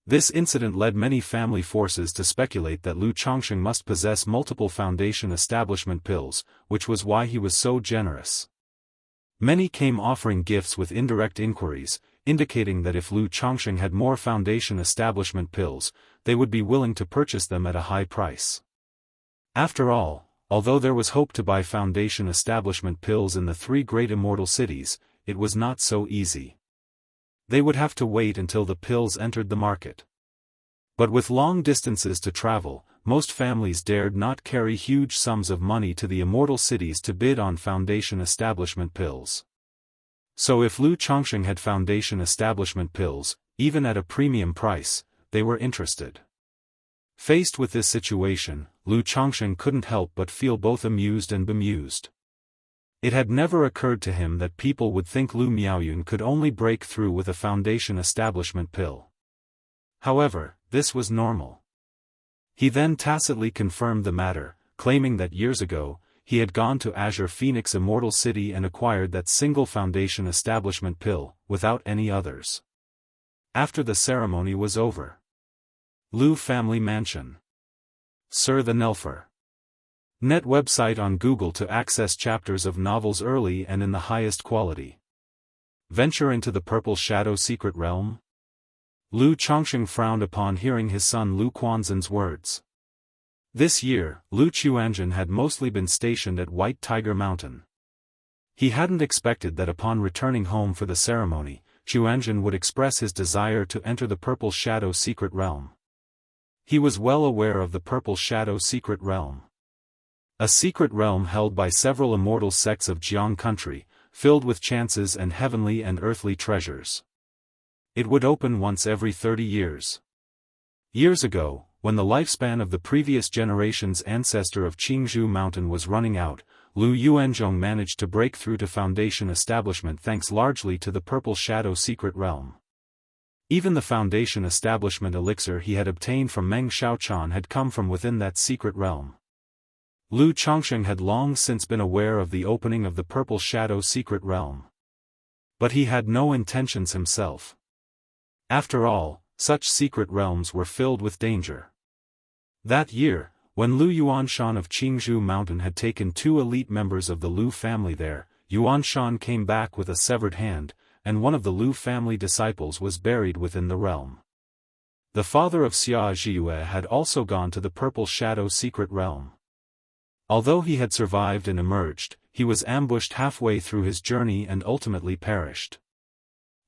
This incident led many family forces to speculate that Lu Chongsheng must possess multiple Foundation establishment pills, which was why he was so generous. Many came offering gifts with indirect inquiries, indicating that if Lu Chongsheng had more foundation establishment pills, they would be willing to purchase them at a high price. After all, although there was hope to buy foundation establishment pills in the 3 great immortal cities, it was not so easy. They would have to wait until the pills entered the market. But with long distances to travel, most families dared not carry huge sums of money to the immortal cities to bid on foundation establishment pills. So if Lu Chongsheng had foundation establishment pills, even at a premium price, they were interested. Faced with this situation, Lu Chongsheng couldn't help but feel both amused and bemused. It had never occurred to him that people would think Lu Miaoyun could only break through with a foundation establishment pill. However, this was normal. He then tacitly confirmed the matter, claiming that years ago, he had gone to Azure Phoenix Immortal City and acquired that single foundation establishment pill, without any others. After the ceremony was over. Lu Family Mansion. Sir the Nelfer. Net website on Google to access chapters of novels early and in the highest quality. Venture into the Purple Shadow Secret Realm? Lu Chongsheng frowned upon hearing his son Lu Quanzhen's words. This year, Lu Chuanzhen had mostly been stationed at White Tiger Mountain. He hadn't expected that upon returning home for the ceremony, Chuanzhen would express his desire to enter the Purple Shadow Secret Realm. He was well aware of the Purple Shadow Secret Realm. A secret realm held by several immortal sects of Jianghu country, filled with chances and heavenly and earthly treasures. It would open once every 30 years. Years ago, when the lifespan of the previous generation's ancestor of Qingzhou Mountain was running out, Lu Yuanzhong managed to break through to foundation establishment thanks largely to the Purple Shadow Secret Realm. Even the foundation establishment elixir he had obtained from Meng Xiaochan had come from within that secret realm. Lu Chongsheng had long since been aware of the opening of the Purple Shadow Secret Realm. But he had no intentions himself. After all, such secret realms were filled with danger. That year, when Lu Yuanshan of Qingzhou Mountain had taken 2 elite members of the Lu family there, Yuanshan came back with a severed hand, and one of the Lu family disciples was buried within the realm. The father of Xia Zhiyue had also gone to the Purple Shadow Secret Realm. Although he had survived and emerged, he was ambushed halfway through his journey and ultimately perished.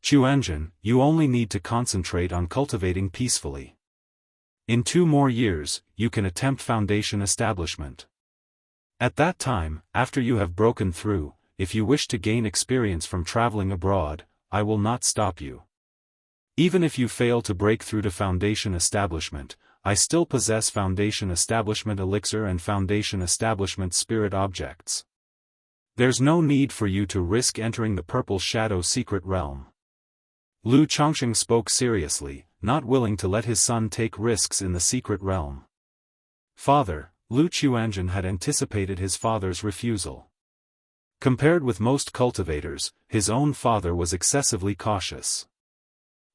Chuanzhen, you only need to concentrate on cultivating peacefully. In 2 more years, you can attempt foundation establishment. At that time, after you have broken through, if you wish to gain experience from traveling abroad, I will not stop you. Even if you fail to break through to foundation establishment, I still possess foundation establishment elixir and foundation establishment spirit objects. There's no need for you to risk entering the Purple Shadow Secret Realm. Lu Chongsheng spoke seriously, not willing to let his son take risks in the secret realm. Father, Lu Chuanzhen had anticipated his father's refusal. Compared with most cultivators, his own father was excessively cautious.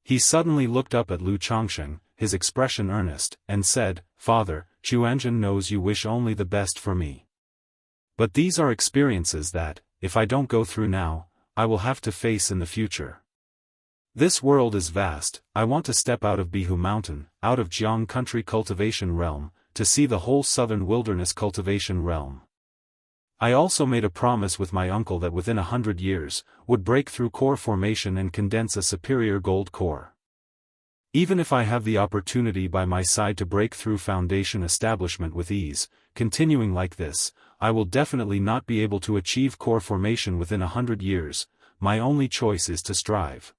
He suddenly looked up at Lu Chongsheng, his expression earnest, and said, "Father, Chuanzhen knows you wish only the best for me. But these are experiences that, if I don't go through now, I will have to face in the future. This world is vast, I want to step out of Bihu Mountain, out of Jianghu country cultivation realm, to see the whole southern wilderness cultivation realm. I also made a promise with my uncle that within 100 years, would break through core formation and condense a superior gold core. Even if I have the opportunity by my side to break through foundation establishment with ease, continuing like this, I will definitely not be able to achieve core formation within 100 years, my only choice is to strive.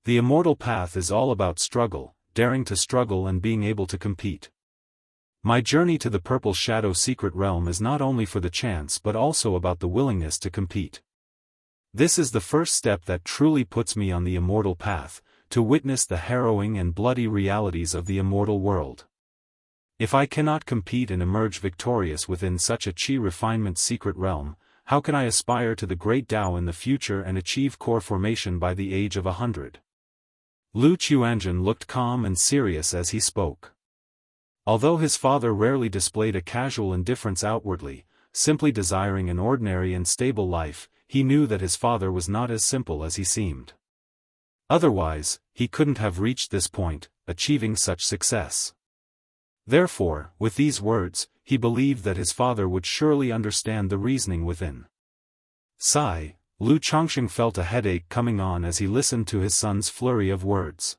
The immortal path is all about struggle, daring to struggle and being able to compete. My journey to the Purple Shadow Secret Realm is not only for the chance but also about the willingness to compete. This is the first step that truly puts me on the immortal path, to witness the harrowing and bloody realities of the immortal world. If I cannot compete and emerge victorious within such a Qi refinement secret realm, how can I aspire to the great Tao in the future and achieve core formation by the age of 100? Lu Chuanzhen looked calm and serious as he spoke. Although his father rarely displayed a casual indifference outwardly, simply desiring an ordinary and stable life, he knew that his father was not as simple as he seemed. Otherwise, he couldn't have reached this point, achieving such success. Therefore, with these words, he believed that his father would surely understand the reasoning within. Sigh, Lu Chongqing felt a headache coming on as he listened to his son's flurry of words.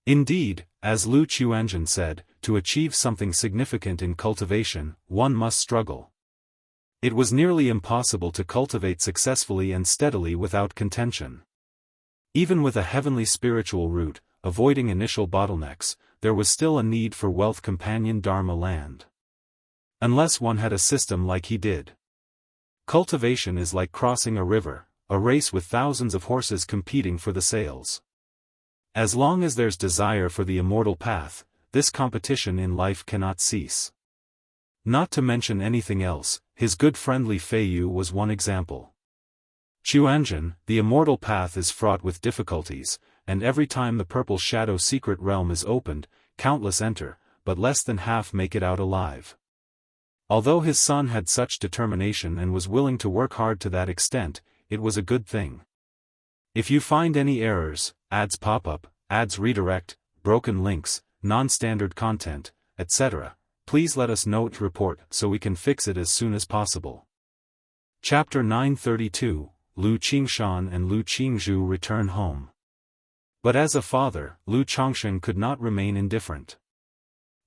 Indeed, as Lu Qiuanzhen said, to achieve something significant in cultivation, one must struggle. It was nearly impossible to cultivate successfully and steadily without contention. Even with a heavenly spiritual route, avoiding initial bottlenecks, there was still a need for wealth companion Dharma land. Unless one had a system like he did. Cultivation is like crossing a river, a race with thousands of horses competing for the sails. As long as there's desire for the immortal path, this competition in life cannot cease. Not to mention anything else, his good friendly Fei Yu was one example. Qiuanzhen, the immortal path is fraught with difficulties, and every time the purple shadow secret realm is opened, countless enter, but less than half make it out alive. Although his son had such determination and was willing to work hard to that extent, it was a good thing. If you find any errors, ads pop up, ads redirect, broken links, non-standard content, etc., please let us know to report so we can fix it as soon as possible. Chapter 932, Lu Qingshan and Lu Qingzhu return home. But as a father, Lu Chongqing could not remain indifferent.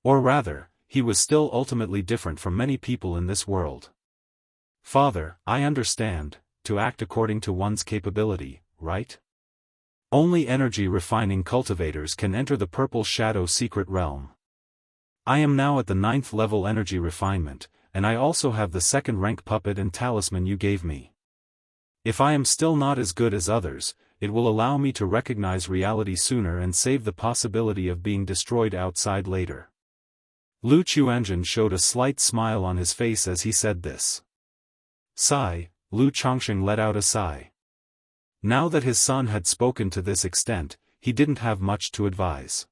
Or rather, he was still ultimately different from many people in this world. Father, I understand, to act according to one's capability, right? Only energy-refining cultivators can enter the purple shadow secret realm. I am now at the 9th level energy refinement, and I also have the 2nd rank puppet and talisman you gave me. If I am still not as good as others, it will allow me to recognize reality sooner and save the possibility of being destroyed outside later. Lu Qiuanzhen showed a slight smile on his face as he said this. Sigh, Lu Chongqing let out a sigh. Now that his son had spoken to this extent, he didn't have much to advise.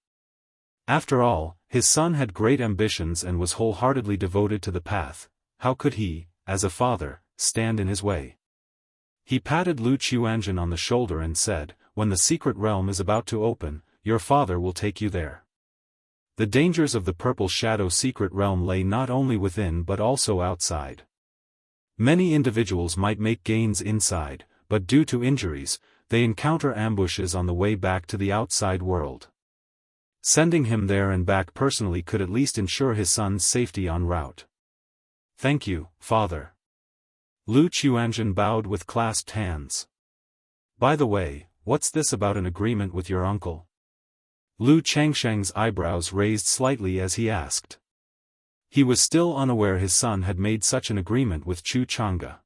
After all, his son had great ambitions and was wholeheartedly devoted to the path. How could he, as a father, stand in his way? He patted Lu Qiuanzhen on the shoulder and said, when the secret realm is about to open, your father will take you there. The dangers of the purple shadow secret realm lay not only within but also outside. Many individuals might make gains inside, but due to injuries, they encounter ambushes on the way back to the outside world. Sending him there and back personally could at least ensure his son's safety en route. Thank you, father. Lu Qiuanzhen bowed with clasped hands. By the way, what's this about an agreement with your uncle? Lu Changsheng's eyebrows raised slightly as he asked. He was still unaware his son had made such an agreement with Chu Chang'e.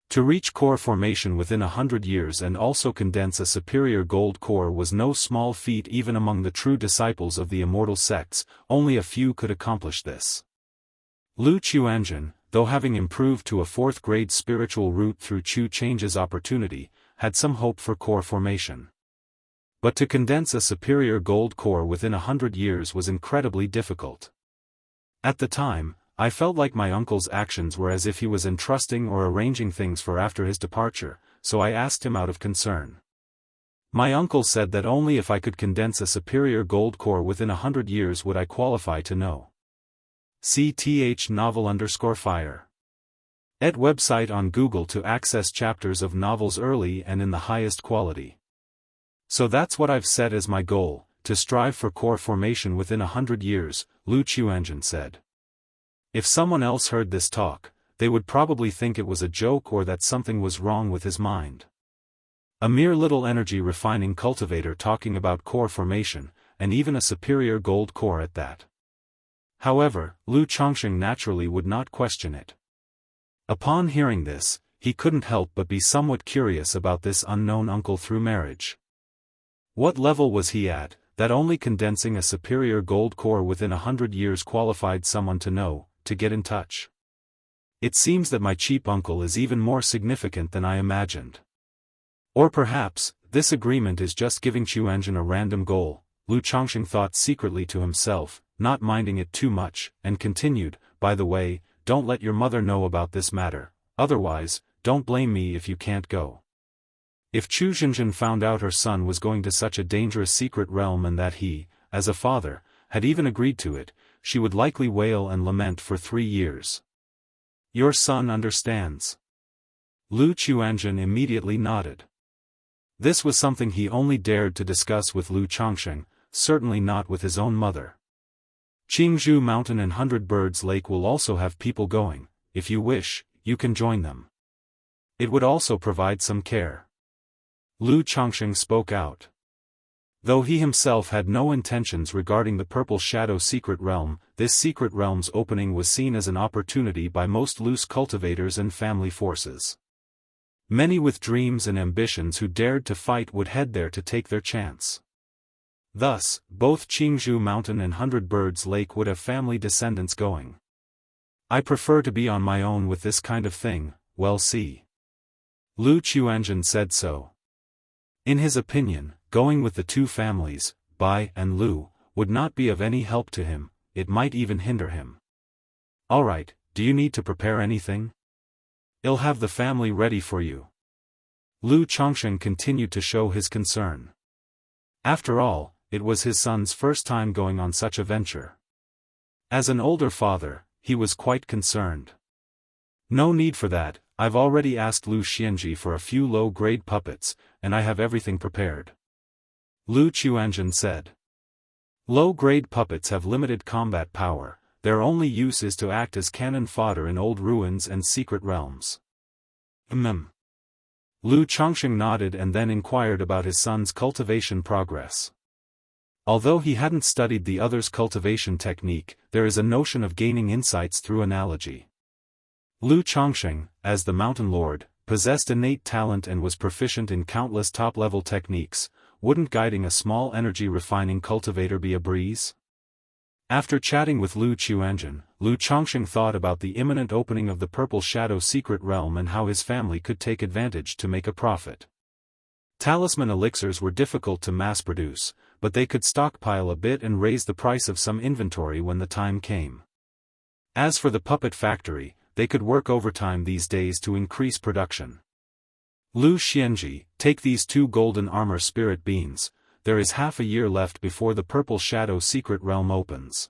To reach core formation within 100 years and also condense a superior gold core was no small feat even among the true disciples of the immortal sects, only a few could accomplish this. Lu Qiuanzhen, though having improved to a 4th grade spiritual route through Chu Chang'e's opportunity, had some hope for core formation. But to condense a superior gold core within 100 years was incredibly difficult. At the time, I felt like my uncle's actions were as if he was entrusting or arranging things for after his departure, so I asked him out of concern. My uncle said that only if I could condense a superior gold core within 100 years would I qualify to know. CTH novel_fire. ed website on Google to access chapters of novels early and in the highest quality. So that's what I've set as my goal, to strive for core formation within 100 years, Lu Qiuanzhen said. If someone else heard this talk, they would probably think it was a joke or that something was wrong with his mind. A mere little energy refining cultivator talking about core formation, and even a superior gold core at that. However, Lu Chongqing naturally would not question it. Upon hearing this, he couldn't help but be somewhat curious about this unknown uncle through marriage. What level was he at, that only condensing a superior gold core within 100 years qualified someone to know, to get in touch? It seems that my cheap uncle is even more significant than I imagined. Or perhaps, this agreement is just giving Qiuanzhen a random goal, Lu Chongqing thought secretly to himself, not minding it too much, and continued, by the way, don't let your mother know about this matter, otherwise, don't blame me if you can't go. If Chu Xinjin found out her son was going to such a dangerous secret realm and that he, as a father, had even agreed to it, she would likely wail and lament for 3 years. Your son understands. Lu Chuanjun immediately nodded. This was something he only dared to discuss with Lu Changsheng, certainly not with his own mother. Qingzhou Mountain and 100 Birds Lake will also have people going. If you wish, you can join them. It would also provide some care. Lu Changsheng spoke out. Though he himself had no intentions regarding the Purple Shadow secret realm, this secret realm's opening was seen as an opportunity by most loose cultivators and family forces. Many with dreams and ambitions who dared to fight would head there to take their chance. Thus, both Qingzhou Mountain and 100 Birds Lake would have family descendants going. I prefer to be on my own with this kind of thing, well see. Lu Chuanjun said so. In his opinion, going with the two families, Bai and Lu, would not be of any help to him, it might even hinder him. Alright, do you need to prepare anything? I'll have the family ready for you. Lu Changsheng continued to show his concern. After all, it was his son's first time going on such a venture. As an older father, he was quite concerned. No need for that, I've already asked Lu Xianji for a few low-grade puppets, and I have everything prepared. Lu Chuanjun said. Low-grade puppets have limited combat power, their only use is to act as cannon fodder in old ruins and secret realms. Lu Changsheng nodded and then inquired about his son's cultivation progress. Although he hadn't studied the other's cultivation technique, there is a notion of gaining insights through analogy. Lu Changsheng, as the Mountain Lord, possessed innate talent and was proficient in countless top-level techniques. Wouldn't guiding a small energy-refining cultivator be a breeze? After chatting with Lu Chuanjun, Lu Changsheng thought about the imminent opening of the Purple Shadow secret realm and how his family could take advantage to make a profit. Talisman elixirs were difficult to mass-produce, but they could stockpile a bit and raise the price of some inventory when the time came. As for the puppet factory, they could work overtime these days to increase production. Lu Xianji, take these 2 golden armor spirit beans. There is half a year left before the Purple Shadow secret realm opens.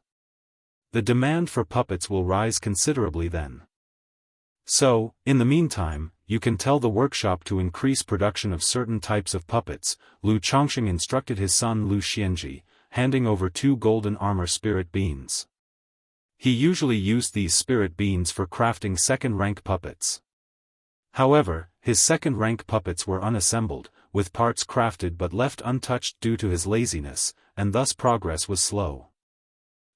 The demand for puppets will rise considerably then. So, in the meantime, you can tell the workshop to increase production of certain types of puppets. Lu Changsheng instructed his son Lu Xianji, handing over 2 golden armor spirit beans. He usually used these spirit beans for crafting second-rank puppets. However, his second-rank puppets were unassembled, with parts crafted but left untouched due to his laziness, and thus progress was slow.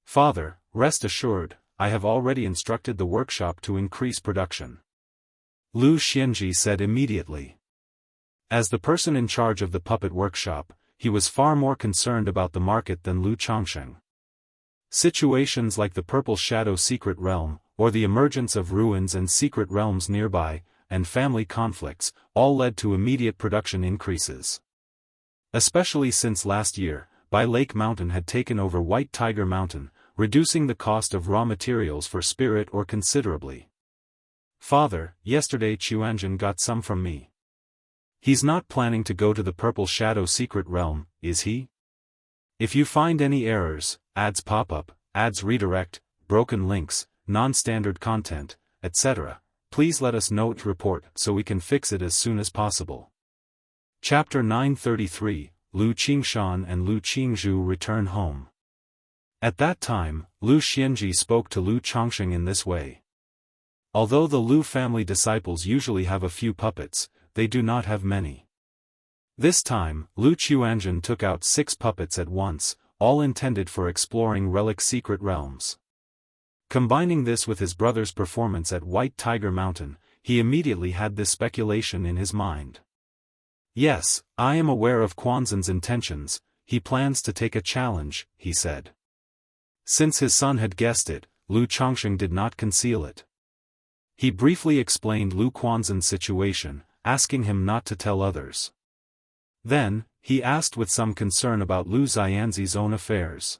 Father, rest assured, I have already instructed the workshop to increase production. Lu Xianji said immediately. As the person in charge of the puppet workshop, he was far more concerned about the market than Lu Changsheng. Situations like the Purple Shadow secret realm, or the emergence of ruins and secret realms nearby, and family conflicts, all led to immediate production increases. Especially since last year, Bai Lake Mountain had taken over White Tiger Mountain, reducing the cost of raw materials for spirit ore considerably. Father, yesterday Chuanjun got some from me. He's not planning to go to the Purple Shadow secret realm, is he? If you find any errors, ads pop up, ads redirect, broken links, non-standard content, etc., please let us know to report so we can fix it as soon as possible. Chapter 933, Lu Qingshan and Lu Qingzhu return home. At that time, Lu Xianji spoke to Lu Changsheng in this way. Although the Lu family disciples usually have a few puppets, they do not have many. This time, Lu Chuanjun took out 6 puppets at once, all intended for exploring relic secret realms. Combining this with his brother's performance at White Tiger Mountain, he immediately had this speculation in his mind. Yes, I am aware of Quanzhen's intentions, he plans to take a challenge, he said. Since his son had guessed it, Lu Changsheng did not conceal it. He briefly explained Lu Quanzhen's situation, asking him not to tell others. Then, he asked with some concern about Lu Xianzi's own affairs.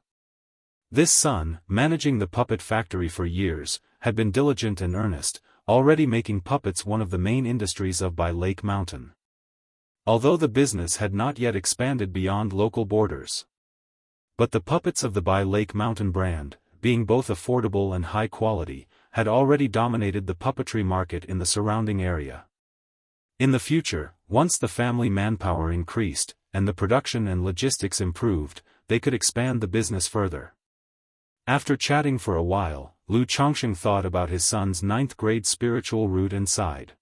This son, managing the puppet factory for years, had been diligent and earnest, already making puppets one of the main industries of Bai Lake Mountain. Although the business had not yet expanded beyond local borders. But the puppets of the Bai Lake Mountain brand, being both affordable and high quality, had already dominated the puppetry market in the surrounding area. In the future, once the family manpower increased, and the production and logistics improved, they could expand the business further. After chatting for a while, Lu Chongsheng thought about his son's 9th-grade spiritual root and sighed.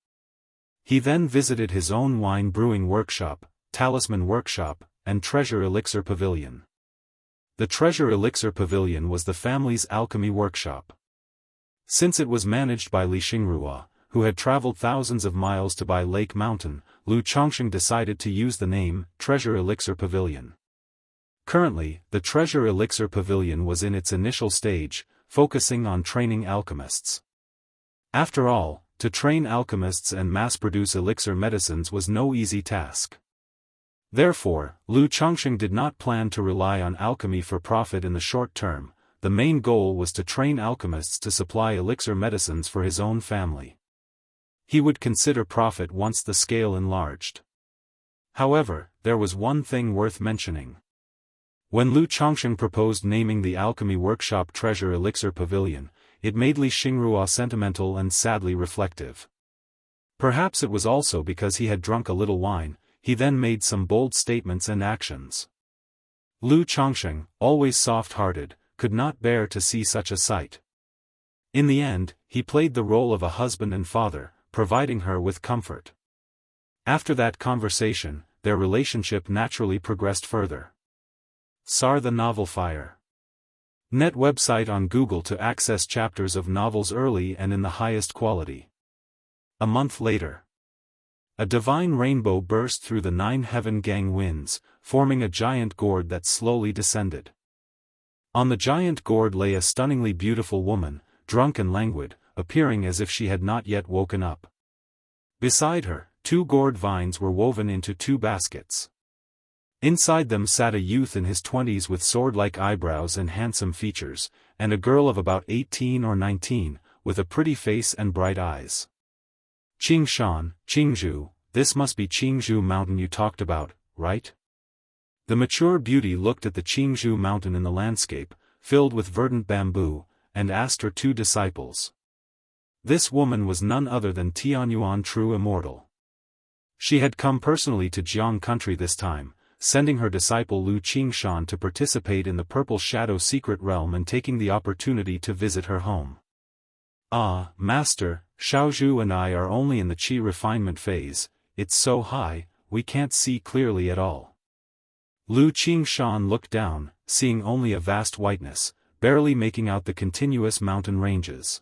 He then visited his own wine brewing workshop, talisman workshop, and treasure elixir pavilion. The treasure elixir pavilion was the family's alchemy workshop. Since it was managed by Li Xingrua, who had traveled thousands of miles to Bai Lake Mountain, Lu Chongsheng decided to use the name Treasure Elixir Pavilion. Currently, the Treasure Elixir Pavilion was in its initial stage, focusing on training alchemists. After all, to train alchemists and mass-produce elixir medicines was no easy task. Therefore, Lu Chongsheng did not plan to rely on alchemy for profit in the short term. The main goal was to train alchemists to supply elixir medicines for his own family. He would consider profit once the scale enlarged. However, there was one thing worth mentioning. When Lu Chongsheng proposed naming the alchemy workshop Treasure Elixir Pavilion, it made Li Xingrua sentimental and sadly reflective. Perhaps it was also because he had drunk a little wine. He then made some bold statements and actions. Lu Chongsheng, always soft-hearted, could not bear to see such a sight. In the end, he played the role of a husband and father, providing her with comfort. After that conversation, their relationship naturally progressed further. Sar the Novel Fire. Net website on Google to access chapters of novels early and in the highest quality. A month later. A divine rainbow burst through the 9 heaven-gang winds, forming a giant gourd that slowly descended. On the giant gourd lay a stunningly beautiful woman, drunk and languid, appearing as if she had not yet woken up. Beside her, 2 gourd vines were woven into 2 baskets. Inside them sat a youth in his 20s with sword-like eyebrows and handsome features, and a girl of about 18 or 19, with a pretty face and bright eyes. Qingshan, Qingzhu, this must be Qingzhu mountain you talked about, right? The mature beauty looked at the Qingzhu mountain in the landscape, filled with verdant bamboo, and asked her 2 disciples. This woman was none other than Tianyuan True Immortal. She had come personally to Jianghu country this time, sending her disciple Lu Qingshan to participate in the Purple Shadow secret realm and taking the opportunity to visit her home. Ah, Master, Xiaozhu and I are only in the qi refinement phase, it's so high, we can't see clearly at all. Lu Qingshan looked down, seeing only a vast whiteness, barely making out the continuous mountain ranges.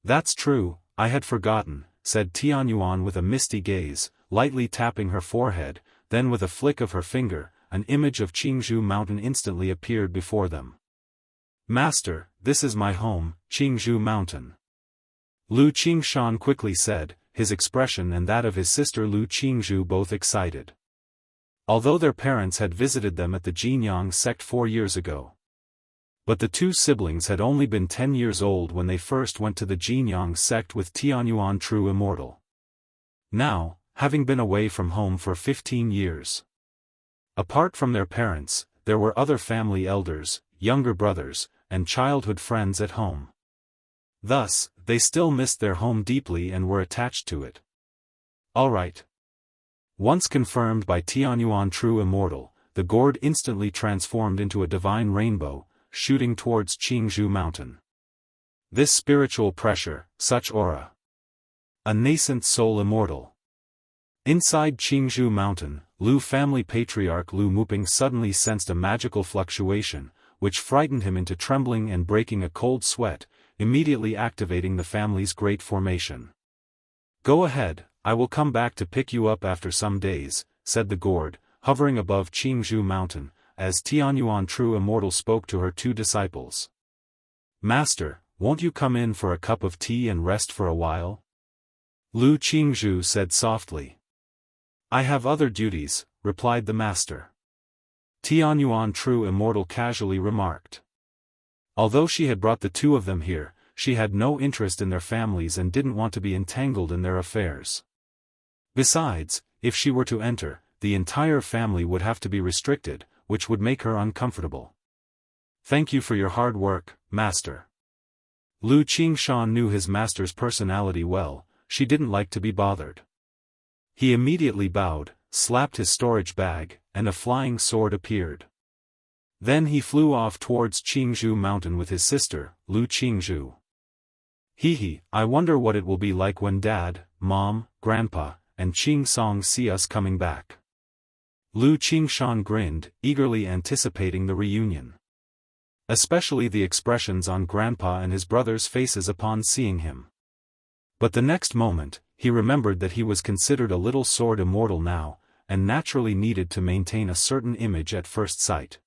That's true, I had forgotten, said Tianyuan with a misty gaze, lightly tapping her forehead, then with a flick of her finger, an image of Qingzhu mountain instantly appeared before them. Master, this is my home, Qingzhu mountain. Lu Qingshan quickly said, his expression and that of his sister Lu Qingzhu both excited. Although their parents had visited them at the Jianghu sect 4 years ago. But the 2 siblings had only been 10 years old when they first went to the Jianghu sect with Tianyuan True Immortal. Now, having been away from home for 15 years. Apart from their parents, there were other family elders, younger brothers, and childhood friends at home. Thus, they still missed their home deeply and were attached to it. All right. Once confirmed by Tianyuan True Immortal, the gourd instantly transformed into a divine rainbow, shooting towards Qingzhu mountain. This spiritual pressure, such aura. A nascent soul immortal. Inside Qingzhu mountain, Lu family patriarch Lu Muping suddenly sensed a magical fluctuation, which frightened him into trembling and breaking a cold sweat, immediately activating the family's great formation. Go ahead, I will come back to pick you up after some days, said the gourd, hovering above Qingzhu mountain, as Tianyuan True Immortal spoke to her 2 disciples. Master, won't you come in for a cup of tea and rest for a while? Lu Qingzhu said softly. I have other duties, replied the master. Tianyuan True Immortal casually remarked. Although she had brought the 2 of them here, she had no interest in their families and didn't want to be entangled in their affairs. Besides, if she were to enter, the entire family would have to be restricted, which would make her uncomfortable. "Thank you for your hard work, master." Lu Qingshan knew his master's personality well. She didn't like to be bothered. He immediately bowed, slapped his storage bag, and a flying sword appeared. Then he flew off towards Jianghu mountain with his sister, Lu Qingzhu. I wonder what it will be like when Dad, Mom, Grandpa, and Qing Song see us coming back. Lu Qingshan grinned, eagerly anticipating the reunion. Especially the expressions on Grandpa and his brothers' faces upon seeing him. But the next moment, he remembered that he was considered a little sword immortal now, and naturally needed to maintain a certain image at first sight.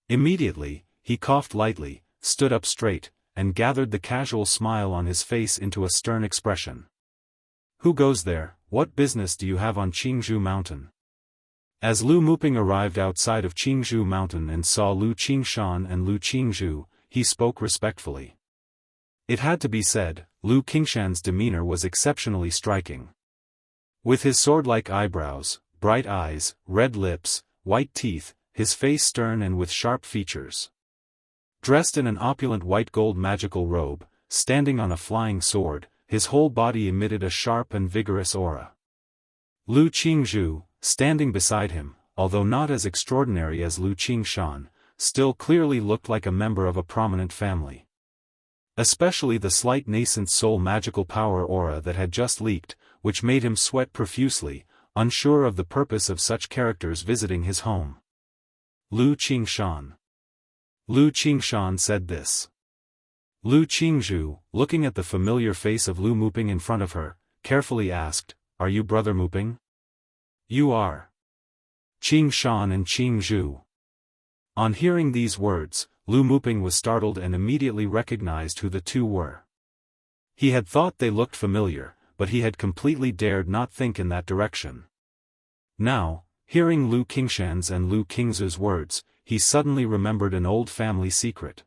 Immediately, he coughed lightly, stood up straight, and gathered the casual smile on his face into a stern expression. "Who goes there? What business do you have on Jianghu mountain?" As Lu Muping arrived outside of Jianghu mountain and saw Lu Qingshan and Lu Qingzhu, he spoke respectfully. It had to be said, Lu Qingshan's demeanor was exceptionally striking. With his sword-like eyebrows, bright eyes, red lips, white teeth, his face stern and with sharp features. Dressed in an opulent white gold magical robe, standing on a flying sword, his whole body emitted a sharp and vigorous aura. Lu Qingzhu, standing beside him, although not as extraordinary as Lu Qingshan, still clearly looked like a member of a prominent family. Especially the slight nascent soul magical power aura that had just leaked, which made him sweat profusely, unsure of the purpose of such characters visiting his home. Lu Qingshan. Lu Qingshan said this. Lu Qingzhu, looking at the familiar face of Lu Muping in front of her, carefully asked, "Are you Brother Muping?" "You are." Qingshan and Qingzhu. On hearing these words, Lu Muping was startled and immediately recognized who the two were. He had thought they looked familiar, but he had completely dared not think in that direction. Now, hearing Lu Qingshan's and Lu Qingzhu's words, he suddenly remembered an old family secret.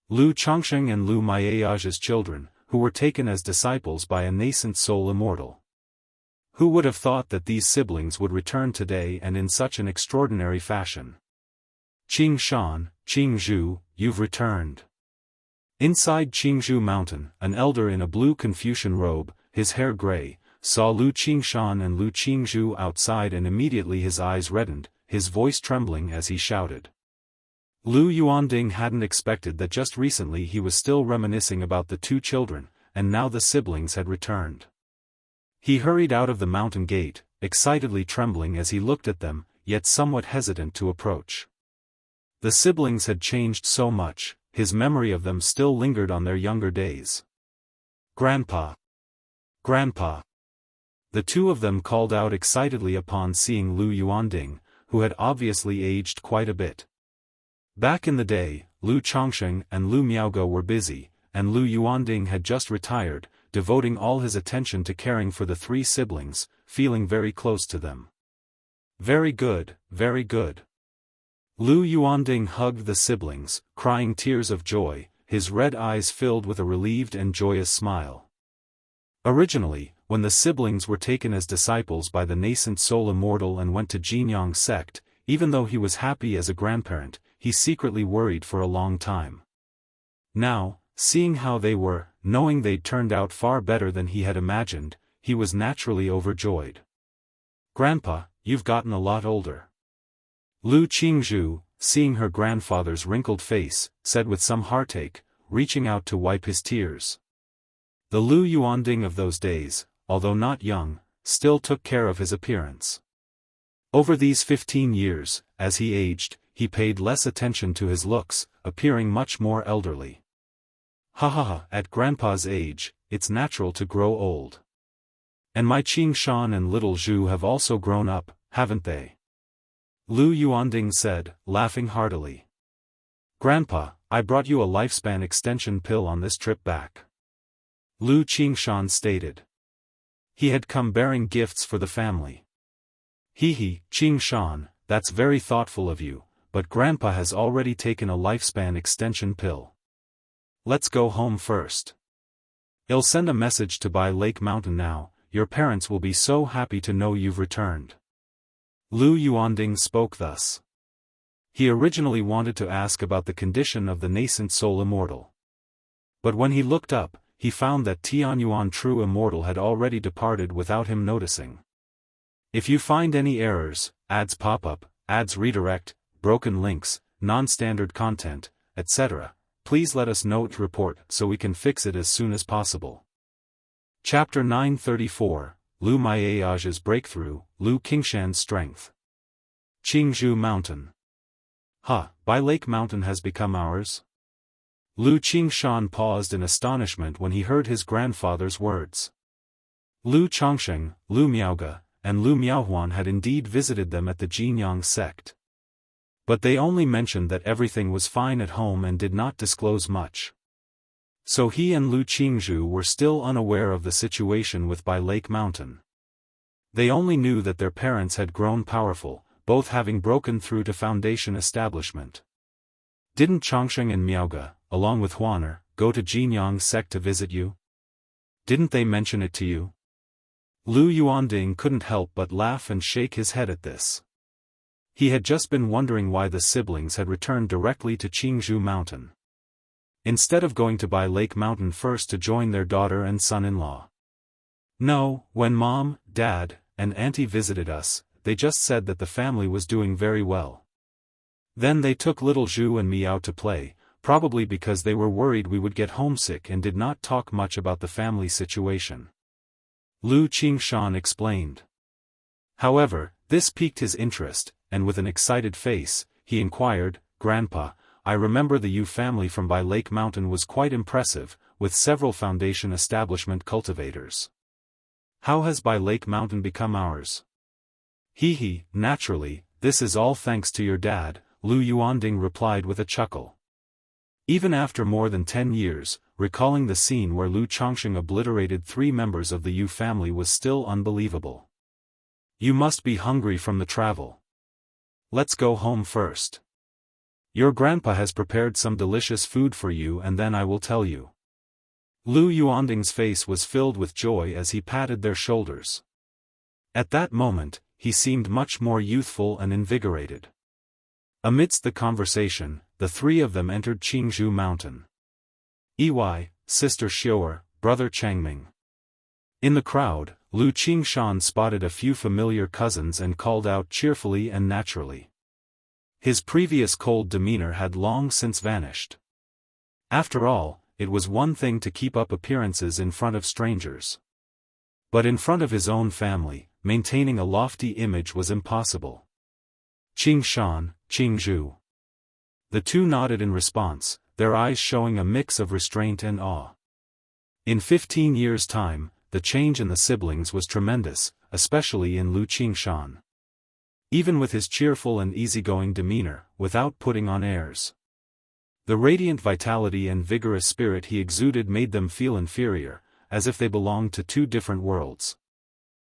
Lu Chongsheng and Lu Maiyage's children, who were taken as disciples by a nascent soul immortal. Who would have thought that these siblings would return today and in such an extraordinary fashion? Qingshan, Qingzhu, you've returned. Inside Jianghu mountain, an elder in a blue Confucian robe, his hair gray, saw Lu Qingshan and Lu Qingzhu outside and immediately his eyes reddened, his voice trembling as he shouted. Lu Yuanding hadn't expected that just recently he was still reminiscing about the two children, and now the siblings had returned. He hurried out of the mountain gate, excitedly trembling as he looked at them, yet somewhat hesitant to approach. The siblings had changed so much, his memory of them still lingered on their younger days. "Grandpa! Grandpa!" The two of them called out excitedly upon seeing Lu Yuanding, who had obviously aged quite a bit. Back in the day, Lu Chongsheng and Lu Miaoge were busy, and Lu Yuanding had just retired, devoting all his attention to caring for the three siblings, feeling very close to them. "Very good, very good." Lu Yuanding hugged the siblings, crying tears of joy, his red eyes filled with a relieved and joyous smile. Originally, when the siblings were taken as disciples by the nascent soul immortal and went to Jianghu sect, even though he was happy as a grandparent, he secretly worried for a long time. Now, seeing how they were, knowing they'd turned out far better than he had imagined, he was naturally overjoyed. "Grandpa, you've gotten a lot older." Lu Qingzhu, seeing her grandfather's wrinkled face, said with some heartache, reaching out to wipe his tears. The Lu Yuanding of those days, although not young, still took care of his appearance. Over these 15 years, as he aged, he paid less attention to his looks, appearing much more elderly. At Grandpa's age, it's natural to grow old. And my Qingshan and little Zhu have also grown up, haven't they? Lu Yuanding said, laughing heartily. "Grandpa, I brought you a lifespan extension pill on this trip back," Lu Qingshan stated. He had come bearing gifts for the family. Qingshan, that's very thoughtful of you, but Grandpa has already taken a lifespan extension pill." Let's go home first. I'll send a message to Bai Lake Mountain now, your parents will be so happy to know you've returned. Lu Yuanding spoke thus. He originally wanted to ask about the condition of the nascent soul immortal. But when he looked up, he found that Tianyuan true immortal had already departed without him noticing. If you find any errors, ads pop up, ads redirect, broken links, non-standard content, etc., please let us know to report so we can fix it as soon as possible. Chapter 934, Lu Maiage's Breakthrough, Lu Qingshan's Strength. Qingzhou Mountain. Bai Lake Mountain has become ours? Lu Qingshan paused in astonishment when he heard his grandfather's words. Lu Chongsheng, Lu Miaoge, and Lu Miaohuan had indeed visited them at the Jianghu sect. But they only mentioned that everything was fine at home and did not disclose much. So he and Lu Qingzhou were still unaware of the situation with Bai Lake Mountain. They only knew that their parents had grown powerful, both having broken through to foundation establishment. Didn't Chongsheng and Miaoge, along with Huaner, go to Jianghu sect to visit you? Didn't they mention it to you? Lu Yuanding couldn't help but laugh and shake his head at this. He had just been wondering why the siblings had returned directly to Qingzhou Mountain, instead of going to Bai Lake Mountain first to join their daughter and son-in-law. No, when Mom, Dad, and Auntie visited us, they just said that the family was doing very well. Then they took little Zhu and me out to play, probably because they were worried we would get homesick and did not talk much about the family situation. Lu Qingshan explained. However, this piqued his interest, and with an excited face, he inquired, Grandpa, I remember the Yu family from Bai Lake Mountain was quite impressive, with several foundation establishment cultivators. How has Bai Lake Mountain become ours? Naturally, this is all thanks to your dad, Lu Yuanding replied with a chuckle. Even after more than 10 years, recalling the scene where Lu Chongsheng obliterated 3 members of the Yu family was still unbelievable. You must be hungry from the travel. Let's go home first. Your grandpa has prepared some delicious food for you and then I will tell you. Lu Yuanding's face was filled with joy as he patted their shoulders. At that moment, he seemed much more youthful and invigorated. Amidst the conversation, the 3 of them entered Qingzhou Mountain. Sister Xiu'er, Brother Changming. In the crowd, Lu Qingshan spotted a few familiar cousins and called out cheerfully and naturally. His previous cold demeanor had long since vanished. After all, it was one thing to keep up appearances in front of strangers. But in front of his own family, maintaining a lofty image was impossible. Qingshan, Qingzhou. The 2 nodded in response, their eyes showing a mix of restraint and awe. In 15 years' time, the change in the siblings was tremendous, especially in Lu Qingshan. Even with his cheerful and easygoing demeanor, without putting on airs. The radiant vitality and vigorous spirit he exuded made them feel inferior, as if they belonged to 2 different worlds.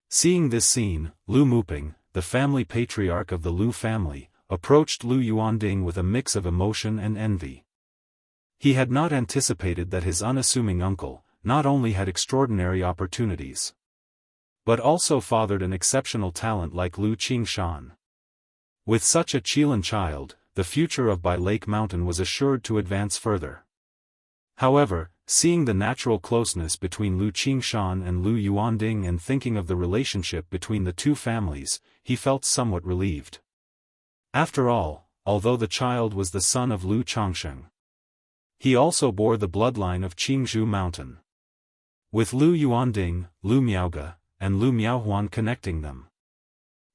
Seeing this scene, Lu Muping, the family patriarch of the Lu family, approached Lu Yuanding with a mix of emotion and envy. He had not anticipated that his unassuming uncle, not only had extraordinary opportunities, but also fathered an exceptional talent like Lu Qingshan. With such a Qilin child, the future of Bai Lake Mountain was assured to advance further. However, seeing the natural closeness between Lu Qingshan and Lu Yuanding and thinking of the relationship between the 2 families, he felt somewhat relieved. After all, although the child was the son of Lu Chongsheng, he also bore the bloodline of Qingzhou Mountain, with Lu Yuanding, Lu Miaoge, and Lu Miaohuan connecting them.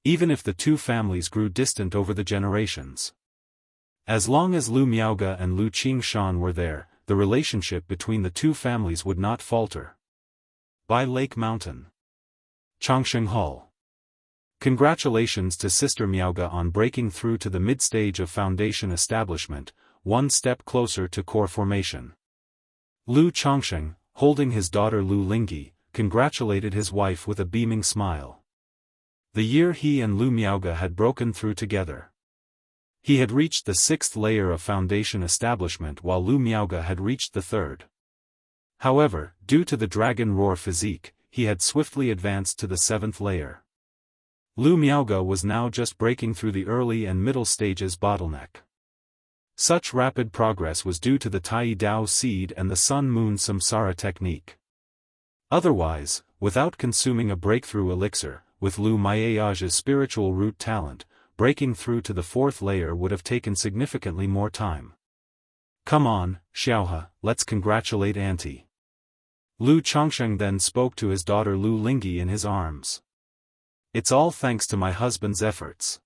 Even if the 2 families grew distant over the generations, as long as Lu Miaoge and Lu Qingshan were there, the relationship between the 2 families would not falter. Bai Lake Mountain. Chongsheng Hall. Congratulations to Sister Miaoge on breaking through to the mid-stage of foundation establishment, 1 step closer to core formation. Lu Chongsheng, holding his daughter Lu Lingyi, congratulated his wife with a beaming smile. The year he and Lu Miaoge had broken through together, He had reached the 6th layer of foundation establishment while Lu Miaoge had reached the 3rd. However, due to the dragon roar physique, he had swiftly advanced to the 7th layer. Lu Miaoge was now just breaking through the early and middle stages bottleneck. Such rapid progress was due to the Tai Dao seed and the Sun-Moon Samsara technique. Otherwise, without consuming a breakthrough elixir, with Lu Miaoge's spiritual root talent, breaking through to the 4th layer would have taken significantly more time. Come on, Xiaohe, let's congratulate Auntie. Lu Chongsheng then spoke to his daughter Lu Lingyi in his arms. It's all thanks to my husband's efforts.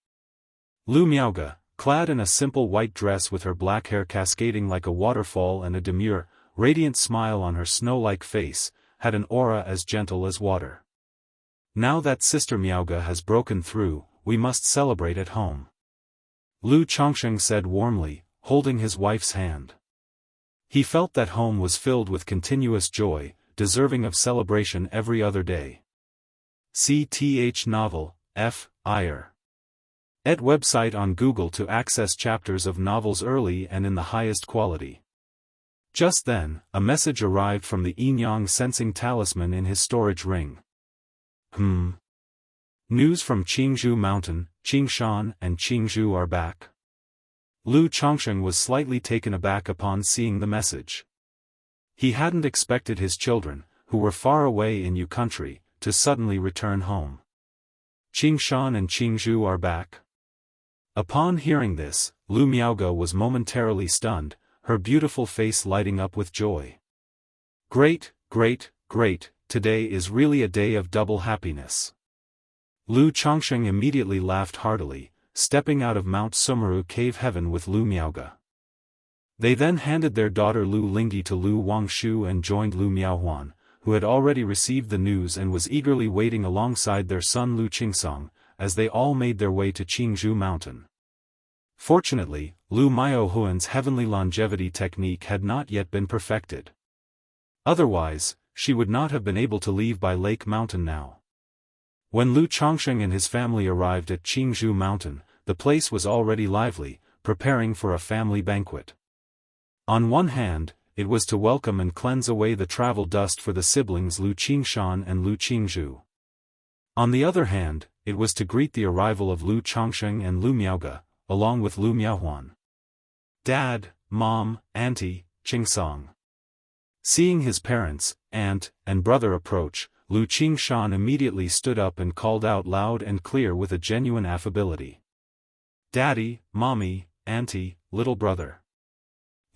Lu Miaoge, clad in a simple white dress with her black hair cascading like a waterfall and a demure, radiant smile on her snow-like face, had an aura as gentle as water. Now that Sister Miaoge has broken through, we must celebrate at home. Lu Chongsheng said warmly, holding his wife's hand. He felt that home was filled with continuous joy, deserving of celebration every other day. CTH Novel, F. Iyer. Ed website on Google to access chapters of novels early and in the highest quality. Just then, a message arrived from the Yinyang sensing talisman in his storage ring. News from Qingzhou Mountain, Qingshan and Qingzhou are back. Lu Chongsheng was slightly taken aback upon seeing the message. He hadn't expected his children, who were far away in Yu country, to suddenly return home. Qingshan and Qingzhou are back. Upon hearing this, Lu Miaoge was momentarily stunned, her beautiful face lighting up with joy. Great, great, great, today is really a day of double happiness. Lu Chongsheng immediately laughed heartily, stepping out of Mount Sumeru cave heaven with Lu Miaoge. They then handed their daughter Lu Lingyi to Lu Wangshu and joined Lu Miaohuan, who had already received the news and was eagerly waiting alongside their son Lu Qingsong, as they all made their way to Qingzhou Mountain. Fortunately, Lu Miaohuan's heavenly longevity technique had not yet been perfected. Otherwise, she would not have been able to leave by Lake Mountain now. When Lu Chongsheng and his family arrived at Qingzhou Mountain, the place was already lively, preparing for a family banquet. On one hand, it was to welcome and cleanse away the travel dust for the siblings Lu Qingshan and Lu Qingzhou. On the other hand, it was to greet the arrival of Lu Chongsheng and Lu Miaoge, along with Lu Miaohuan. Dad, Mom, Auntie, Qingsong. Seeing his parents, aunt, and brother approach, Lu Qingshan immediately stood up and called out loud and clear with a genuine affability. Daddy, Mommy, Auntie, little brother.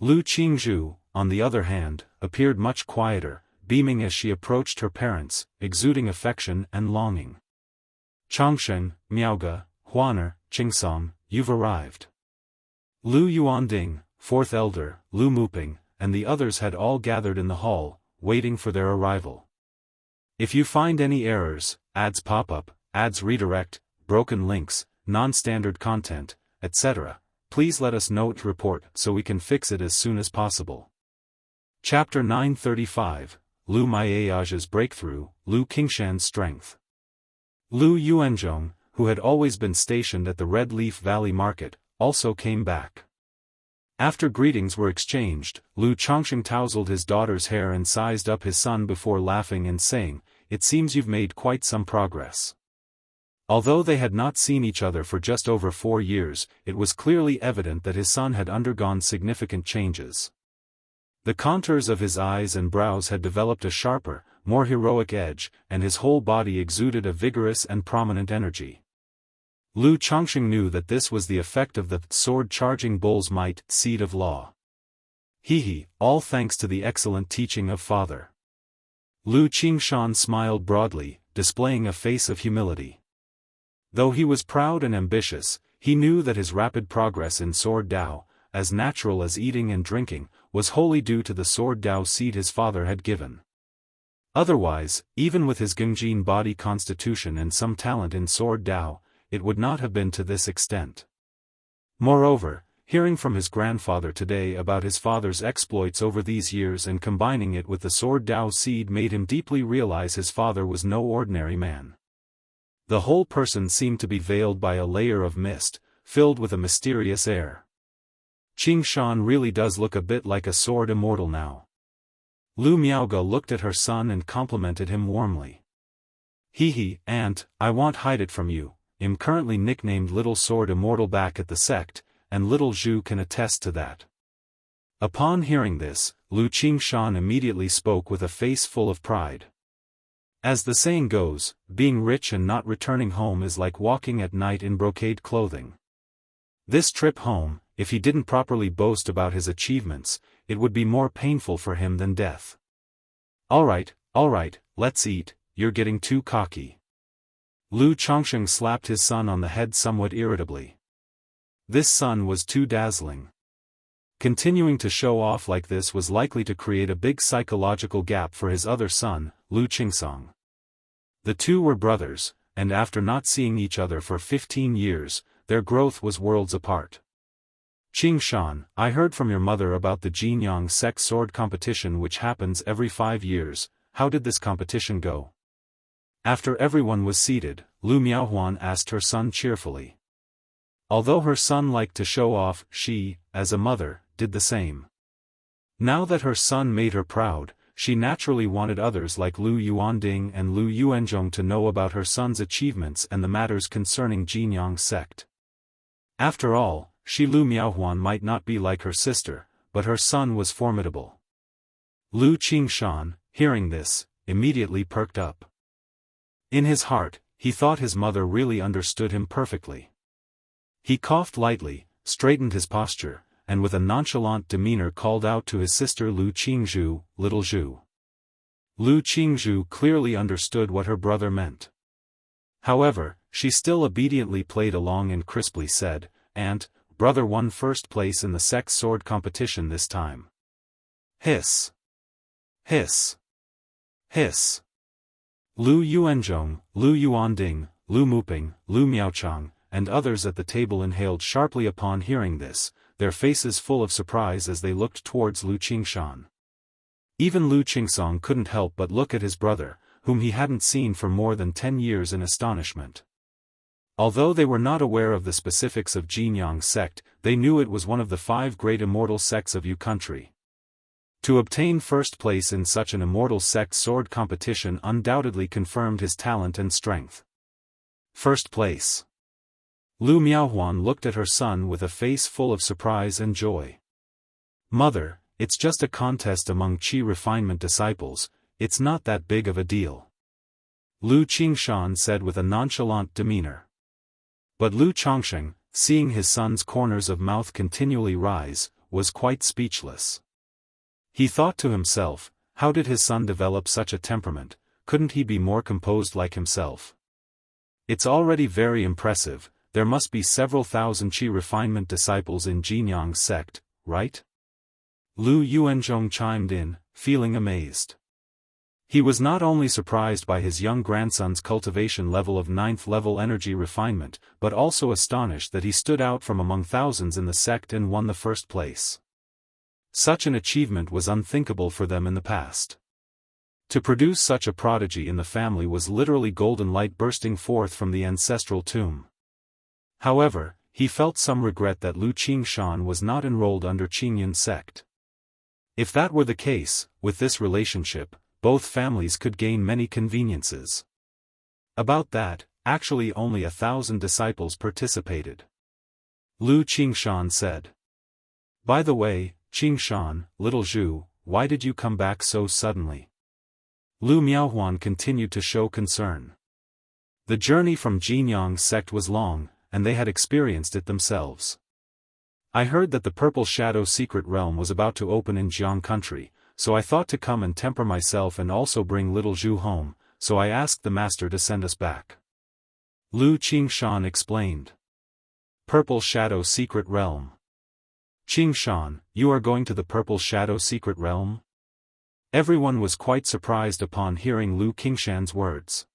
Lu Qingzhou, on the other hand, appeared much quieter, beaming as she approached her parents, exuding affection and longing. Chongsheng, Miaoge, Huaner, Qingsong, you've arrived. Lu Yuanding, 4th elder, Lu Muping, and the others had all gathered in the hall, waiting for their arrival. If you find any errors, ads pop-up, ads redirect, broken links, non-standard content, etc., please let us know to report so we can fix it as soon as possible. Chapter 935, Lu Miaoge's Breakthrough, Lu Qingshan's Strength. Lu Yuanzhong, who had always been stationed at the Red Leaf Valley Market, also came back. After greetings were exchanged, Lu Chongsheng tousled his daughter's hair and sized up his son before laughing and saying, "It seems you've made quite some progress." Although they had not seen each other for just over 4 years, it was clearly evident that his son had undergone significant changes. The contours of his eyes and brows had developed a sharper, more heroic edge, and his whole body exuded a vigorous and prominent energy. Lu Chongsheng knew that this was the effect of the sword-charging bull's might, seed of law. All thanks to the excellent teaching of father. Lu Qingshan smiled broadly, displaying a face of humility. Though he was proud and ambitious, he knew that his rapid progress in Sword Dao, as natural as eating and drinking, was wholly due to the Sword Dao seed his father had given. Otherwise, even with his Gengjin body constitution and some talent in Sword Dao, it would not have been to this extent. Moreover, hearing from his grandfather today about his father's exploits over these years and combining it with the Sword Dao seed made him deeply realize his father was no ordinary man. The whole person seemed to be veiled by a layer of mist, filled with a mysterious air. Qing Shan really does look a bit like a sword immortal now. Lu Miaoge looked at her son and complimented him warmly. Hee, aunt, I won't hide it from you, I'm currently nicknamed Little Sword Immortal back at the sect, and little Zhu can attest to that. Upon hearing this, Lu Qingshan immediately spoke with a face full of pride. As the saying goes, being rich and not returning home is like walking at night in brocade clothing. This trip home, if he didn't properly boast about his achievements, it would be more painful for him than death. Alright, let's eat, you're getting too cocky. Lu Chongsheng slapped his son on the head somewhat irritably. This son was too dazzling. Continuing to show off like this was likely to create a big psychological gap for his other son, Lu Qingsong. The two were brothers, and after not seeing each other for 15 years, their growth was worlds apart. Qingshan, I heard from your mother about the Jianghu sect sword competition which happens every 5 years, how did this competition go? After everyone was seated, Lu Miaohuan asked her son cheerfully. Although her son liked to show off, she, as a mother, did the same. Now that her son made her proud, she naturally wanted others like Lu Yuanding and Lu Yuanzhong to know about her son's achievements and the matters concerning Jianghu sect. After all, she Lu Miaohuan might not be like her sister, but her son was formidable. Lu Qingshan, hearing this, immediately perked up. In his heart, he thought his mother really understood him perfectly. He coughed lightly, straightened his posture, and with a nonchalant demeanor called out to his sister Lu Qingzhu, little Zhu. Lu Qingzhu clearly understood what her brother meant. However, she still obediently played along and crisply said, Aunt, brother won first place in the sect sword competition this time. Hiss. Hiss. Hiss. Lu Yuanzhong, Lu Yuanding, Lu Muping, Lu Miaochang, and others at the table inhaled sharply upon hearing this, their faces full of surprise as they looked towards Lu Qingshan. Even Lu Qingsong couldn't help but look at his brother, whom he hadn't seen for more than 10 years in astonishment. Although they were not aware of the specifics of Jianghu sect, they knew it was one of the 5 great immortal sects of Yu country. To obtain first place in such an immortal sect sword competition undoubtedly confirmed his talent and strength. First place. Lu Miaohuan looked at her son with a face full of surprise and joy. Mother, it's just a contest among Qi refinement disciples, it's not that big of a deal. Lu Qingshan said with a nonchalant demeanor. But Lu Chongsheng, seeing his son's corners of mouth continually rise, was quite speechless. He thought to himself, how did his son develop such a temperament, couldn't he be more composed like himself? It's already very impressive, there must be several thousand Qi refinement disciples in Jianghu sect, right? Lu Yuanzhong chimed in, feeling amazed. He was not only surprised by his young grandson's cultivation level of 9th level energy refinement, but also astonished that he stood out from among thousands in the sect and won the first place. Such an achievement was unthinkable for them in the past. To produce such a prodigy in the family was literally golden light bursting forth from the ancestral tomb. However, he felt some regret that Lu Qingshan was not enrolled under Qingyan sect. If that were the case, with this relationship, both families could gain many conveniences. About that, actually only 1,000 disciples participated. Lu Qingshan said. By the way, Qingshan, little Zhu, why did you come back so suddenly? Lu Miaohuan continued to show concern. The journey from Jianghu sect was long, and they had experienced it themselves. I heard that the Purple Shadow secret realm was about to open in Jianghu country, so I thought to come and temper myself and also bring little Zhu home, so I asked the master to send us back. Lu Qingshan explained. Purple Shadow secret realm. Qingshan, you are going to the Purple Shadow secret realm? Everyone was quite surprised upon hearing Lu Qingshan's words.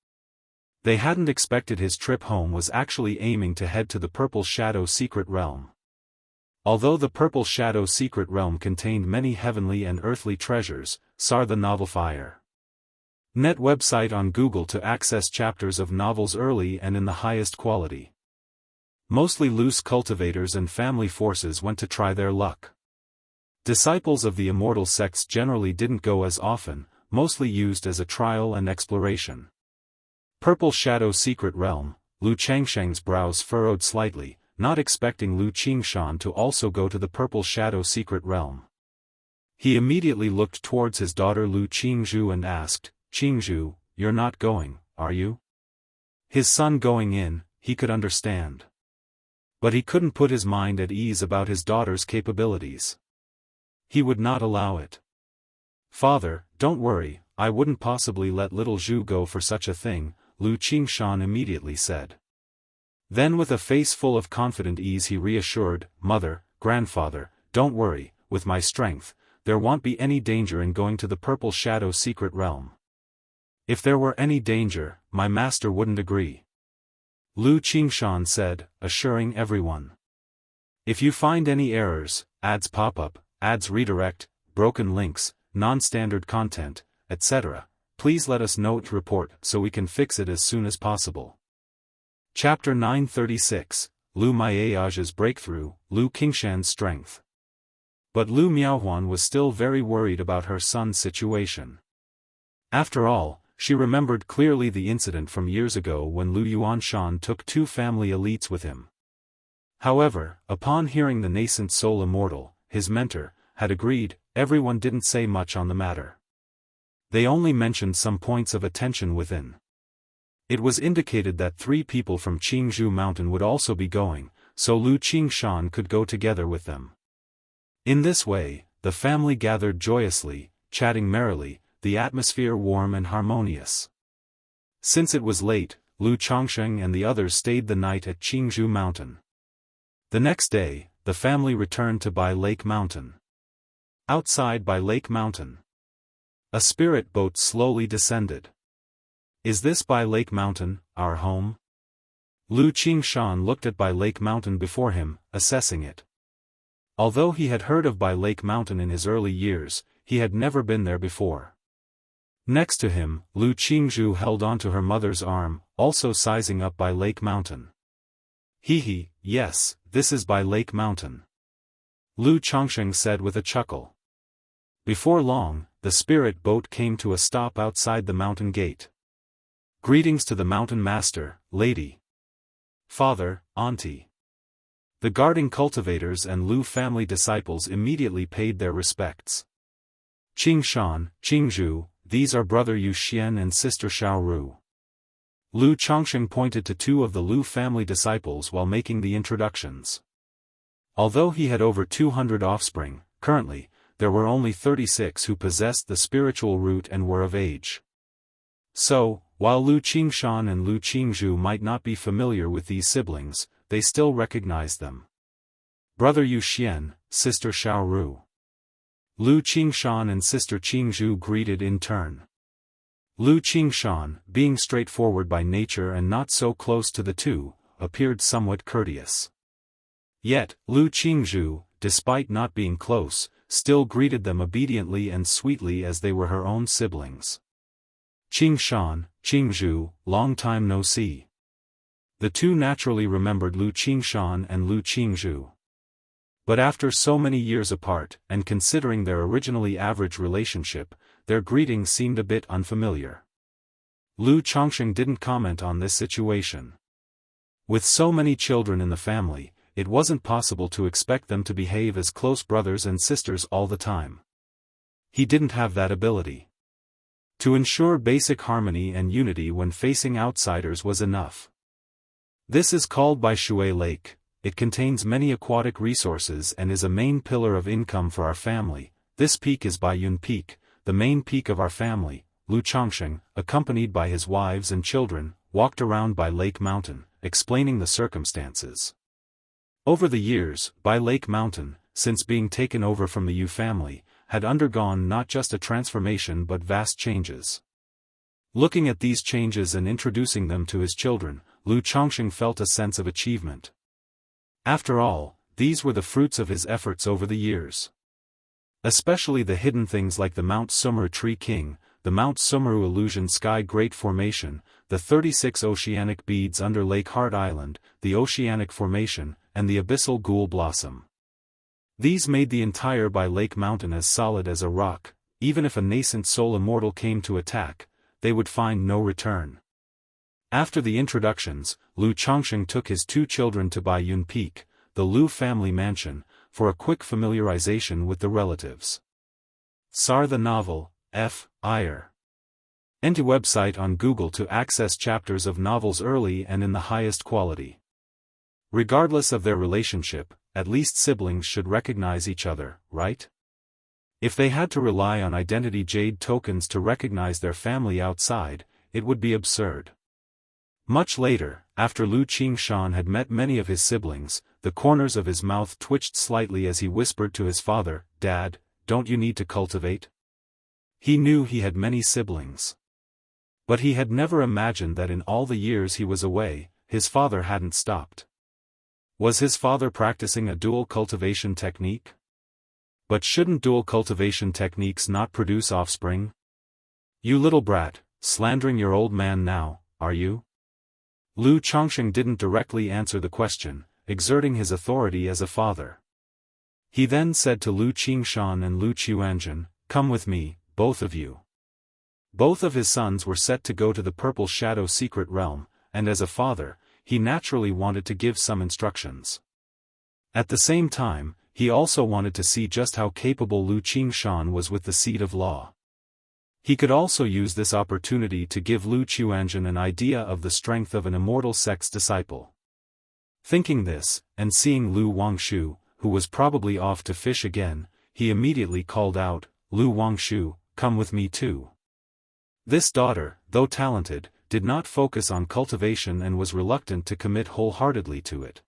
They hadn't expected his trip home was actually aiming to head to the Purple Shadow secret realm. Although the Purple Shadow secret realm contained many heavenly and earthly treasures, saw the novel Fire. Net website on Google to access chapters of novels early and in the highest quality. Mostly loose cultivators and family forces went to try their luck. Disciples of the immortal sects generally didn't go as often, mostly used as a trial and exploration. Purple Shadow Secret Realm. Lu Changsheng's brows furrowed slightly, not expecting Lu Qingshan to also go to the Purple Shadow Secret Realm. He immediately looked towards his daughter Lu Qingzhu and asked, "Qingzhu, you're not going, are you?" His son going in, he could understand. But he couldn't put his mind at ease about his daughter's capabilities. He would not allow it. "Father, don't worry, I wouldn't possibly let little Zhu go for such a thing," Lu Qingshan immediately said. Then with a face full of confident ease he reassured, "Mother, grandfather, don't worry, with my strength, there won't be any danger in going to the Purple Shadow Secret Realm. If there were any danger, my master wouldn't agree," Lu Qingshan said, assuring everyone. "If you find any errors, ads pop up, ads redirect, broken links, non-standard content, etc., please let us know to report so we can fix it as soon as possible." Chapter 936, Lu Maiage's Breakthrough, Lu Qingshan's Strength. But Lu Miaohuan was still very worried about her son's situation. After all, she remembered clearly the incident from years ago when Lu Yuanshan took 2 family elites with him. However, upon hearing the nascent soul immortal, his mentor, had agreed, everyone didn't say much on the matter. They only mentioned some points of attention within. It was indicated that 3 people from Qingzhou Mountain would also be going, so Lu Qingshan could go together with them. In this way, the family gathered joyously, chatting merrily, the atmosphere warm and harmonious. Since it was late, Lu Chongsheng and the others stayed the night at Qingzhou Mountain. The next day, the family returned to Bai Lake Mountain. Outside Bai Lake Mountain, a spirit boat slowly descended. "Is this Bai Lake Mountain, our home?" Lu Qingshan looked at Bai Lake Mountain before him, assessing it. Although he had heard of Bai Lake Mountain in his early years, he had never been there before. Next to him, Lu Qingzhu held onto her mother's arm, also sizing up Bai Lake Mountain. Yes, this is Bai Lake Mountain," Lu Chongsheng said with a chuckle. Before long, the spirit boat came to a stop outside the mountain gate. "Greetings to the mountain master, lady. Father, auntie." The guarding cultivators and Lu family disciples immediately paid their respects. "Qingshan, Qingzhu, these are brother Yu Xian and sister Xiaoru." Lu Chongsheng pointed to 2 of the Lu family disciples while making the introductions. Although he had over 200 offspring, currently, there were only 36 who possessed the spiritual root and were of age. So, while Lu Qingshan and Lu Qingzhu might not be familiar with these siblings, they still recognized them. "Brother Yu Xian, sister Xiaoru." Lu Qingshan and sister Qingzhu greeted in turn. Lu Qingshan, being straightforward by nature and not so close to the 2, appeared somewhat courteous. Yet, Lu Qingzhu, despite not being close, still greeted them obediently and sweetly as they were her own siblings. "Qingshan, Qingzhu, long time no see." The 2 naturally remembered Lu Qingshan and Lu Qingzhu. But after so many years apart, and considering their originally average relationship, their greeting seemed a bit unfamiliar. Lu Chongsheng didn't comment on this situation. With so many children in the family, it wasn't possible to expect them to behave as close brothers and sisters all the time. He didn't have that ability. To ensure basic harmony and unity when facing outsiders was enough. "This is called Bai Shui Lake. It contains many aquatic resources and is a main pillar of income for our family. This peak is Bai Yun Peak, the main peak of our family." Lu Chongsheng, accompanied by his wives and children, walked around Bai Lake Mountain, explaining the circumstances. Over the years, Bai Lake Mountain, since being taken over from the Yu family, had undergone not just a transformation but vast changes. Looking at these changes and introducing them to his children, Lu Chongsheng felt a sense of achievement. After all, these were the fruits of his efforts over the years. Especially the hidden things like the Mount Sumer Tree King, the Mount Sumeru Illusion Sky Great Formation, the 36 oceanic beads under Lake Heart Island, the Oceanic Formation, and the Abyssal Ghoul Blossom. These made the entire by Lake Mountain as solid as a rock. Even if a nascent soul immortal came to attack, they would find no return. After the introductions, Lu Chongsheng took his 2 children to Baiyun Peak, the Lu family mansion, for a quick familiarization with the relatives. Sar the novel, F. Iyer. Enter website on Google to access chapters of novels early and in the highest quality. Regardless of their relationship, at least siblings should recognize each other, right? If they had to rely on identity jade tokens to recognize their family outside, it would be absurd. Much later, after Lu Qingshan had met many of his siblings, the corners of his mouth twitched slightly as he whispered to his father, "Dad, don't you need to cultivate?" He knew he had many siblings. But he had never imagined that in all the years he was away, his father hadn't stopped. Was his father practicing a dual cultivation technique? But shouldn't dual cultivation techniques not produce offspring? "You little brat, slandering your old man now, are you?" Lu Chongsheng didn't directly answer the question, exerting his authority as a father. He then said to Lu Qingshan and Lu Qiuanzhen, "Come with me, both of you." Both of his sons were set to go to the Purple Shadow secret realm, and as a father, he naturally wanted to give some instructions. At the same time, he also wanted to see just how capable Lu Qingshan was with the seed of law. He could also use this opportunity to give Lu Qiuanzhen an idea of the strength of an immortal sect's disciple. Thinking this, and seeing Lu Wangshu, who was probably off to fish again, he immediately called out, "Lu Wangshu, come with me too." This daughter, though talented, did not focus on cultivation and was reluctant to commit wholeheartedly to it.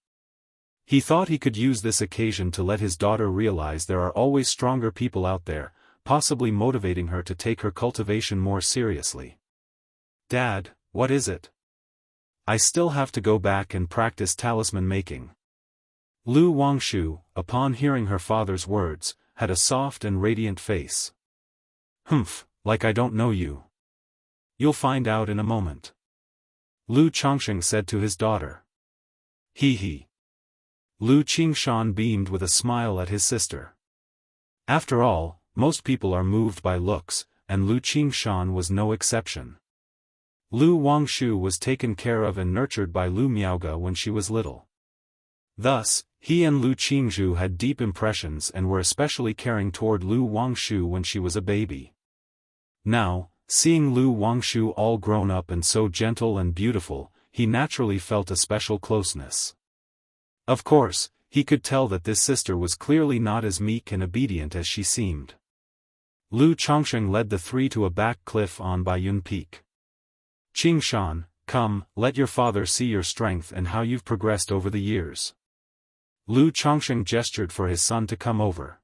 He thought he could use this occasion to let his daughter realize there are always stronger people out there, possibly motivating her to take her cultivation more seriously. "Dad, what is it? I still have to go back and practice talisman making." Lu Wangshu, upon hearing her father's words, had a soft and radiant face. "Humph, like I don't know you. You'll find out in a moment," Lu Chongsheng said to his daughter. He. Lu Qingshan beamed with a smile at his sister. After all, most people are moved by looks, and Lu Qingshan was no exception. Lu Wangshu was taken care of and nurtured by Lu Miaoge when she was little. Thus, he and Lu Qingzhu had deep impressions and were especially caring toward Lu Wangshu when she was a baby. Now, seeing Lu Wangshu all grown up and so gentle and beautiful, he naturally felt a special closeness. Of course, he could tell that this sister was clearly not as meek and obedient as she seemed. Lu Chongsheng led the 3 to a back cliff on Baiyun Peak. "Qingshan, come, let your father see your strength and how you've progressed over the years." Lu Chongsheng gestured for his son to come over.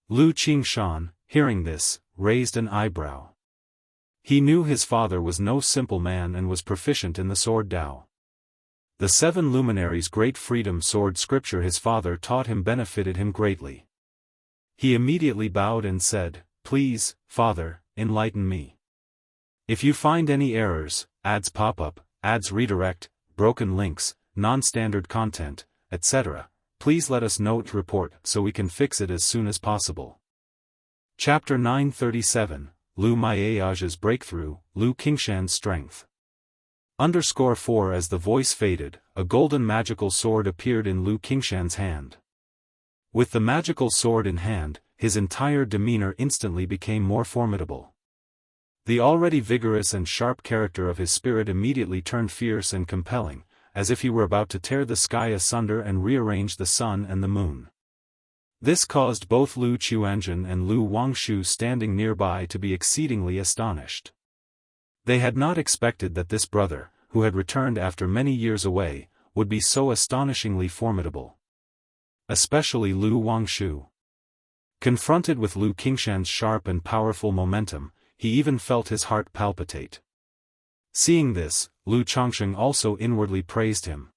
Lu Qingshan, hearing this, raised an eyebrow. He knew his father was no simple man and was proficient in the sword Dao. The 7 luminaries' great freedom sword scripture his father taught him benefited him greatly. He immediately bowed and said, "Please, father, enlighten me. If you find any errors, ads pop-up, ads redirect, broken links, non-standard content, etc., please let us know to report so we can fix it as soon as possible." Chapter 937, Lu Miaoge's Breakthrough, Lu Qingshan's Strength. _4 As the voice faded, a golden magical sword appeared in Lu Qingshan's hand. With the magical sword in hand, his entire demeanor instantly became more formidable. The already vigorous and sharp character of his spirit immediately turned fierce and compelling, as if he were about to tear the sky asunder and rearrange the sun and the moon. This caused both Lu Qiuanzhen and Lu Wangshu standing nearby to be exceedingly astonished. They had not expected that this brother, who had returned after many years away, would be so astonishingly formidable. Especially Lu Wangshu. Confronted with Lu Qingshan's sharp and powerful momentum, he even felt his heart palpitate. Seeing this, Lu Chongsheng also inwardly praised him.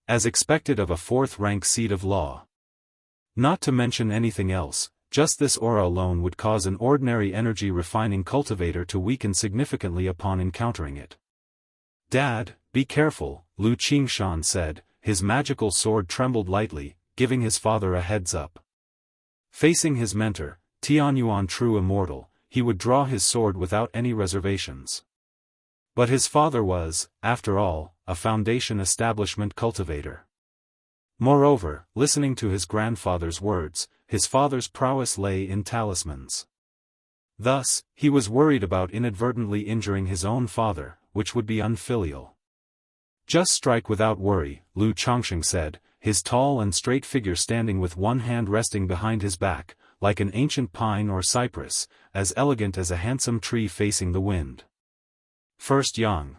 As expected of a 4th-rank seed of law. Not to mention anything else, just this aura alone would cause an ordinary energy refining cultivator to weaken significantly upon encountering it. "Dad, be careful," Lu Qingshan said. His magical sword trembled lightly, giving his father a heads up. Facing his mentor, Tianyuan True Immortal, he would draw his sword without any reservations. But his father was, after all, a foundation establishment cultivator. Moreover, listening to his grandfather's words, his father's prowess lay in talismans. Thus, he was worried about inadvertently injuring his own father, which would be unfilial. "Just strike without worry," Lu Chongqing said, his tall and straight figure standing with one hand resting behind his back, like an ancient pine or cypress, as elegant as a handsome tree facing the wind. First Yang.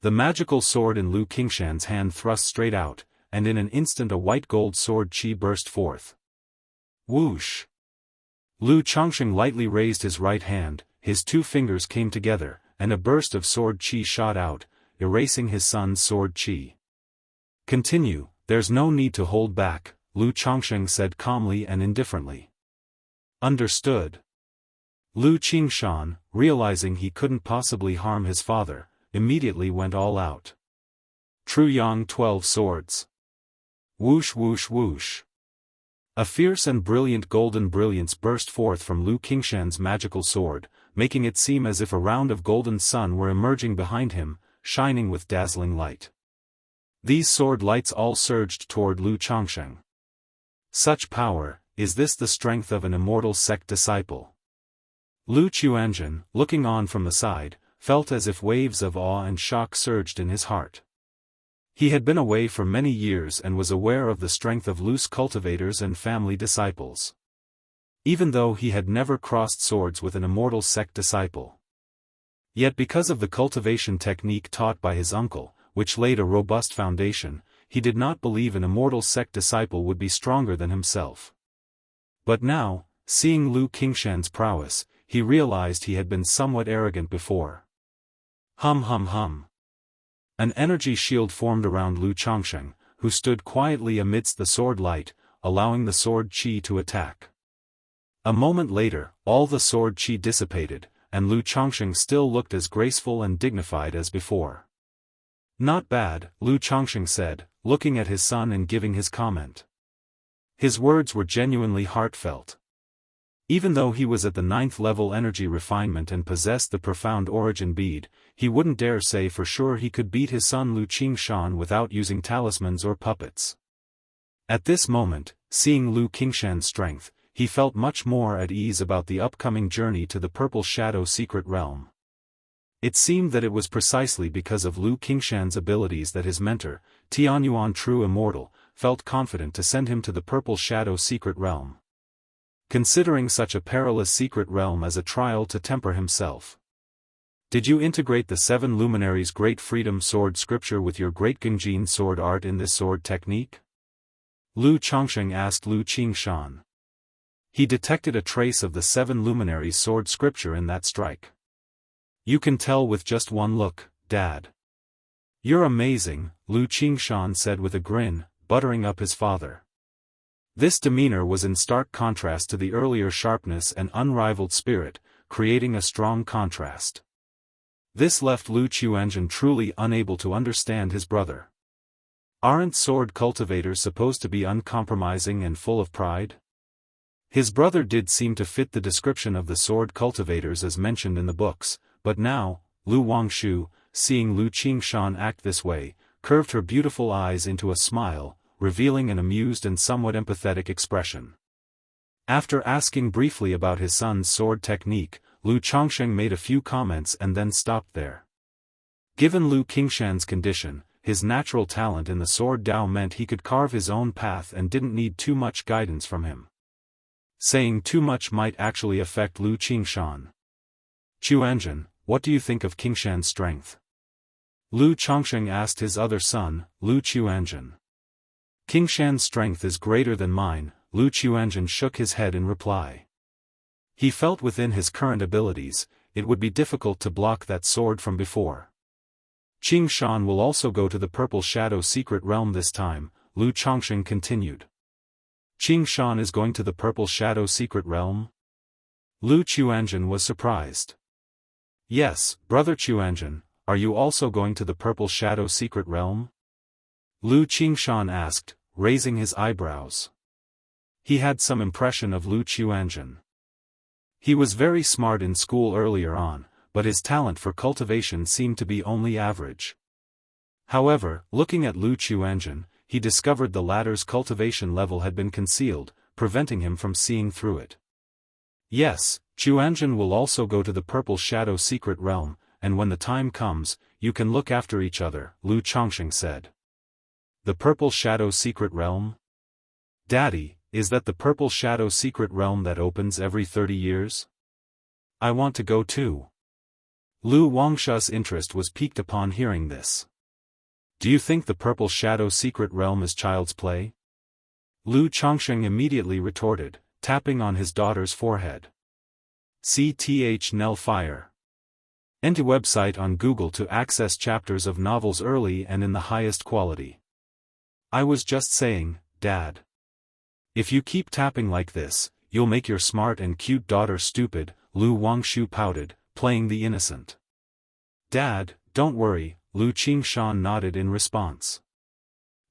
The magical sword in Lu Qingshan's hand thrust straight out, and in an instant a white gold sword chi burst forth. Whoosh! Lu Chongqing lightly raised his right hand, his two fingers came together, and a burst of sword chi shot out, erasing his son's sword chi. "Continue, there's no need to hold back," Lu Chongqing said calmly and indifferently. "Understood." Lu Qingshan, realizing he couldn't possibly harm his father, immediately went all out. True Yang 12 Swords. Whoosh whoosh whoosh. A fierce and brilliant golden brilliance burst forth from Lu Qingshan's magical sword, making it seem as if a round of golden sun were emerging behind him, shining with dazzling light. These sword lights all surged toward Lu Chongqing. Such power, is this the strength of an immortal sect disciple? Lu Chuanzhen, looking on from the side, felt as if waves of awe and shock surged in his heart. He had been away for many years and was aware of the strength of loose cultivators and family disciples. Even though he had never crossed swords with an immortal sect disciple. Yet because of the cultivation technique taught by his uncle, which laid a robust foundation, he did not believe an immortal sect disciple would be stronger than himself. But now, seeing Lu Qingshan's prowess, he realized he had been somewhat arrogant before. Hum hum hum. An energy shield formed around Lu Chongqing, who stood quietly amidst the sword light, allowing the sword chi to attack. A moment later, all the sword chi dissipated, and Lu Chongqing still looked as graceful and dignified as before. "Not bad," Lu Chongqing said, looking at his son and giving his comment. His words were genuinely heartfelt. Even though he was at the 9th level energy refinement and possessed the profound origin bead, he wouldn't dare say for sure he could beat his son Lu Qingshan without using talismans or puppets. At this moment, seeing Lu Qingshan's strength, he felt much more at ease about the upcoming journey to the Purple Shadow Secret Realm. It seemed that it was precisely because of Lu Qingshan's abilities that his mentor, Tianyuan True Immortal, felt confident to send him to the Purple Shadow Secret Realm. Considering such a perilous secret realm as a trial to temper himself. "Did you integrate the 7 luminaries' Great Freedom Sword scripture with your Great Genjin sword art in this sword technique?" Lu Chongqing asked Lu Qingshan. He detected a trace of the 7 luminaries' sword scripture in that strike. "You can tell with just one look, Dad." "You're amazing," Lu Qingshan said with a grin, buttering up his father. This demeanor was in stark contrast to the earlier sharpness and unrivaled spirit, creating a strong contrast. This left Lu Chuanzhen truly unable to understand his brother. Aren't sword cultivators supposed to be uncompromising and full of pride? His brother did seem to fit the description of the sword cultivators as mentioned in the books, but now, Lu Wangshu, seeing Lu Qingshan act this way, curved her beautiful eyes into a smile, revealing an amused and somewhat empathetic expression. After asking briefly about his son's sword technique, Lu Chongqing made a few comments and then stopped there. Given Lu Qingshan's condition, his natural talent in the sword Dao meant he could carve his own path and didn't need too much guidance from him. Saying too much might actually affect Lu Qingshan. "Chuanzhen, what do you think of Qingshan's strength?" Lu Chongqing asked his other son, Lu Chuanzhen. "Qingshan's strength is greater than mine," Lu Chuanzhen shook his head in reply. He felt within his current abilities, it would be difficult to block that sword from before. "Qingshan will also go to the Purple Shadow Secret Realm this time," Lu Chongqing continued. Qing Shan is going to the Purple Shadow Secret Realm? Lu Chuanjun was surprised. Yes, Brother Chuanjun, are you also going to the Purple Shadow Secret Realm? Lu Qingshan asked, raising his eyebrows. He had some impression of Lu Chuanjun. He was very smart in school earlier on, but his talent for cultivation seemed to be only average. However, looking at Lu Chuanjun, he discovered the latter's cultivation level had been concealed, preventing him from seeing through it. Yes, Chuanjun will also go to the Purple Shadow Secret Realm, and when the time comes, you can look after each other, Lu Chongqing said. The Purple Shadow Secret Realm? Daddy, is that the Purple Shadow Secret Realm that opens every 30 years? I want to go too. Lu Wangsha's interest was piqued upon hearing this. Do you think the Purple Shadow Secret Realm is child's play? Lu Chongqing immediately retorted, tapping on his daughter's forehead. CTH Nell Fire. Enter website on Google to access chapters of novels early and in the highest quality. I was just saying, Dad. If you keep tapping like this, you'll make your smart and cute daughter stupid, Lu Wangshu pouted, playing the innocent. Dad, don't worry, Lu Qingshan nodded in response.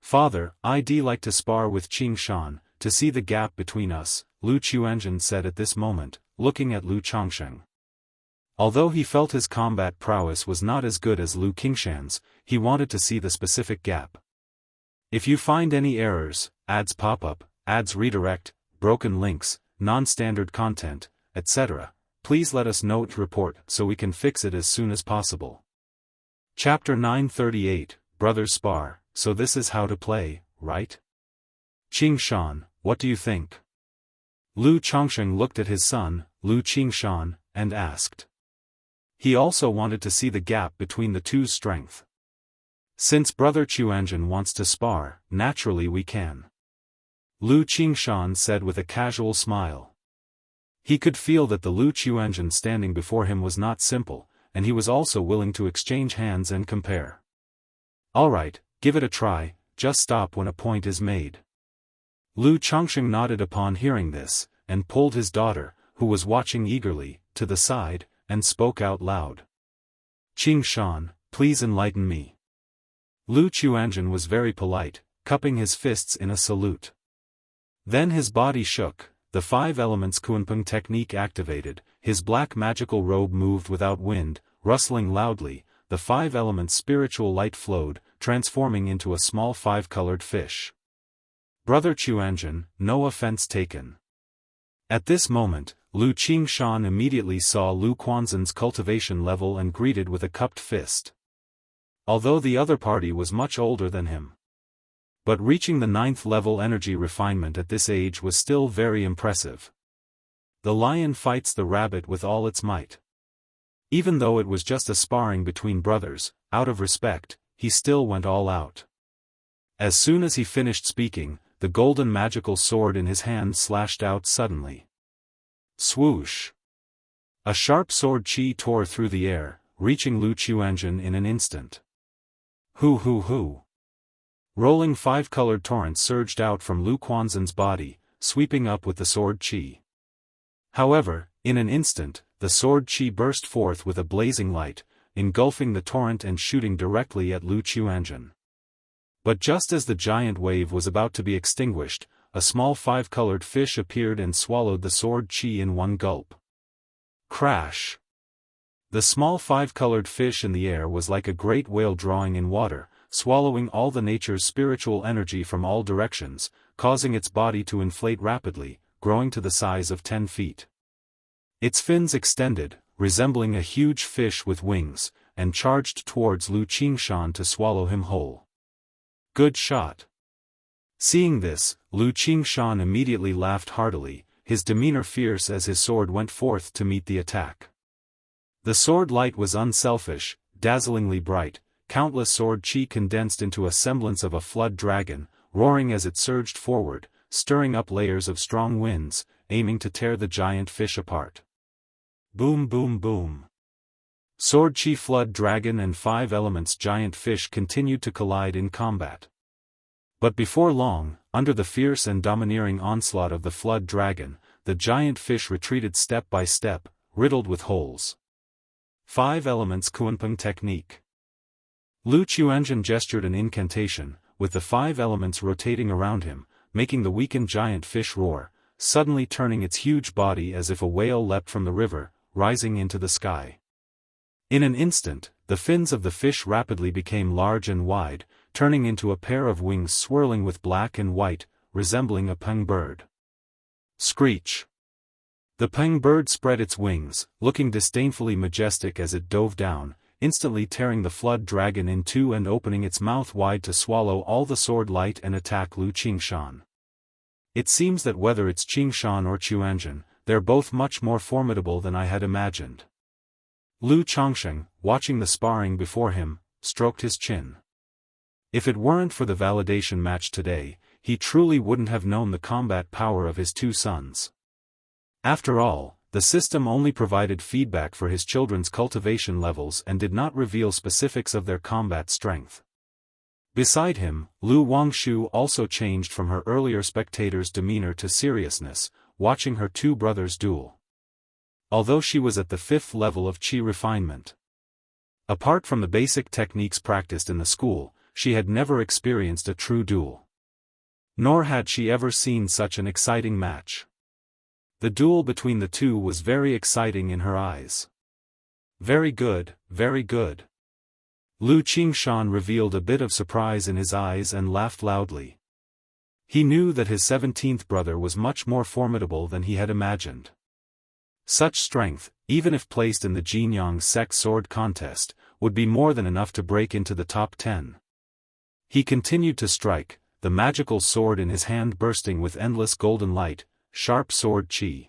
Father, I'd like to spar with Qingshan, to see the gap between us, Lu Chuanjun said at this moment, looking at Lu Chongqing. Although he felt his combat prowess was not as good as Lu Qingshan's, he wanted to see the specific gap. If you find any errors, ads pop up, ads redirect, broken links, non-standard content, etc., please let us know to report so we can fix it as soon as possible. Chapter 938, Brothers Spar, so this is how to play, right? Qingshan, what do you think? Lu Chongqing looked at his son, Lu Qingshan, and asked. He also wanted to see the gap between the two's strength. Since Brother Chuanjun wants to spar, naturally we can. Lu Qingshan said with a casual smile. He could feel that the Lu Chuanjun standing before him was not simple, and he was also willing to exchange hands and compare. Alright, give it a try, just stop when a point is made. Lu Chongqing nodded upon hearing this, and pulled his daughter, who was watching eagerly, to the side, and spoke out loud. Qingshan, please enlighten me. Lu Chuanjun was very polite, cupping his fists in a salute. Then his body shook, the 5 elements Kunpeng technique activated, his black magical robe moved without wind, rustling loudly, the 5 elements spiritual light flowed, transforming into a small 5-colored fish. Brother Chuanjun, no offense taken. At this moment, Lu Qingshan immediately saw Lu Quanzhen's cultivation level and greeted with a cupped fist. Although the other party was much older than him. But reaching the 9th level energy refinement at this age was still very impressive. The lion fights the rabbit with all its might. Even though it was just a sparring between brothers, out of respect, he still went all out. As soon as he finished speaking, the golden magical sword in his hand slashed out suddenly. Swoosh! A sharp sword chi tore through the air, reaching Lu Chuanjun in an instant. Hoo hoo hoo! Rolling 5-colored torrents surged out from Lu Quanzhen's body, sweeping up with the sword chi. However, in an instant, the sword chi burst forth with a blazing light, engulfing the torrent and shooting directly at Lu Chuanjun. But just as the giant wave was about to be extinguished, a small 5-colored fish appeared and swallowed the sword chi in one gulp. Crash! The small 5-colored fish in the air was like a great whale drawing in water, swallowing all the nature's spiritual energy from all directions, causing its body to inflate rapidly, growing to the size of 10 feet. Its fins extended, resembling a huge fish with wings, and charged towards Lu Qingshan to swallow him whole. Good shot. Seeing this, Lu Qingshan immediately laughed heartily, his demeanor fierce as his sword went forth to meet the attack. The sword light was unselfish, dazzlingly bright, countless sword chi condensed into a semblance of a flood dragon, roaring as it surged forward, stirring up layers of strong winds, aiming to tear the giant fish apart. Boom boom boom. Sword chi flood dragon and 5 elements giant fish continued to collide in combat. But before long, under the fierce and domineering onslaught of the flood dragon, the giant fish retreated step by step, riddled with holes. 5 Elements Kunpeng Technique. Lu Qiuanzhen gestured an incantation, with the 5 elements rotating around him, making the weakened giant fish roar, suddenly turning its huge body as if a whale leapt from the river, rising into the sky. In an instant, the fins of the fish rapidly became large and wide, turning into a pair of wings swirling with black and white, resembling a peng bird. Screech! The peng bird spread its wings, looking disdainfully majestic as it dove down, instantly tearing the flood dragon in two and opening its mouth wide to swallow all the sword light and attack Lu Qingshan. It seems that whether it's Qingshan or Qiuanzhen, they're both much more formidable than I had imagined. Lu Chongsheng, watching the sparring before him, stroked his chin. If it weren't for the validation match today, he truly wouldn't have known the combat power of his 2 sons. After all, the system only provided feedback for his children's cultivation levels and did not reveal specifics of their combat strength. Beside him, Lu Wangshu also changed from her earlier spectator's demeanor to seriousness, watching her 2 brothers duel. Although she was at the 5th level of qi refinement. Apart from the basic techniques practiced in the school, she had never experienced a true duel. Nor had she ever seen such an exciting match. The duel between the 2 was very exciting in her eyes. Very good, very good. Lu Qingshan revealed a bit of surprise in his eyes and laughed loudly. He knew that his 17th brother was much more formidable than he had imagined. Such strength, even if placed in the Jianghu sect sword contest, would be more than enough to break into the top 10. He continued to strike, the magical sword in his hand bursting with endless golden light, sharp sword qi.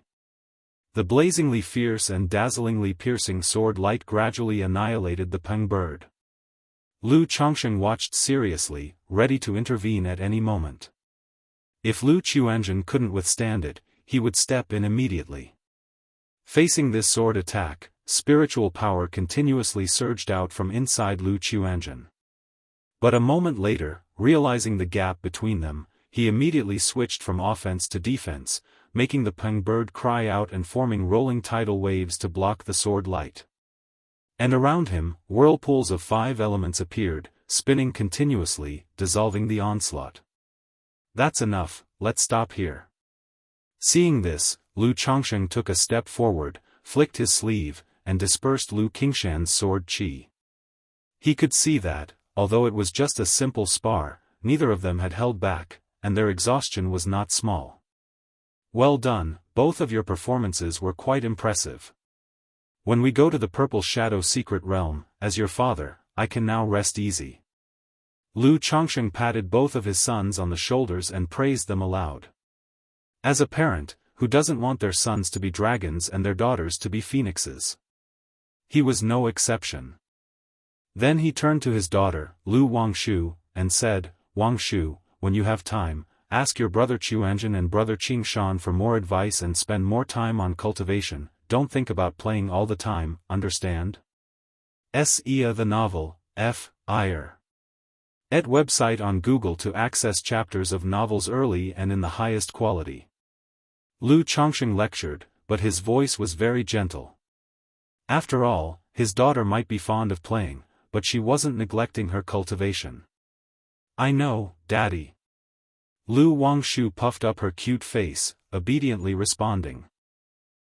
The blazingly fierce and dazzlingly piercing sword light gradually annihilated the peng bird. Lu Chongsheng watched seriously, ready to intervene at any moment. If Lu Qiuanzhen couldn't withstand it, he would step in immediately. Facing this sword attack, spiritual power continuously surged out from inside Lu Qiuanzhen. But a moment later, realizing the gap between them, he immediately switched from offense to defense, making the peng bird cry out and forming rolling tidal waves to block the sword light. And around him, whirlpools of 5 elements appeared, spinning continuously, dissolving the onslaught. That's enough, let's stop here. Seeing this, Lu Chongsheng took a step forward, flicked his sleeve, and dispersed Lu Qingshan's sword qi. He could see that, although it was just a simple spar, neither of them had held back, and their exhaustion was not small. Well done, both of your performances were quite impressive. When we go to the Purple Shadow Secret Realm, as your father, I can now rest easy. Lu Chongsheng patted both of his sons on the shoulders and praised them aloud. As a parent, who doesn't want their sons to be dragons and their daughters to be phoenixes? He was no exception. Then he turned to his daughter, Lu Wangshu, and said, Wangshu, when you have time, ask your brother Qiuanzhen and brother Qingshan for more advice and spend more time on cultivation, don't think about playing all the time, understand? S.E.A. The novel, F. Iyer. Ed website on Google to access chapters of novels early and in the highest quality. Lu Chongsheng lectured, but his voice was very gentle. After all, his daughter might be fond of playing, but she wasn't neglecting her cultivation. I know, Daddy. Lu Wangshu puffed up her cute face, obediently responding.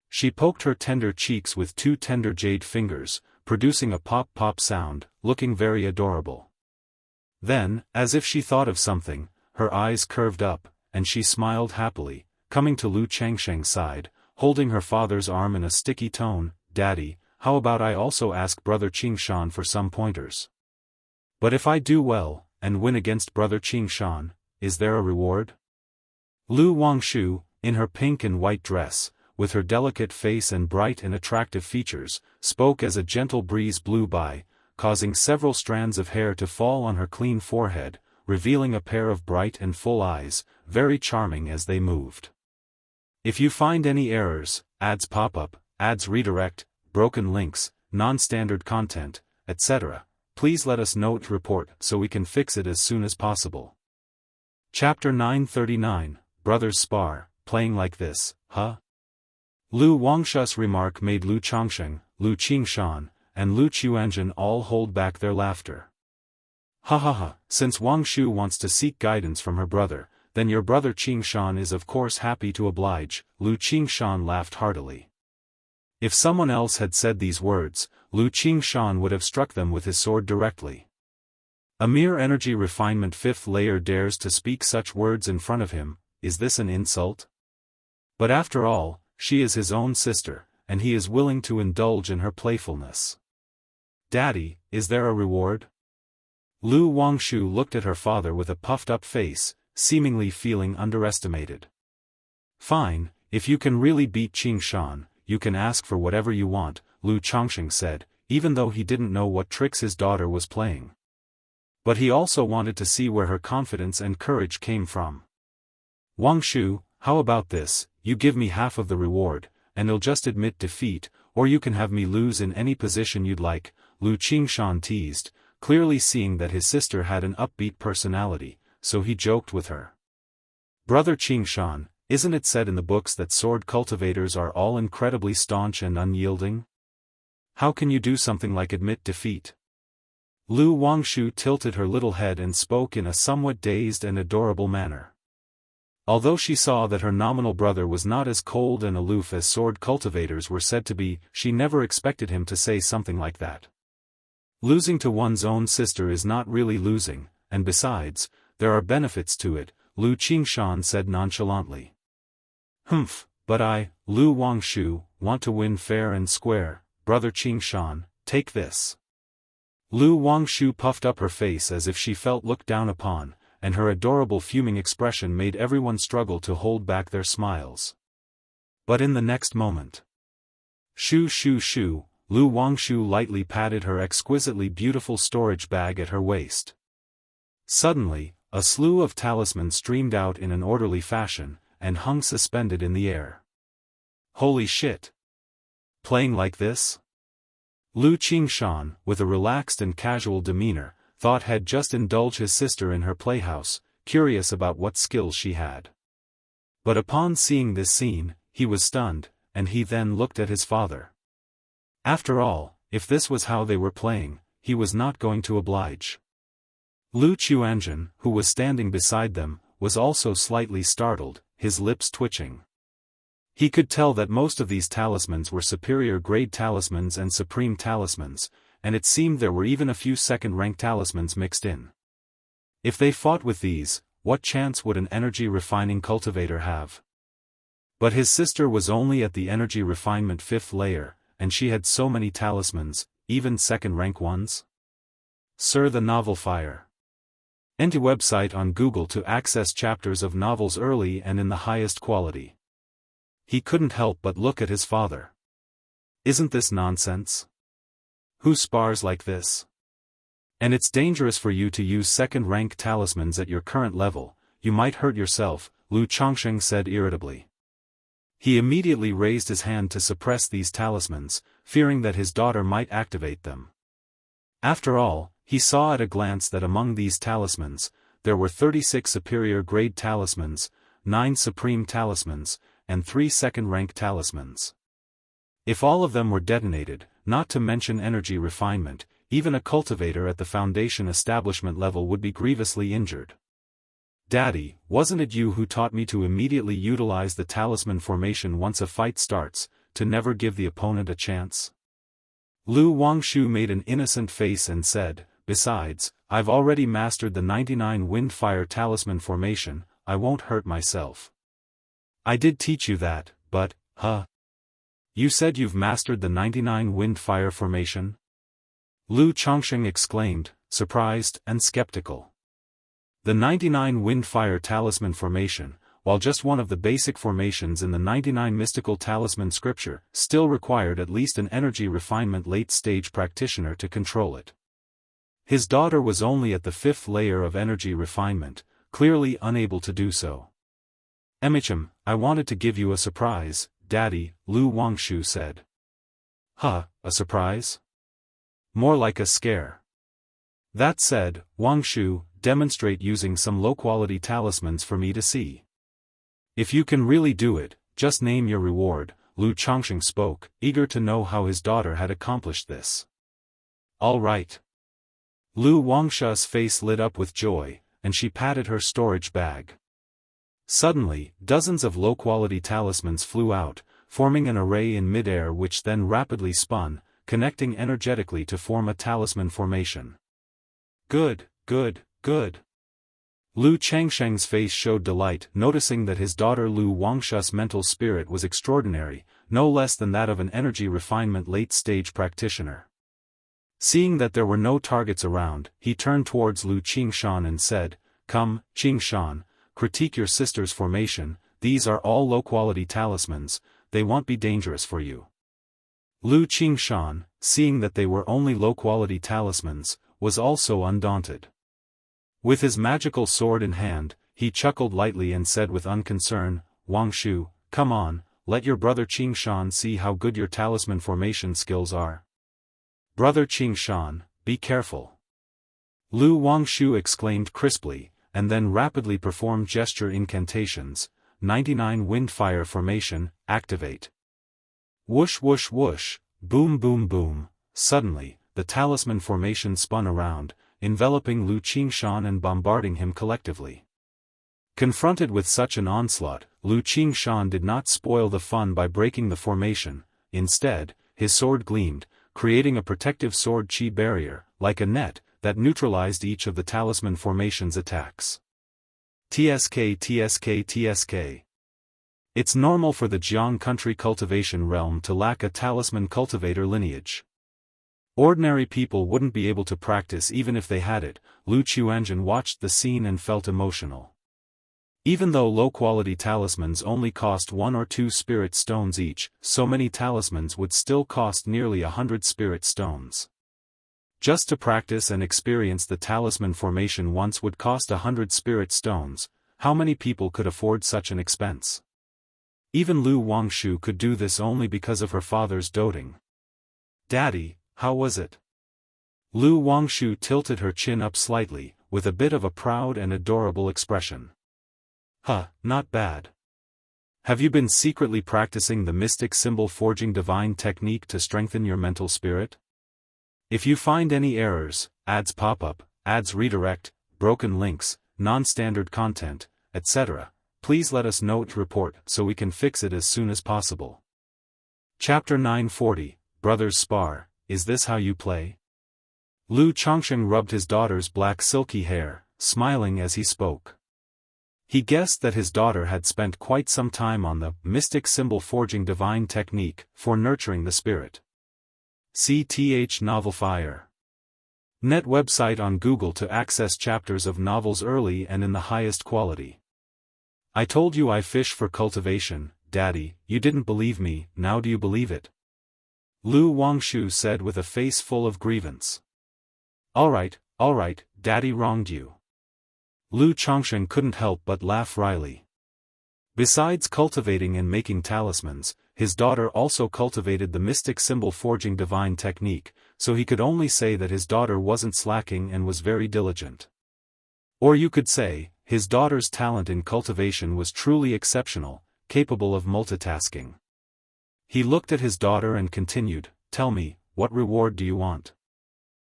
She poked her tender cheeks with 2 tender jade fingers, producing a pop-pop sound, looking very adorable. Then, as if she thought of something, her eyes curved up, and she smiled happily, coming to Lu Chongsheng's side, holding her father's arm in a sticky tone, Daddy, how about I also ask brother Qingshan for some pointers? But if I do well, and win against brother Qingshan, is there a reward? Lu Wangshu, in her pink and white dress, with her delicate face and bright and attractive features, spoke as a gentle breeze blew by, causing several strands of hair to fall on her clean forehead, revealing a pair of bright and full eyes, very charming as they moved. If you find any errors, ads pop up, ads redirect, broken links, non-standard content, etc., please let us know to report so we can fix it as soon as possible. Chapter 939, Brothers Spar, Playing Like This, huh? Lu Wangshu's remark made Lu Chongsheng, Lu Qingshan, and Lu Chuanjin all hold back their laughter. Ha ha ha, since Wang Shu wants to seek guidance from her brother, then your brother Qingshan is of course happy to oblige. Lu Qingshan laughed heartily. If someone else had said these words, Lu Qingshan would have struck them with his sword directly. A mere energy refinement 5th layer dares to speak such words in front of him, is this an insult? But after all, she is his own sister, and he is willing to indulge in her playfulness. Daddy, is there a reward? Lu Wangshu looked at her father with a puffed-up face, seemingly feeling underestimated. Fine, if you can really beat Qingshan, you can ask for whatever you want, Lu Chongsheng said, even though he didn't know what tricks his daughter was playing. But he also wanted to see where her confidence and courage came from. Wangshu, how about this, you give me half of the reward, and you'll just admit defeat, or you can have me lose in any position you'd like, Lu Qingshan teased, clearly seeing that his sister had an upbeat personality, so he joked with her. Brother Qingshan, isn't it said in the books that sword cultivators are all incredibly staunch and unyielding? How can you do something like admit defeat? Lu Wangshu tilted her little head and spoke in a somewhat dazed and adorable manner. Although she saw that her nominal brother was not as cold and aloof as sword cultivators were said to be, she never expected him to say something like that. Losing to one's own sister is not really losing, and besides, there are benefits to it, Lu Qingshan said nonchalantly. Humph, but I, Lu Wangshu, want to win fair and square, brother Qingshan, take this. Lu Wangshu puffed up her face as if she felt looked down upon, and her adorable fuming expression made everyone struggle to hold back their smiles. But in the next moment, shoo shoo shoo, Lu Wangshu lightly patted her exquisitely beautiful storage bag at her waist. Suddenly, a slew of talismans streamed out in an orderly fashion, and hung suspended in the air. Holy shit! Playing like this? Lu Qingshan, with a relaxed and casual demeanor, thought had just indulged his sister in her playhouse, curious about what skills she had. But upon seeing this scene, he was stunned, and he then looked at his father. After all, if this was how they were playing, he was not going to oblige. Lu Chuanjin, who was standing beside them, was also slightly startled, his lips twitching. He could tell that most of these talismans were superior-grade talismans and supreme talismans, and it seemed there were even a few second-rank talismans mixed in. If they fought with these, what chance would an energy refining cultivator have? But his sister was only at the energy refinement 5th layer, and she had so many talismans, even second-rank ones. Sir, the novel Fire. Enter website on Google to access chapters of novels early and in the highest quality. He couldn't help but look at his father. Isn't this nonsense? Who spars like this? And it's dangerous for you to use second-rank talismans at your current level, you might hurt yourself, Lu Chongsheng said irritably. He immediately raised his hand to suppress these talismans, fearing that his daughter might activate them. After all, he saw at a glance that among these talismans, there were 36 superior-grade talismans, 9 supreme talismans, and 3 second-rank talismans. If all of them were detonated, not to mention energy refinement, even a cultivator at the foundation establishment level would be grievously injured. Daddy, wasn't it you who taught me to immediately utilize the talisman formation once a fight starts, to never give the opponent a chance? Lu Wangshu made an innocent face and said, besides, I've already mastered the 99 wind-fire talisman formation, I won't hurt myself. I did teach you that, but, You said you've mastered the 99 wind-fire formation? Lu Chongsheng exclaimed, surprised and skeptical. The 99 wind-fire talisman formation, while just one of the basic formations in the 99 mystical talisman scripture, still required at least an energy refinement late-stage practitioner to control it. His daughter was only at the 5th layer of energy refinement, clearly unable to do so. Emichim, I wanted to give you a surprise, Daddy, Lu Wangshu said. A surprise? More like a scare. That said, Wangshu, demonstrate using some low-quality talismans for me to see. If you can really do it, just name your reward. Lu Chongsheng spoke, eager to know how his daughter had accomplished this. All right. Lu Wangsha's face lit up with joy, and she patted her storage bag. Suddenly, dozens of low-quality talismans flew out, forming an array in mid-air which then rapidly spun, connecting energetically to form a talisman formation. Good, good, good. Lu Changsheng's face showed delight, noticing that his daughter Lu Wangsha's mental spirit was extraordinary, no less than that of an energy refinement late-stage practitioner. Seeing that there were no targets around, he turned towards Lu Qingshan and said, "Come, Qingshan, critique your sister's formation. These are all low-quality talismans, they won't be dangerous for you." Lu Qingshan, seeing that they were only low-quality talismans, was also undaunted. With his magical sword in hand, he chuckled lightly and said with unconcern, "Wang Shu, come on, let your brother Qingshan see how good your talisman formation skills are." "Brother Qingshan, be careful." Lu Wangshu exclaimed crisply, and then rapidly performed gesture incantations. 99 Windfire formation, activate. Whoosh whoosh whoosh, boom boom boom. Suddenly, the talisman formation spun around, enveloping Lu Qingshan and bombarding him collectively. Confronted with such an onslaught, Lu Qingshan did not spoil the fun by breaking the formation. Instead, his sword gleamed, creating a protective sword chi barrier, like a net, that neutralized each of the talisman formation's attacks. TSK TSK TSK. It's normal for the Jianghu country cultivation realm to lack a talisman cultivator lineage. Ordinary people wouldn't be able to practice even if they had it. Lu Chuanjun watched the scene and felt emotional. Even though low-quality talismans only cost 1 or 2 spirit stones each, so many talismans would still cost nearly 100 spirit stones. Just to practice and experience the talisman formation once would cost 100 spirit stones. How many people could afford such an expense? Even Lu Wangshu could do this only because of her father's doting. "Daddy, how was it?" Lu Wangshu tilted her chin up slightly, with a bit of a proud and adorable expression. Not bad. Have you been secretly practicing the mystic symbol forging divine technique to strengthen your mental spirit? If you find any errors, ads pop up, ads redirect, broken links, non-standard content, etc., please let us know to report so we can fix it as soon as possible. Chapter 940, Brothers Spar, Is This How You Play? Lu Chongsheng rubbed his daughter's black silky hair, smiling as he spoke. He guessed that his daughter had spent quite some time on the mystic symbol forging divine technique for nurturing the spirit. CTH Novel Fire. Net website on Google to access chapters of novels early and in the highest quality. I told you I fish for cultivation, Daddy, you didn't believe me, now do you believe it? Lu Wangshu said with a face full of grievance. All right, Daddy wronged you. Lu Chongsheng couldn't help but laugh wryly. Besides cultivating and making talismans, his daughter also cultivated the mystic symbol forging divine technique, so he could only say that his daughter wasn't slacking and was very diligent. Or you could say, his daughter's talent in cultivation was truly exceptional, capable of multitasking. He looked at his daughter and continued, "Tell me, what reward do you want?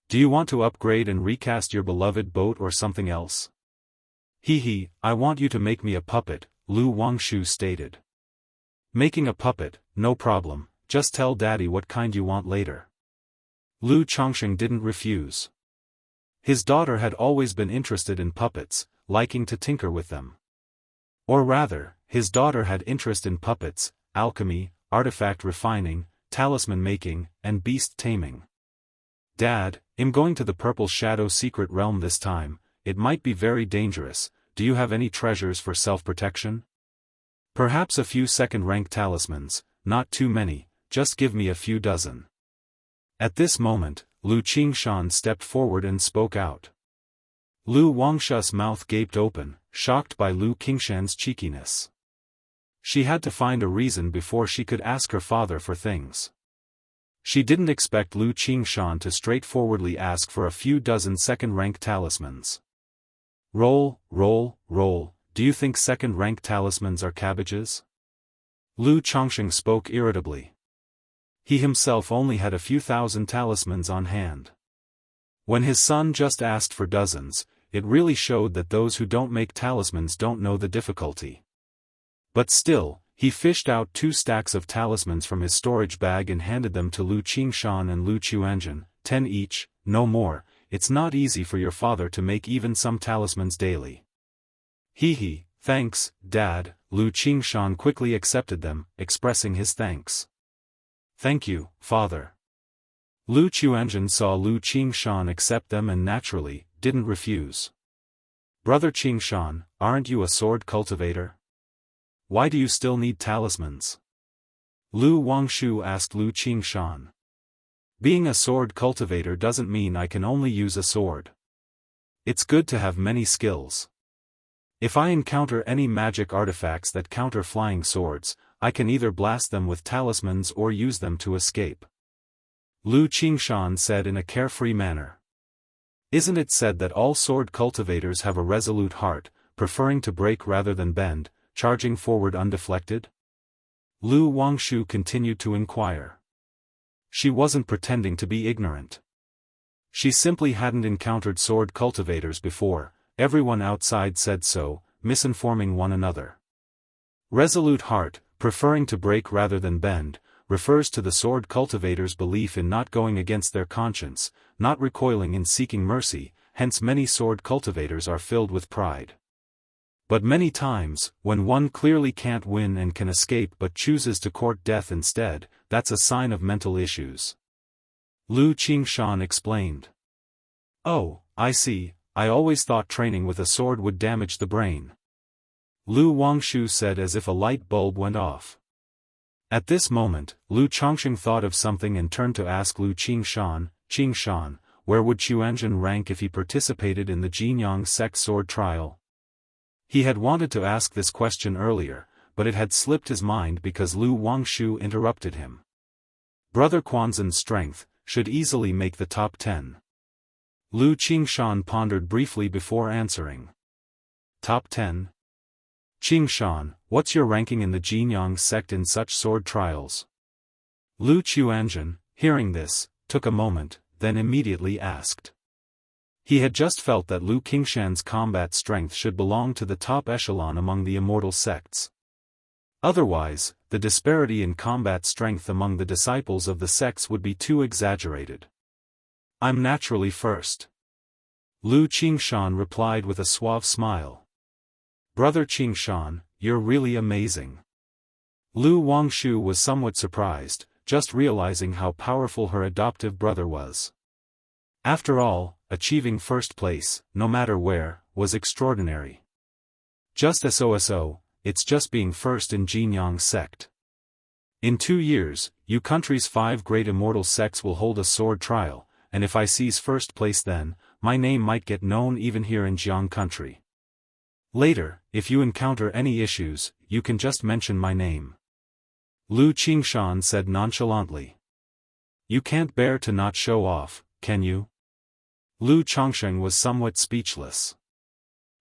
Do you want to upgrade and recast your beloved boat or something else?" I want you to make me a puppet," Lu Wangshu stated. "Making a puppet, no problem, just tell Daddy what kind you want later." Lu Chongsheng didn't refuse. His daughter had always been interested in puppets, liking to tinker with them. Or rather, his daughter had interest in puppets, alchemy, artifact refining, talisman making, and beast taming. "Dad, I'm going to the Purple Shadow secret realm this time. It might be very dangerous. Do you have any treasures for self-protection? Perhaps a few second-rank talismans, not too many, just give me a few dozen." At this moment, Lu Qingshan stepped forward and spoke out. Lu Wangsha's mouth gaped open, shocked by Lu Qingshan's cheekiness. She had to find a reason before she could ask her father for things. She didn't expect Lu Qingshan to straightforwardly ask for a few dozen second-rank talismans. Roll, roll, roll, do you think second-rank talismans are cabbages? Lu Chongqing spoke irritably. He himself only had a few thousand talismans on hand. When his son just asked for dozens, it really showed that those who don't make talismans don't know the difficulty. But still, he fished out 2 stacks of talismans from his storage bag and handed them to Lu Qingshan and Lu Chuanjun, 10 each, no more. It's not easy for your father to make even some talismans daily. Hee, thanks, Dad. Lu Qingshan quickly accepted them, expressing his thanks. Thank you, Father. Lu Chuanjun saw Lu Qingshan accept them and naturally, didn't refuse. Brother Qingshan, aren't you a sword cultivator? Why do you still need talismans? Lu Wangshu asked Lu Qingshan. Being a sword cultivator doesn't mean I can only use a sword. It's good to have many skills. If I encounter any magic artifacts that counter flying swords, I can either blast them with talismans or use them to escape. Lu Qingshan said in a carefree manner. Isn't it said that all sword cultivators have a resolute heart, preferring to break rather than bend, charging forward undeflected? Lu Wangshu continued to inquire. She wasn't pretending to be ignorant. She simply hadn't encountered sword cultivators before. Everyone outside said so, misinforming one another. Resolute heart, preferring to break rather than bend, refers to the sword cultivator's belief in not going against their conscience, not recoiling in seeking mercy, hence many sword cultivators are filled with pride. But many times, when one clearly can't win and can escape but chooses to court death instead, that's a sign of mental issues. Lu Qingshan explained. Oh, I see. I always thought training with a sword would damage the brain. Lu Wangshu said as if a light bulb went off. At this moment, Lu Chongqing thought of something and turned to ask Lu Qingshan, where would Chuanjun rank if he participated in the Jianghu sect sword trial? He had wanted to ask this question earlier, but it had slipped his mind because Lu Wangshu interrupted him. Brother Quanzhen's strength should easily make the top 10. Lu Qingshan pondered briefly before answering. Top 10? Qingshan, what's your ranking in the Jianghu sect in such sword trials? Lu Chuanjun, hearing this, took a moment, then immediately asked. He had just felt that Lu Qingshan's combat strength should belong to the top echelon among the immortal sects. Otherwise, the disparity in combat strength among the disciples of the sects would be too exaggerated. I'm naturally first. Lu Qingshan replied with a suave smile. Brother Qingshan, you're really amazing. Lu Wangshu was somewhat surprised, just realizing how powerful her adoptive brother was. After all, achieving first place, no matter where, was extraordinary. Just so, it's just being first in Jianghu sect. In 2 years, you country's 5 great immortal sects will hold a sword trial, and if I seize first place then, my name might get known even here in Jianghu country. Later, if you encounter any issues, you can just mention my name. Lu Qingshan said nonchalantly. You can't bear to not show off, can you? Lu Chongqing was somewhat speechless.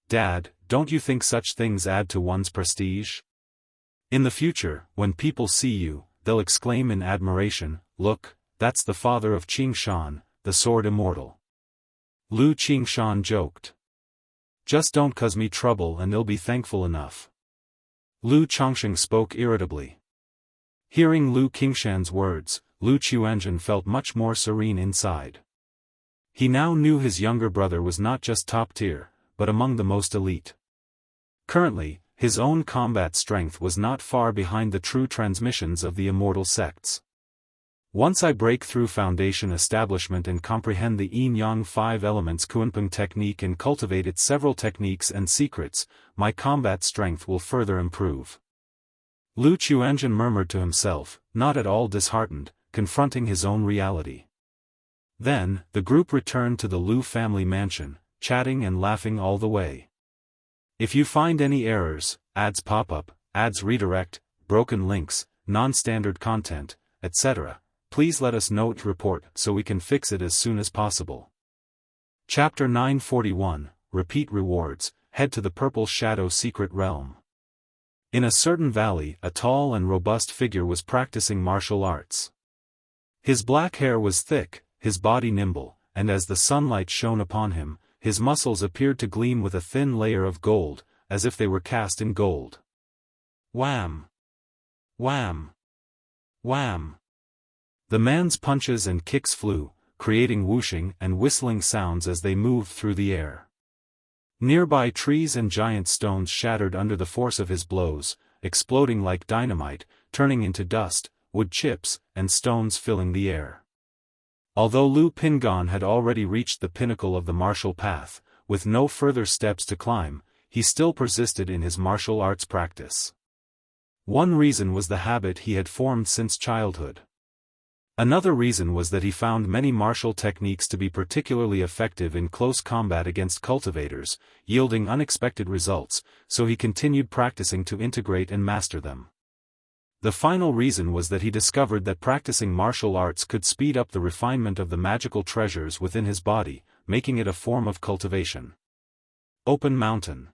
Dad, don't you think such things add to one's prestige? In the future, when people see you, they'll exclaim in admiration, look, that's the father of Qingshan, the sword immortal. Lu Qingshan joked. Just don't cause me trouble and they'll be thankful enough. Lu Chongqing spoke irritably. Hearing Lu Qingshan's words, Lu Chuanjun felt much more serene inside. He now knew his younger brother was not just top tier, but among the most elite. Currently, his own combat strength was not far behind the true transmissions of the immortal sects. Once I break through foundation establishment and comprehend the yin-yang 5 elements Kunpeng technique and cultivate its several techniques and secrets, my combat strength will further improve. Lu Chuanjun murmured to himself, not at all disheartened, confronting his own reality. Then, the group returned to the Lu family mansion, chatting and laughing all the way. If you find any errors, ads pop up, ads redirect, broken links, non-standard content, etc., please let us know to report so we can fix it as soon as possible. Chapter 941, repeat rewards, head to the Purple Shadow secret realm. In a certain valley, a tall and robust figure was practicing martial arts. His black hair was thick, his body nimble, and as the sunlight shone upon him, his muscles appeared to gleam with a thin layer of gold, as if they were cast in gold. Wham! Wham! Wham! The man's punches and kicks flew, creating whooshing and whistling sounds as they moved through the air. Nearby trees and giant stones shattered under the force of his blows, exploding like dynamite, turning into dust, wood chips, and stones filling the air. Although Lu Pingan had already reached the pinnacle of the martial path, with no further steps to climb, he still persisted in his martial arts practice. One reason was the habit he had formed since childhood. Another reason was that he found many martial techniques to be particularly effective in close combat against cultivators, yielding unexpected results, so he continued practicing to integrate and master them. The final reason was that he discovered that practicing martial arts could speed up the refinement of the magical treasures within his body, making it a form of cultivation. Open Mountain.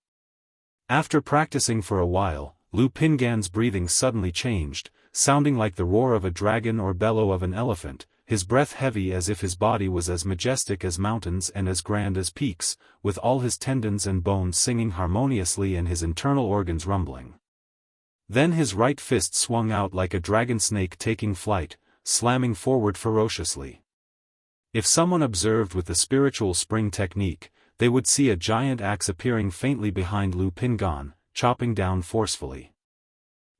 After practicing for a while, Lu Pingan's breathing suddenly changed, sounding like the roar of a dragon or bellow of an elephant, his breath heavy as if his body was as majestic as mountains and as grand as peaks, with all his tendons and bones singing harmoniously and his internal organs rumbling. Then his right fist swung out like a dragon snake taking flight, slamming forward ferociously. If someone observed with the spiritual spring technique, they would see a giant axe appearing faintly behind Lu Pingan, chopping down forcefully.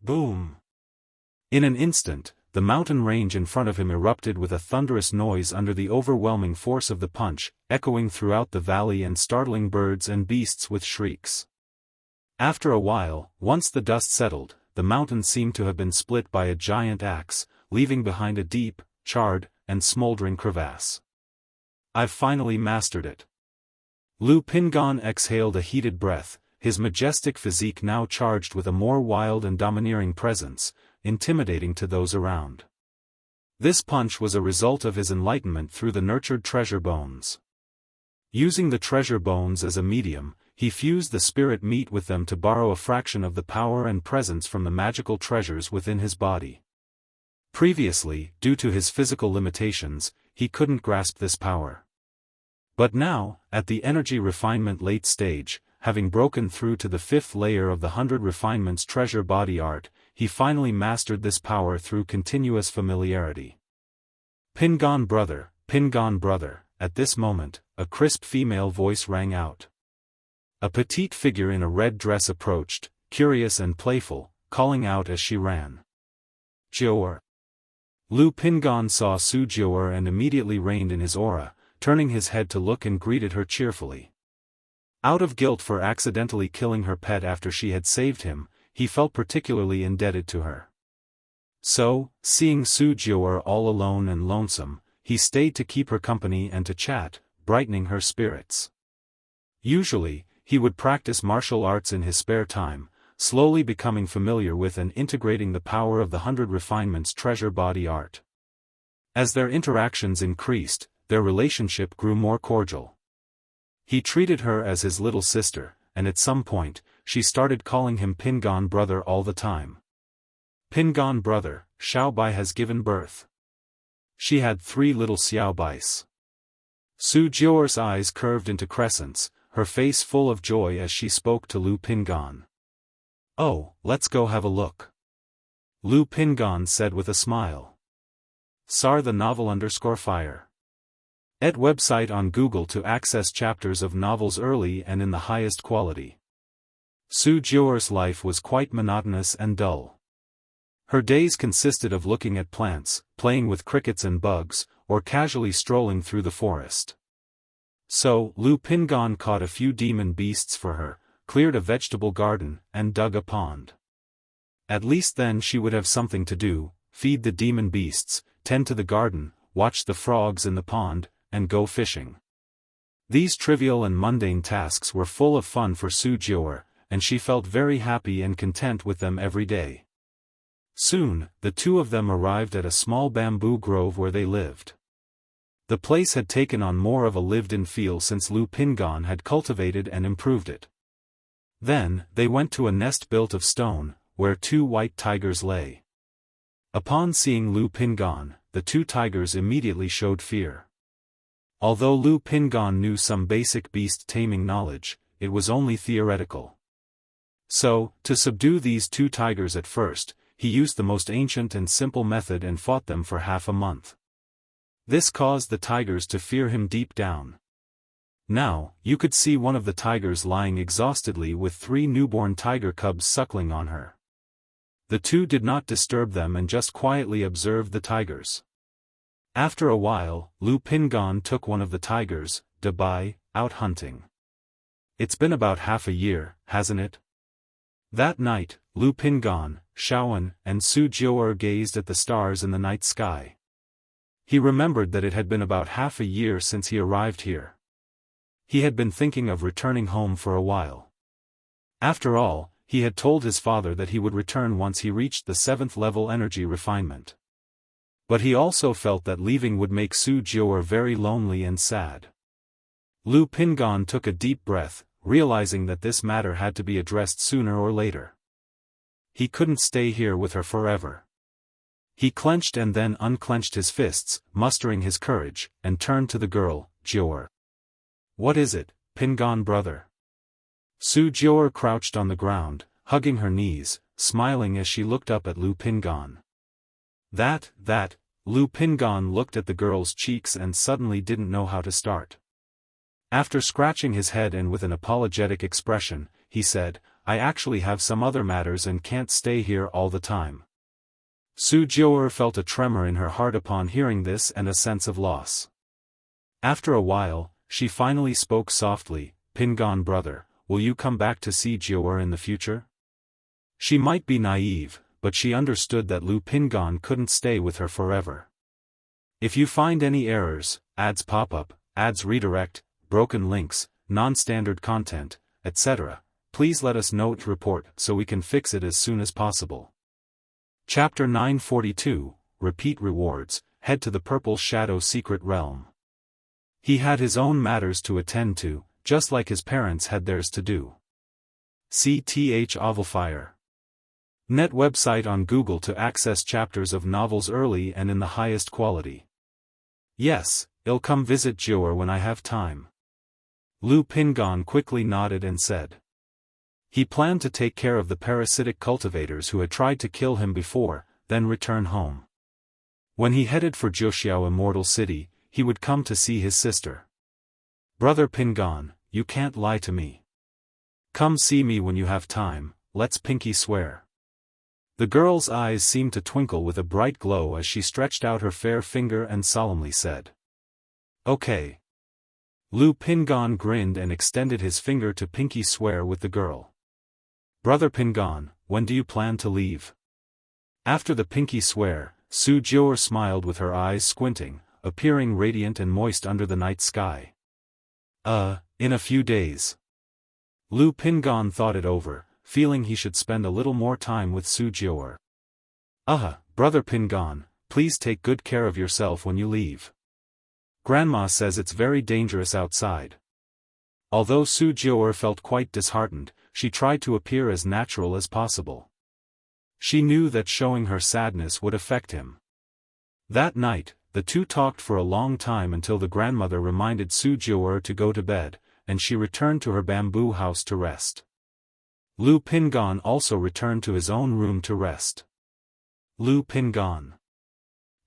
Boom! In an instant, the mountain range in front of him erupted with a thunderous noise under the overwhelming force of the punch, echoing throughout the valley and startling birds and beasts with shrieks. After a while, once the dust settled, the mountain seemed to have been split by a giant axe, leaving behind a deep, charred, and smoldering crevasse. I've finally mastered it. Lu Pingan exhaled a heated breath, his majestic physique now charged with a more wild and domineering presence, intimidating to those around. This punch was a result of his enlightenment through the nurtured treasure bones. Using the treasure bones as a medium, he fused the spirit meat with them to borrow a fraction of the power and presence from the magical treasures within his body. Previously, due to his physical limitations, he couldn't grasp this power. But now, at the energy refinement late stage, having broken through to the 5th layer of the 100 Refinements treasure body art, he finally mastered this power through continuous familiarity. Pingan brother, at this moment, a crisp female voice rang out. A petite figure in a red dress approached, curious and playful, calling out as she ran. Jiaor. Lu Pingan saw Su Jiaor and immediately reined in his aura, turning his head to look and greeted her cheerfully. Out of guilt for accidentally killing her pet after she had saved him, he felt particularly indebted to her. So, seeing Su Jiaor all alone and lonesome, he stayed to keep her company and to chat, brightening her spirits. Usually, he would practice martial arts in his spare time, slowly becoming familiar with and integrating the power of the 100 Refinements treasure body art. As their interactions increased, their relationship grew more cordial. He treated her as his little sister, and at some point, she started calling him Pingan brother all the time. Pingan brother, Xiaobai has given birth. She had 3 little Xiaobais. Su Jiaor's eyes curved into crescents, her face full of joy as she spoke to Lu Pingan. Oh, let's go have a look. Lu Pingan said with a smile. Sar the novel _fire. Et website on Google to access chapters of novels early and in the highest quality. Su Jiaor's life was quite monotonous and dull. Her days consisted of looking at plants, playing with crickets and bugs, or casually strolling through the forest. So, Lu Pingan caught a few demon beasts for her, cleared a vegetable garden, and dug a pond. At least then she would have something to do, feed the demon beasts, tend to the garden, watch the frogs in the pond, and go fishing. These trivial and mundane tasks were full of fun for Su Jiaor, and she felt very happy and content with them every day. Soon, the two of them arrived at a small bamboo grove where they lived. The place had taken on more of a lived-in feel since Lu Pingan had cultivated and improved it. Then, they went to a nest built of stone, where 2 white tigers lay. Upon seeing Lu Pingan, the 2 tigers immediately showed fear. Although Lu Pingan knew some basic beast-taming knowledge, it was only theoretical. So, to subdue these 2 tigers at first, he used the most ancient and simple method and fought them for half a month. This caused the tigers to fear him deep down. Now, you could see one of the tigers lying exhaustedly with 3 newborn tiger cubs suckling on her. The 2 did not disturb them and just quietly observed the tigers. After a while, Lu Pingan took one of the tigers, Dabai, out hunting. It's been about half a year, hasn't it? That night, Lu Pingan, Shaoan, and Su Jiu'er gazed at the stars in the night sky. He remembered that it had been about half a year since he arrived here. He had been thinking of returning home for a while. After all, he had told his father that he would return once he reached the 7th level energy refinement. But he also felt that leaving would make Su Jiu'er very lonely and sad. Lu Pingan took a deep breath, realizing that this matter had to be addressed sooner or later. He couldn't stay here with her forever. He clenched and then unclenched his fists, mustering his courage, and turned to the girl, Jiu'er. What is it, Pingan brother? Su Jiu'er crouched on the ground, hugging her knees, smiling as she looked up at Lu Pingan. That, Lu Pingan looked at the girl's cheeks and suddenly didn't know how to start. After scratching his head and with an apologetic expression, he said, I actually have some other matters and can't stay here all the time. Su Jiu'er felt a tremor in her heart upon hearing this and a sense of loss. After a while, she finally spoke softly, Pingan brother, will you come back to see Jiu'er in the future? She might be naive, but she understood that Lu Pingan couldn't stay with her forever. If you find any errors, ads pop up, ads redirect, broken links, non-standard content, etc., please let us know to report so we can fix it as soon as possible. Chapter 942, Repeat Rewards, Head to the Purple Shadow Secret Realm. He had his own matters to attend to, just like his parents had theirs to do. CTH Ovalfire. Net website on Google to access chapters of novels early and in the highest quality. Yes, I'll come visit Jiu'er when I have time. Lu Pingan quickly nodded and said. He planned to take care of the parasitic cultivators who had tried to kill him before, then return home. When he headed for Jiuxiao Immortal City, he would come to see his sister. Brother Pingan, you can't lie to me. Come see me when you have time, let's pinky swear. The girl's eyes seemed to twinkle with a bright glow as she stretched out her fair finger and solemnly said. Okay. Lu Pingan grinned and extended his finger to pinky swear with the girl. Brother Pingan, when do you plan to leave? After the pinky swear, Su Jiu'er smiled with her eyes squinting, appearing radiant and moist under the night sky. In a few days. Lu Pingan thought it over, feeling he should spend a little more time with Su Jiu'er. Brother Pingan, please take good care of yourself when you leave. Grandma says it's very dangerous outside. Although Su Jiu'er felt quite disheartened, she tried to appear as natural as possible. She knew that showing her sadness would affect him. That night, the 2 talked for a long time until the grandmother reminded Su Jiu'er to go to bed, and she returned to her bamboo house to rest. Lu Pingan also returned to his own room to rest. Lu Pingan.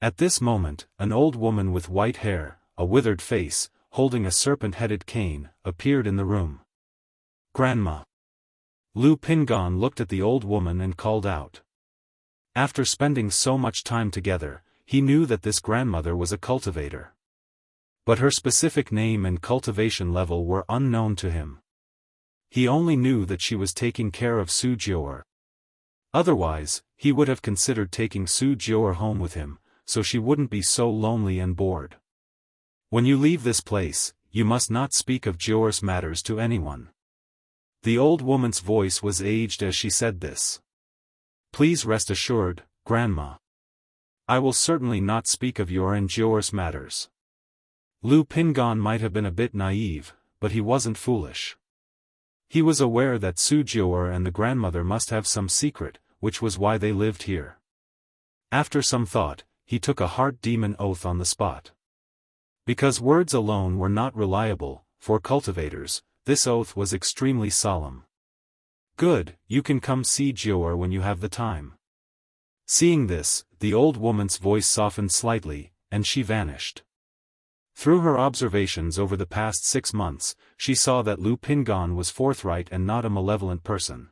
At this moment, an old woman with white hair, a withered face, holding a serpent-headed cane, appeared in the room. Grandma. Lu Pingan looked at the old woman and called out. After spending so much time together, he knew that this grandmother was a cultivator. But her specific name and cultivation level were unknown to him. He only knew that she was taking care of Su Jiu'er. Otherwise, he would have considered taking Su Jiu'er home with him, so she wouldn't be so lonely and bored. When you leave this place, you must not speak of Jiu'er's matters to anyone. The old woman's voice was aged as she said this. Please rest assured, Grandma. I will certainly not speak of your and Jiu'er's matters. Lu Pingan might have been a bit naive, but he wasn't foolish. He was aware that Su Jiu'er and the grandmother must have some secret, which was why they lived here. After some thought, he took a heart demon oath on the spot. Because words alone were not reliable, for cultivators, this oath was extremely solemn. Good, you can come see Jiu'er when you have the time. Seeing this, the old woman's voice softened slightly, and she vanished. Through her observations over the past 6 months, she saw that Lu Pingan was forthright and not a malevolent person.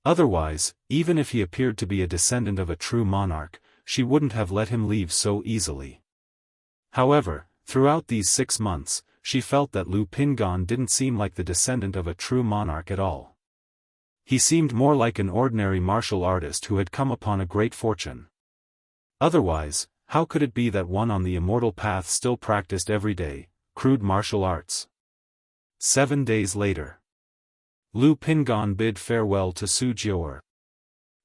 Otherwise, even if he appeared to be a descendant of a true monarch, she wouldn't have let him leave so easily. However, throughout these 6 months, she felt that Lu Pingan didn't seem like the descendant of a true monarch at all. He seemed more like an ordinary martial artist who had come upon a great fortune. Otherwise, how could it be that one on the immortal path still practiced every day, crude martial arts? 7 days later. Lu Pingan bid farewell to Su Jiu'er.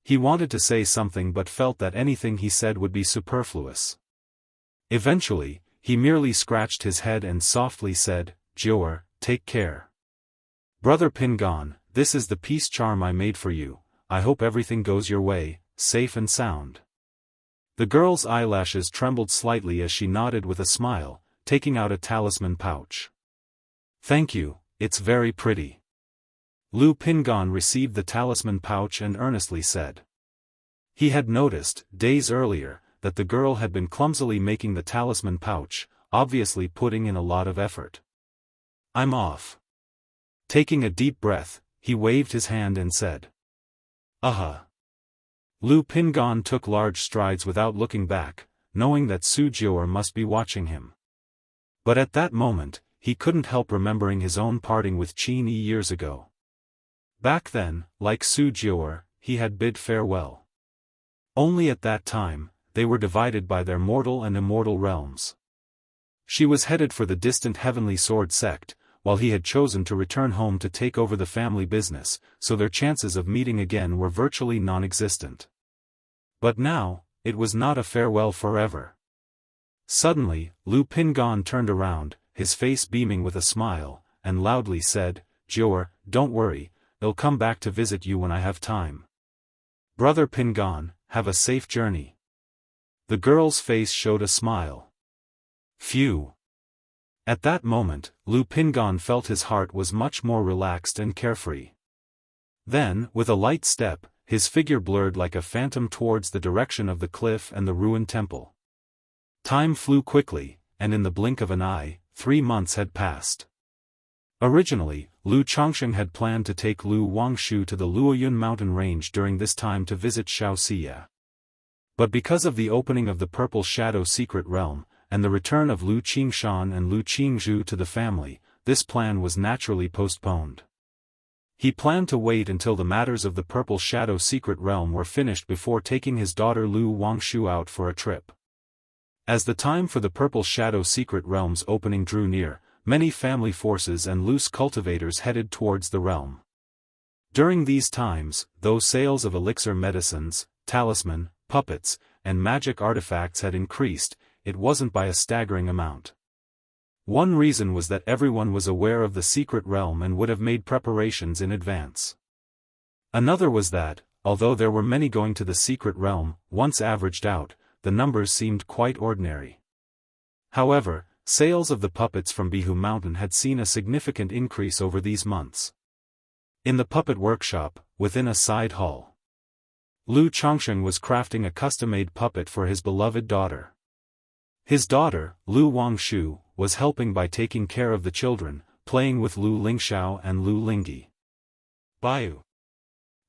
He wanted to say something but felt that anything he said would be superfluous. Eventually, he merely scratched his head and softly said, "Jiu'er, take care. Brother Pingan, this is the peace charm I made for you. I hope everything goes your way, safe and sound." The girl's eyelashes trembled slightly as she nodded with a smile, taking out a talisman pouch. "Thank you, it's very pretty." Lu Pingan received the talisman pouch and earnestly said. He had noticed, days earlier, that the girl had been clumsily making the talisman pouch, obviously putting in a lot of effort. "I'm off." Taking a deep breath, he waved his hand and said, "Aha." Lu Pingan took large strides without looking back, knowing that Su Jiu'er must be watching him. But at that moment, he couldn't help remembering his own parting with Qin Yi years ago. Back then, like Su Jiu'er, he had bid farewell. Only at that time, they were divided by their mortal and immortal realms. She was headed for the distant Heavenly Sword sect, while he had chosen to return home to take over the family business, so their chances of meeting again were virtually non-existent. But now, it was not a farewell forever. Suddenly, Lu Pingan turned around, his face beaming with a smile, and loudly said, "Jiu'er, don't worry, I'll come back to visit you when I have time. Brother Pingan, have a safe journey." The girl's face showed a smile. Phew. At that moment, Lu Pingan felt his heart was much more relaxed and carefree. Then, with a light step, his figure blurred like a phantom towards the direction of the cliff and the ruined temple. Time flew quickly, and in the blink of an eye, 3 months had passed. Originally, Lu Chongsheng had planned to take Lu Wangshu to the Luoyun mountain range during this time to visit Xiaoxia. But because of the opening of the Purple Shadow secret realm, and the return of Lu Qingshan and Lu Qingzhu to the family, this plan was naturally postponed. He planned to wait until the matters of the Purple Shadow secret realm were finished before taking his daughter Lu Wangshu out for a trip. As the time for the Purple Shadow secret realm's opening drew near, many family forces and loose cultivators headed towards the realm. During these times, though sales of elixir medicines, talisman, puppets, and magic artifacts had increased, it wasn't by a staggering amount. One reason was that everyone was aware of the secret realm and would have made preparations in advance. Another was that, although there were many going to the secret realm, once averaged out, the numbers seemed quite ordinary. However, sales of the puppets from Bihu Mountain had seen a significant increase over these months. In the puppet workshop, within a side hall, Lu Chongsheng was crafting a custom-made puppet for his beloved daughter. His daughter, Lu Wangshu, was helping by taking care of the children, playing with Lu Lingxiao and Lu Lingyi. Bayu.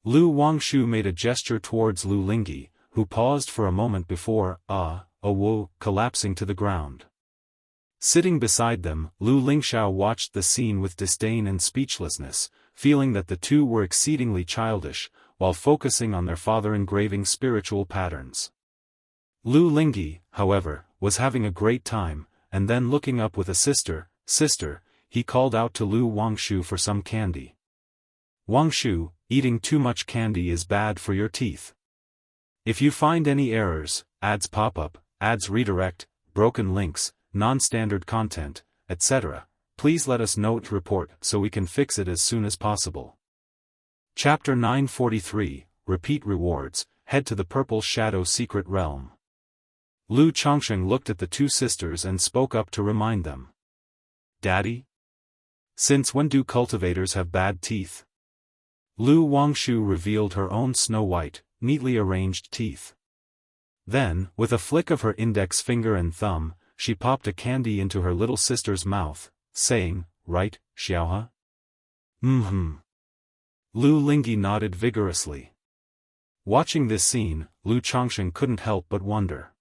Lu Wangshu made a gesture towards Lu Lingyi, who paused for a moment before, collapsing to the ground. Sitting beside them, Lu Lingxiao watched the scene with disdain and speechlessness, feeling that the two were exceedingly childish, while focusing on their father engraving spiritual patterns. Lu Lingyi, however, was having a great time, and then looking up with a sister, he called out to Lu Wangshu for some candy. "Wangshu, eating too much candy is bad for your teeth. If you find any errors, ads pop up, ads redirect, broken links, non-standard content, etc. Please let us know to report so we can fix it as soon as possible. Chapter 943, Repeat Rewards, Head to the Purple Shadow Secret Realm. Lu Chongsheng looked at the two sisters and spoke up to remind them. Daddy? Since when do cultivators have bad teeth? Lu Wangshu revealed her own snow-white, neatly arranged teeth. Then, with a flick of her index finger and thumb, she popped a candy into her little sister's mouth, saying, "Right, Xiaohe?" "Mm-hmm." Lu Lingyi nodded vigorously. Watching this scene, Lu Chongsheng couldn't help but wonder.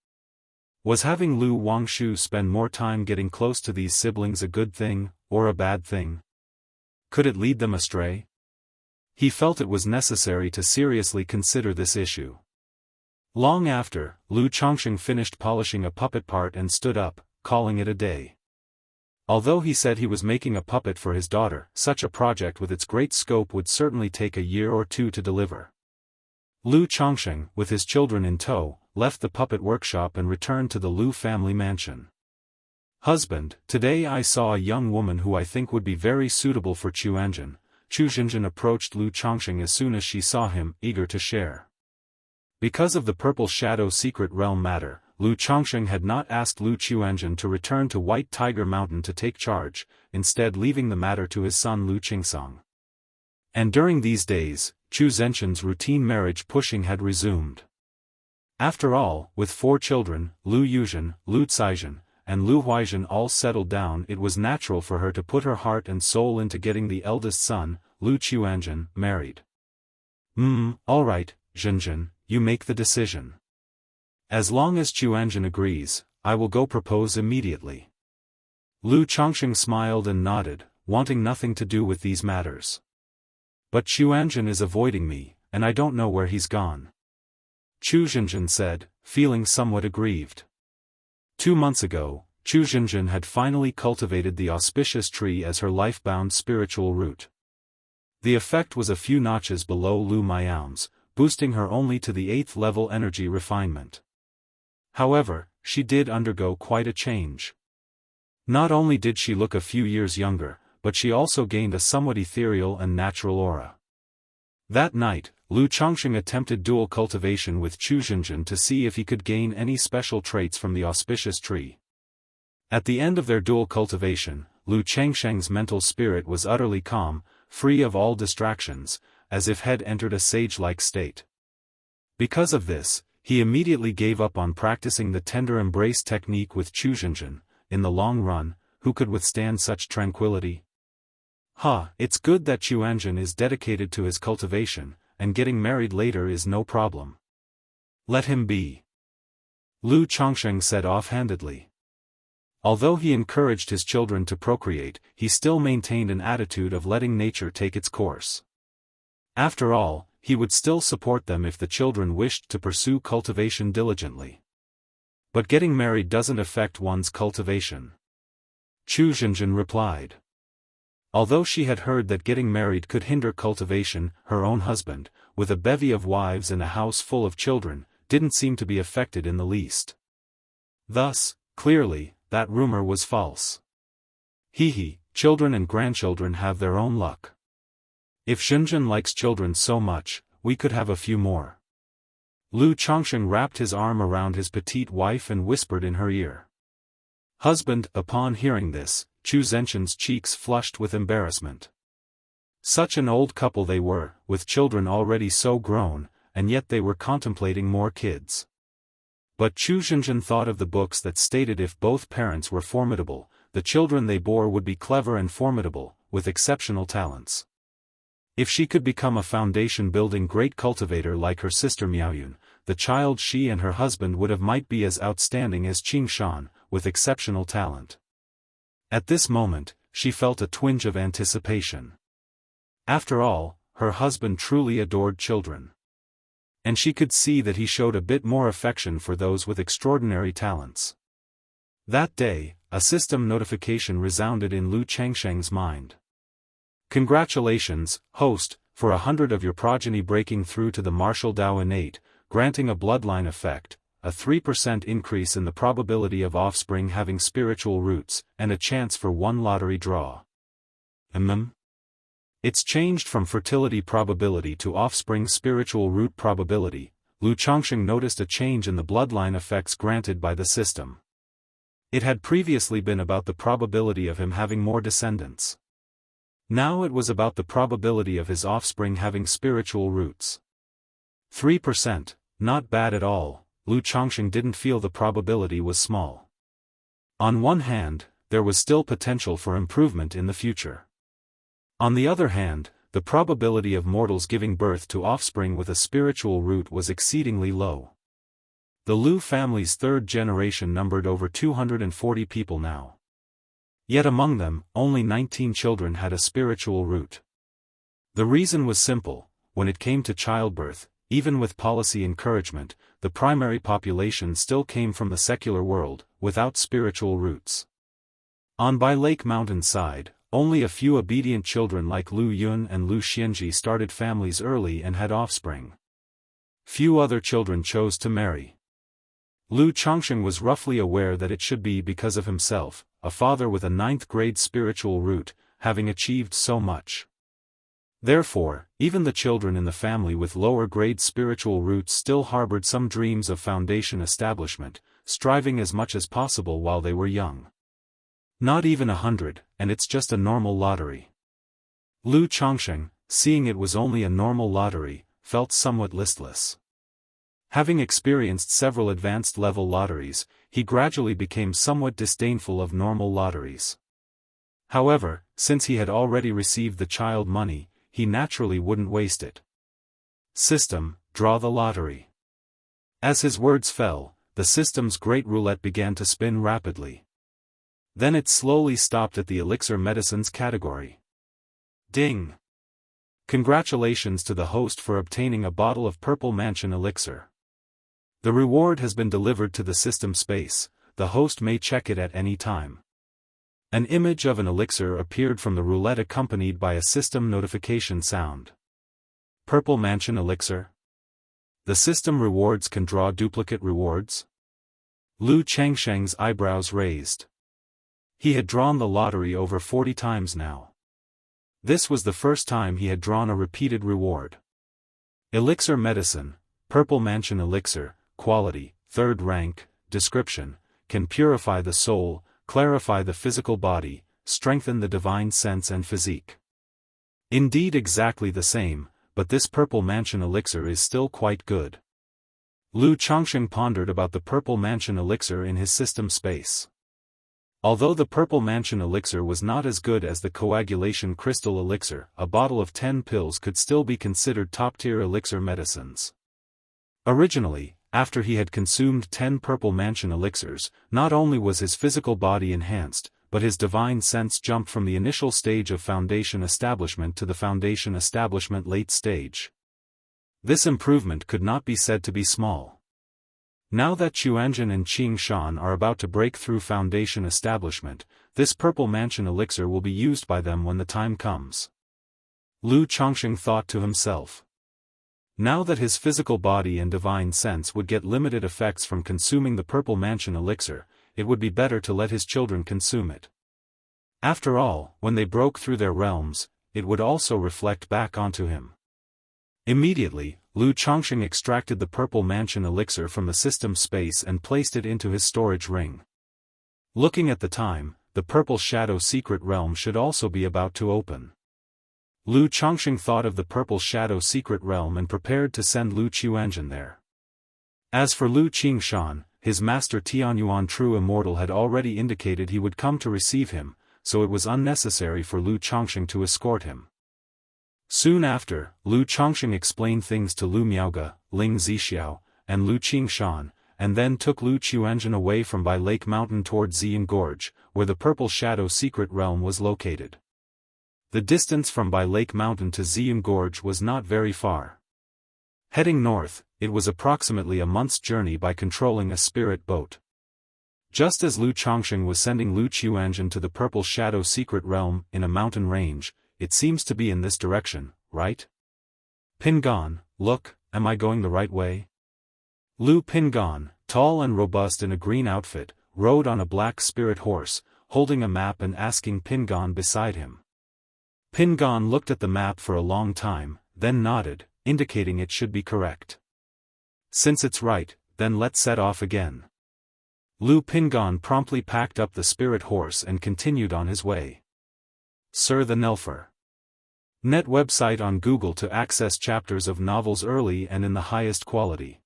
Was having Lu Wangshu spend more time getting close to these siblings a good thing, or a bad thing? Could it lead them astray? He felt it was necessary to seriously consider this issue. Long after, Lu Chongsheng finished polishing a puppet part and stood up, calling it a day. Although he said he was making a puppet for his daughter, such a project with its great scope would certainly take a year or two to deliver. Lu Chongsheng, with his children in tow, left the puppet workshop and returned to the Lu family mansion. "Husband, today I saw a young woman who I think would be very suitable for Chuanjin." Chu Xinjin approached Lu Chongsheng as soon as she saw him, eager to share. Because of the Purple Shadow Secret Realm matter, Lu Chongsheng had not asked Lu Chuanjin to return to White Tiger Mountain to take charge, instead leaving the matter to his son Lu Qingsong. And during these days, Chu Zenshin's routine marriage pushing had resumed. After all, with 4 children, Lu Yuzhen, Lu Caizhen, and Lu Huaizhen all settled down, it was natural for her to put her heart and soul into getting the eldest son, Lu Chuanjin, married. All right, Zhenjin, you make the decision. As long as Chuanjin agrees, I will go propose immediately. Lu Chongsheng smiled and nodded, wanting nothing to do with these matters. But Chuanjin is avoiding me, and I don't know where he's gone. Chu Zhenjin said, feeling somewhat aggrieved. 2 months ago, Chu Zhenjin had finally cultivated the auspicious tree as her life-bound spiritual root. The effect was a few notches below Lu Miao's, boosting her only to the 8th level energy refinement. However, she did undergo quite a change. Not only did she look a few years younger, but she also gained a somewhat ethereal and natural aura. That night, Lu Chongsheng attempted dual cultivation with Chu Zhenjin to see if he could gain any special traits from the auspicious tree. At the end of their dual cultivation, Lu Chongsheng's mental spirit was utterly calm, free of all distractions, as if had entered a sage-like state. Because of this, he immediately gave up on practicing the tender embrace technique with Chu Zhenjin. In the long run, who could withstand such tranquility? It's good that Chuanjin is dedicated to his cultivation, and getting married later is no problem. Let him be. Lu Chongsheng said offhandedly. Although he encouraged his children to procreate, he still maintained an attitude of letting nature take its course. After all, he would still support them if the children wished to pursue cultivation diligently. But getting married doesn't affect one's cultivation. Chu Zhenjin replied. Although she had heard that getting married could hinder cultivation, her own husband, with a bevy of wives and a house full of children, didn't seem to be affected in the least. Thus, clearly, that rumor was false. Children and grandchildren have their own luck. If Zhenjin likes children so much, we could have a few more. Lu Chongsheng wrapped his arm around his petite wife and whispered in her ear. Husband, upon hearing this, Chu Zenshin's cheeks flushed with embarrassment. Such an old couple they were, with children already so grown, and yet they were contemplating more kids. But Chu Zhenjin thought of the books that stated if both parents were formidable, the children they bore would be clever and formidable, with exceptional talents. If she could become a foundation-building great cultivator like her sister Miaoyun, the child she and her husband would have might be as outstanding as Qing Shan, with exceptional talent. At this moment, she felt a twinge of anticipation. After all, her husband truly adored children. And she could see that he showed a bit more affection for those with extraordinary talents. That day, a system notification resounded in Lu Chongsheng's mind. Congratulations, host, for 100 of your progeny breaking through to the martial Dao innate, granting a bloodline effect, a 3% increase in the probability of offspring having spiritual roots, and a chance for one lottery draw. It's changed from fertility probability to offspring spiritual root probability. Lu Chongsheng noticed a change in the bloodline effects granted by the system. It had previously been about the probability of him having more descendants. Now it was about the probability of his offspring having spiritual roots. 3%, not bad at all. Lu Chongsheng didn't feel the probability was small. On one hand, there was still potential for improvement in the future. On the other hand, the probability of mortals giving birth to offspring with a spiritual root was exceedingly low. The Lu family's third generation numbered over 240 people now. Yet among them, only 19 children had a spiritual root. The reason was simple: when it came to childbirth, even with policy encouragement, the primary population still came from the secular world, without spiritual roots. On Bai Lake Mountain side, only a few obedient children like Lu Yun and Lu Xianji started families early and had offspring. Few other children chose to marry. Lu Chongsheng was roughly aware that it should be because of himself, a father with a 9th-grade spiritual root, having achieved so much. Therefore, even the children in the family with lower-grade spiritual roots still harbored some dreams of foundation establishment, striving as much as possible while they were young. Not even 100, and it's just a normal lottery. Lu Chongsheng, seeing it was only a normal lottery, felt somewhat listless. Having experienced several advanced-level lotteries, he gradually became somewhat disdainful of normal lotteries. However, since he had already received the child money, he naturally wouldn't waste it. System, draw the lottery. As his words fell, the system's great roulette began to spin rapidly. Then it slowly stopped at the elixir medicines category. Ding! Congratulations to the host for obtaining a bottle of Purple Mansion elixir. The reward has been delivered to the system space. The host may check it at any time. An image of an elixir appeared from the roulette accompanied by a system notification sound. Purple Mansion elixir? The system rewards can draw duplicate rewards? Lu Changsheng's eyebrows raised. He had drawn the lottery over 40 times now. This was the first time he had drawn a repeated reward. Elixir medicine, Purple Mansion elixir, quality, 3rd rank, description, can purify the soul, clarify the physical body, strengthen the divine sense and physique. Indeed exactly the same, but this Purple Mansion elixir is still quite good. Lu Chongsheng pondered about the Purple Mansion elixir in his system space. Although the Purple Mansion elixir was not as good as the coagulation crystal elixir, a bottle of 10 pills could still be considered top-tier elixir medicines. Originally, after he had consumed 10 Purple Mansion elixirs, not only was his physical body enhanced, but his divine sense jumped from the initial stage of foundation establishment to the foundation establishment late stage. This improvement could not be said to be small. Now that Chuanjin and Qing Shan are about to break through foundation establishment, this Purple Mansion elixir will be used by them when the time comes. Lu Chongsheng thought to himself. Now that his physical body and divine sense would get limited effects from consuming the Purple Mansion elixir, it would be better to let his children consume it. After all, when they broke through their realms, it would also reflect back onto him. Immediately, Lu Chongsheng extracted the Purple Mansion elixir from the system space and placed it into his storage ring. Looking at the time, the Purple Shadow Secret Realm should also be about to open. Lu Chongsheng thought of the Purple Shadow Secret Realm and prepared to send Lu Chuanjin there. As for Lu Qingshan, his master Tianyuan True Immortal had already indicated he would come to receive him, so it was unnecessary for Lu Chongsheng to escort him. Soon after, Lu Chongsheng explained things to Lu Miaoge, Ling Zixiao, and Lu Qingshan, and then took Lu Chuanjin away from Bai Lake Mountain toward Xian Gorge, where the Purple Shadow Secret Realm was located. The distance from Bai Lake Mountain to Xian Gorge was not very far. Heading north, it was approximately a month's journey by controlling a spirit boat. Just as Lu Chongsheng was sending Lu Chuanjin to the Purple Shadow Secret Realm in a mountain range, it seems to be in this direction, right? Pingon, look, am I going the right way? Lu Pingon, tall and robust in a green outfit, rode on a black spirit horse, holding a map and asking Pingon beside him. Pingon looked at the map for a long time, then nodded, indicating it should be correct. Since it's right, then let's set off again. Lu Pingon promptly packed up the spirit horse and continued on his way. Sir the Nelfer. Net website on Google to access chapters of novels early and in the highest quality.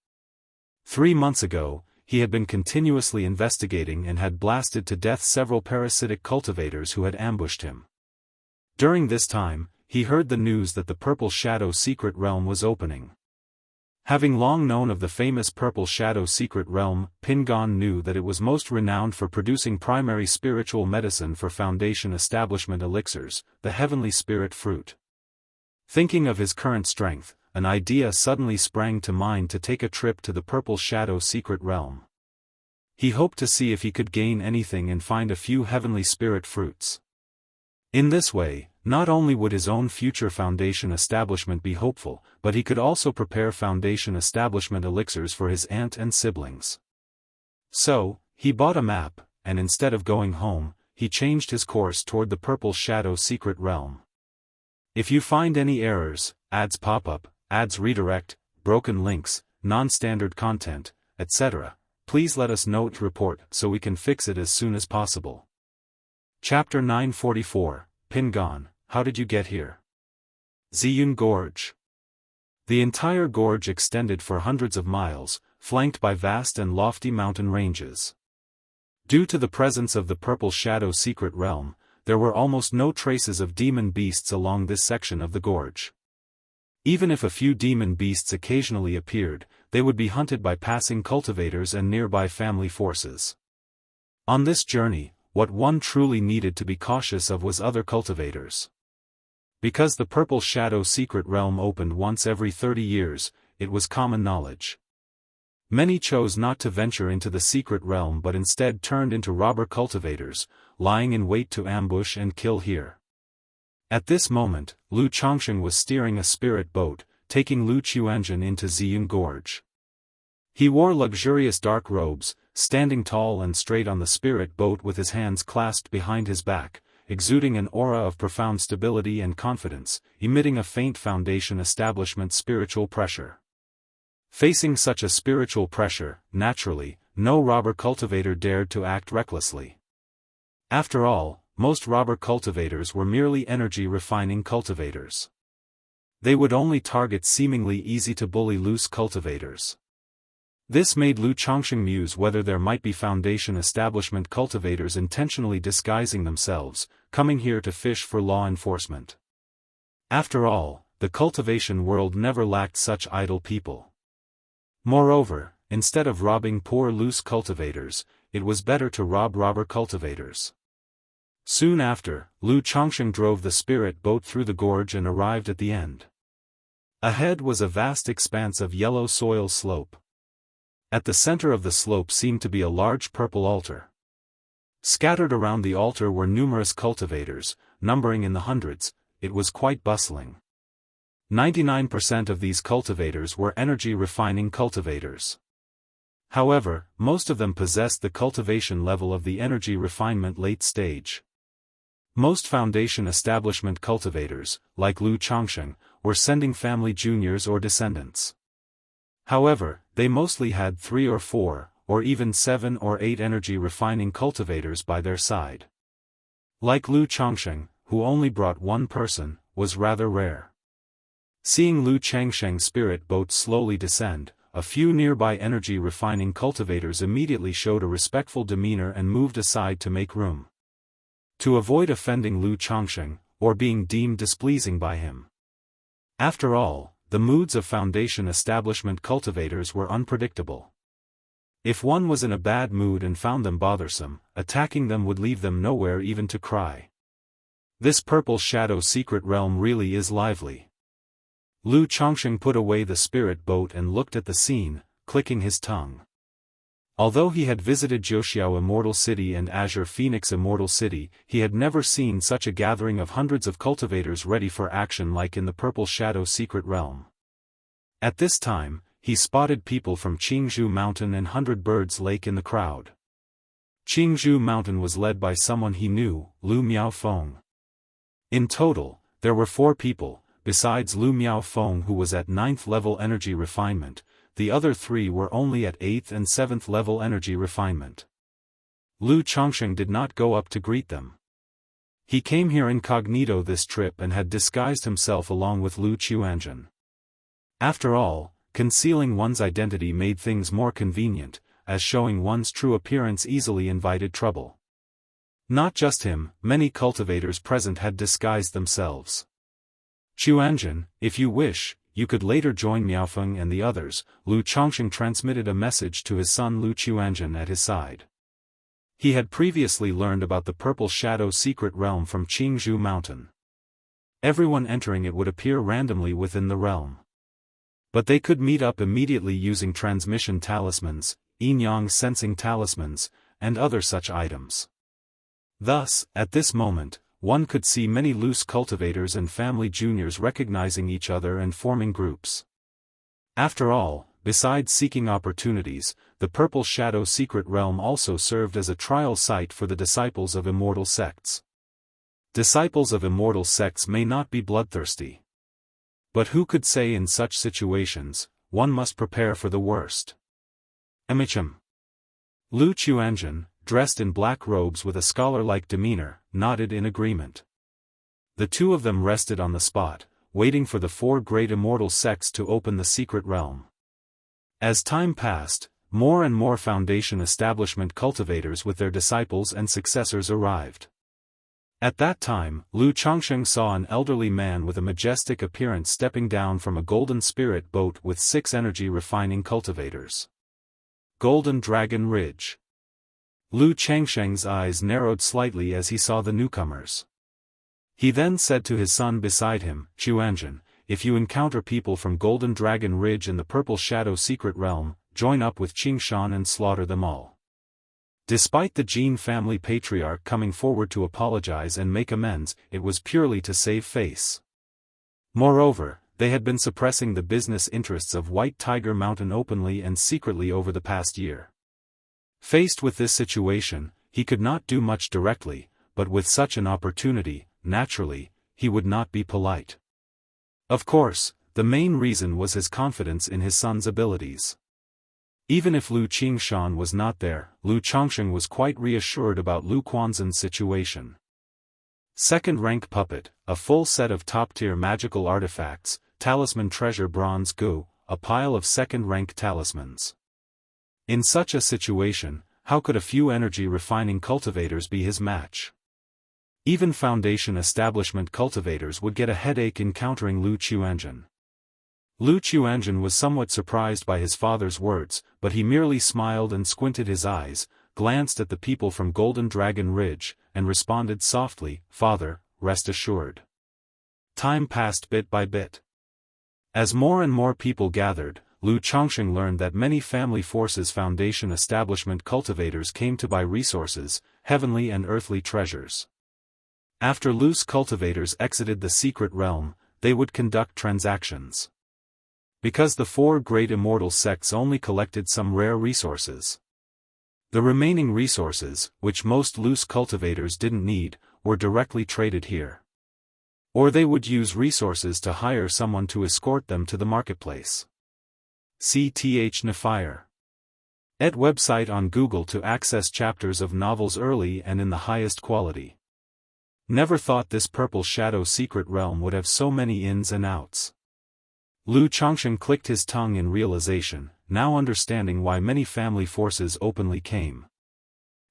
3 months ago, he had been continuously investigating and had blasted to death several parasitic cultivators who had ambushed him. During this time, he heard the news that the Purple Shadow Secret Realm was opening. Having long known of the famous Purple Shadow Secret Realm, Pingon knew that it was most renowned for producing primary spiritual medicine for Foundation establishment elixirs, the Heavenly Spirit Fruit. Thinking of his current strength, an idea suddenly sprang to mind to take a trip to the Purple Shadow Secret Realm. He hoped to see if he could gain anything and find a few Heavenly Spirit Fruits. In this way, not only would his own future Foundation establishment be hopeful, but he could also prepare Foundation establishment elixirs for his aunt and siblings. So, he bought a map, and instead of going home, he changed his course toward the Purple Shadow Secret Realm. If you find any errors, ads pop up, ads redirect, broken links, non-standard content, etc., please let us know to report so we can fix it as soon as possible. Chapter 944, Pingon, How Did You Get Here? Ziyun Gorge. The entire gorge extended for hundreds of miles, flanked by vast and lofty mountain ranges. Due to the presence of the Purple Shadow Secret Realm, there were almost no traces of demon beasts along this section of the gorge. Even if a few demon beasts occasionally appeared, they would be hunted by passing cultivators and nearby family forces. On this journey, what one truly needed to be cautious of was other cultivators. Because the Purple Shadow Secret Realm opened once every 30 years, it was common knowledge. Many chose not to venture into the secret realm but instead turned into robber cultivators, lying in wait to ambush and kill here. At this moment, Lu Chongsheng was steering a spirit boat, taking Lu Chuanjin into Ziyun Gorge. He wore luxurious dark robes, standing tall and straight on the spirit boat with his hands clasped behind his back, exuding an aura of profound stability and confidence, emitting a faint Foundation establishment spiritual pressure. Facing such a spiritual pressure, naturally, no robber cultivator dared to act recklessly. After all, most robber cultivators were merely energy-refining cultivators. They would only target seemingly easy-to-bully loose cultivators. This made Lu Chongsheng muse whether there might be Foundation establishment cultivators intentionally disguising themselves, coming here to fish for law enforcement. After all, the cultivation world never lacked such idle people. Moreover, instead of robbing poor loose cultivators, it was better to rob robber cultivators. Soon after, Lu Chongsheng drove the spirit boat through the gorge and arrived at the end. Ahead was a vast expanse of yellow soil slope. At the center of the slope seemed to be a large purple altar. Scattered around the altar were numerous cultivators, numbering in the hundreds. It was quite bustling. 99% of these cultivators were energy-refining cultivators. However, most of them possessed the cultivation level of the energy refinement late stage. Most Foundation establishment cultivators, like Lu Chongsheng, were sending family juniors or descendants. However, they mostly had 3 or 4, or even 7 or 8 energy-refining cultivators by their side. Like Lu Chongsheng, who only brought one person, was rather rare. Seeing Lu Chongsheng's spirit boat slowly descend, a few nearby energy-refining cultivators immediately showed a respectful demeanor and moved aside to make room. To avoid offending Lu Chongsheng, or being deemed displeasing by him. After all, the moods of Foundation establishment cultivators were unpredictable. If one was in a bad mood and found them bothersome, attacking them would leave them nowhere even to cry. This Purple Shadow Secret Realm really is lively. Lu Chongsheng put away the spirit boat and looked at the scene, clicking his tongue. Although he had visited Jiuxiao Immortal City and Azure Phoenix Immortal City, he had never seen such a gathering of hundreds of cultivators ready for action like in the Purple Shadow Secret Realm. At this time, he spotted people from Jianghu Mountain and 100 Birds Lake in the crowd. Jianghu Mountain was led by someone he knew, Lu Miaofeng. In total, there were 4 people, besides Lu Miaofeng who was at 9th level energy refinement. The other 3 were only at 8th and 7th level energy refinement. Lu Chongsheng did not go up to greet them. He came here incognito this trip and had disguised himself along with Lu Chuanzhen. After all, concealing one's identity made things more convenient, as showing one's true appearance easily invited trouble. Not just him, many cultivators present had disguised themselves. Chuanzhen, if you wish, you could later join Miaofeng and the others. Lu Chongsheng transmitted a message to his son Lu Chuanzhen at his side. He had previously learned about the Purple Shadow secret realm from Jianghu Mountain. Everyone entering it would appear randomly within the realm. But they could meet up immediately using transmission talismans, yin-yang sensing talismans, and other such items. Thus, at this moment, one could see many loose cultivators and family juniors recognizing each other and forming groups. After all, besides seeking opportunities, the Purple Shadow secret realm also served as a trial site for the disciples of immortal sects. Disciples of immortal sects may not be bloodthirsty. But who could say in such situations, one must prepare for the worst. Emichim. Lu Chuanzhen, dressed in black robes with a scholar-like demeanor, nodded in agreement. The 2 of them rested on the spot, waiting for the 4 great immortal sects to open the secret realm. As time passed, more and more foundation establishment cultivators with their disciples and successors arrived. At that time, Lu Chongsheng saw an elderly man with a majestic appearance stepping down from a golden spirit boat with 6 energy refining cultivators. Golden Dragon Ridge. Lu Chongsheng's eyes narrowed slightly as he saw the newcomers. He then said to his son beside him, Chuanzhen, if you encounter people from Golden Dragon Ridge in the Purple Shadow secret realm, join up with Qingshan and slaughter them all. Despite the Jin family patriarch coming forward to apologize and make amends, it was purely to save face. Moreover, they had been suppressing the business interests of White Tiger Mountain openly and secretly over the past year. Faced with this situation, he could not do much directly, but with such an opportunity, naturally, he would not be polite. Of course, the main reason was his confidence in his son's abilities. Even if Lu Qingshan was not there, Lu Chongsheng was quite reassured about Lu Quanzhen's situation. Second-rank puppet, a full set of top-tier magical artifacts, talisman treasure bronze gu, a pile of second-rank talismans. In such a situation, how could a few energy-refining cultivators be his match? Even foundation establishment cultivators would get a headache encountering Lu Chuanzhen. Lu Chuanzhen was somewhat surprised by his father's words, but he merely smiled and squinted his eyes, glanced at the people from Golden Dragon Ridge, and responded softly, "Father, rest assured." Time passed bit by bit. As more and more people gathered, Lu Chongsheng learned that many family forces foundation establishment cultivators came to buy resources, heavenly and earthly treasures. After loose cultivators exited the secret realm, they would conduct transactions. Because the 4 great immortal sects only collected some rare resources. The remaining resources, which most loose cultivators didn't need, were directly traded here. Or they would use resources to hire someone to escort them to the marketplace. CTH Nefire. ed website on Google to access chapters of novels early and in the highest quality. Never thought this Purple Shadow secret realm would have so many ins and outs. Lu Chongsheng clicked his tongue in realization, now understanding why many family forces openly came.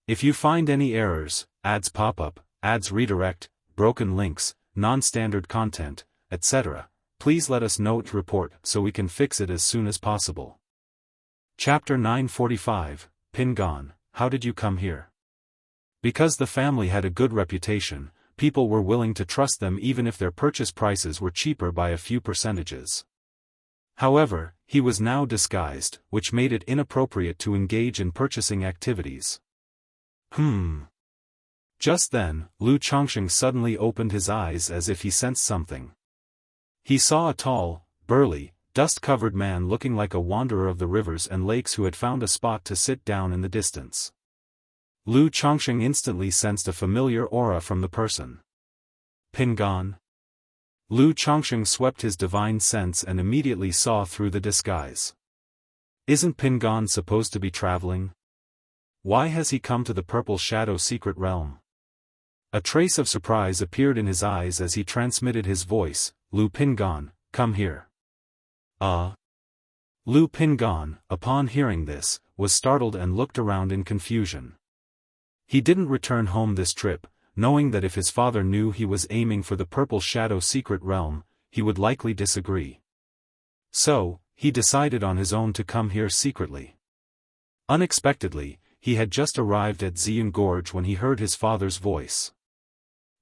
If you find any errors, ads pop up, ads redirect, broken links, non-standard content, etc., please let us know to report so we can fix it as soon as possible. Chapter 945, Pingon, How Did You Come Here? Because the family had a good reputation, people were willing to trust them even if their purchase prices were cheaper by a few percentages. However, he was now disguised, which made it inappropriate to engage in purchasing activities. Just then, Lu Chongsheng suddenly opened his eyes as if he sensed something. He saw a tall, burly, dust-covered man looking like a wanderer of the rivers and lakes who had found a spot to sit down in the distance. Lu Chongqing instantly sensed a familiar aura from the person. Pingon? Lu Chongqing swept his divine sense and immediately saw through the disguise. Isn't Pingon supposed to be traveling? Why has he come to the Purple Shadow secret realm? A trace of surprise appeared in his eyes as he transmitted his voice, Lu Pingon, come here. Lu Pingon, upon hearing this, was startled and looked around in confusion. He didn't return home this trip, knowing that if his father knew he was aiming for the Purple Shadow secret realm, he would likely disagree. So, he decided on his own to come here secretly. Unexpectedly, he had just arrived at Ziyun Gorge when he heard his father's voice.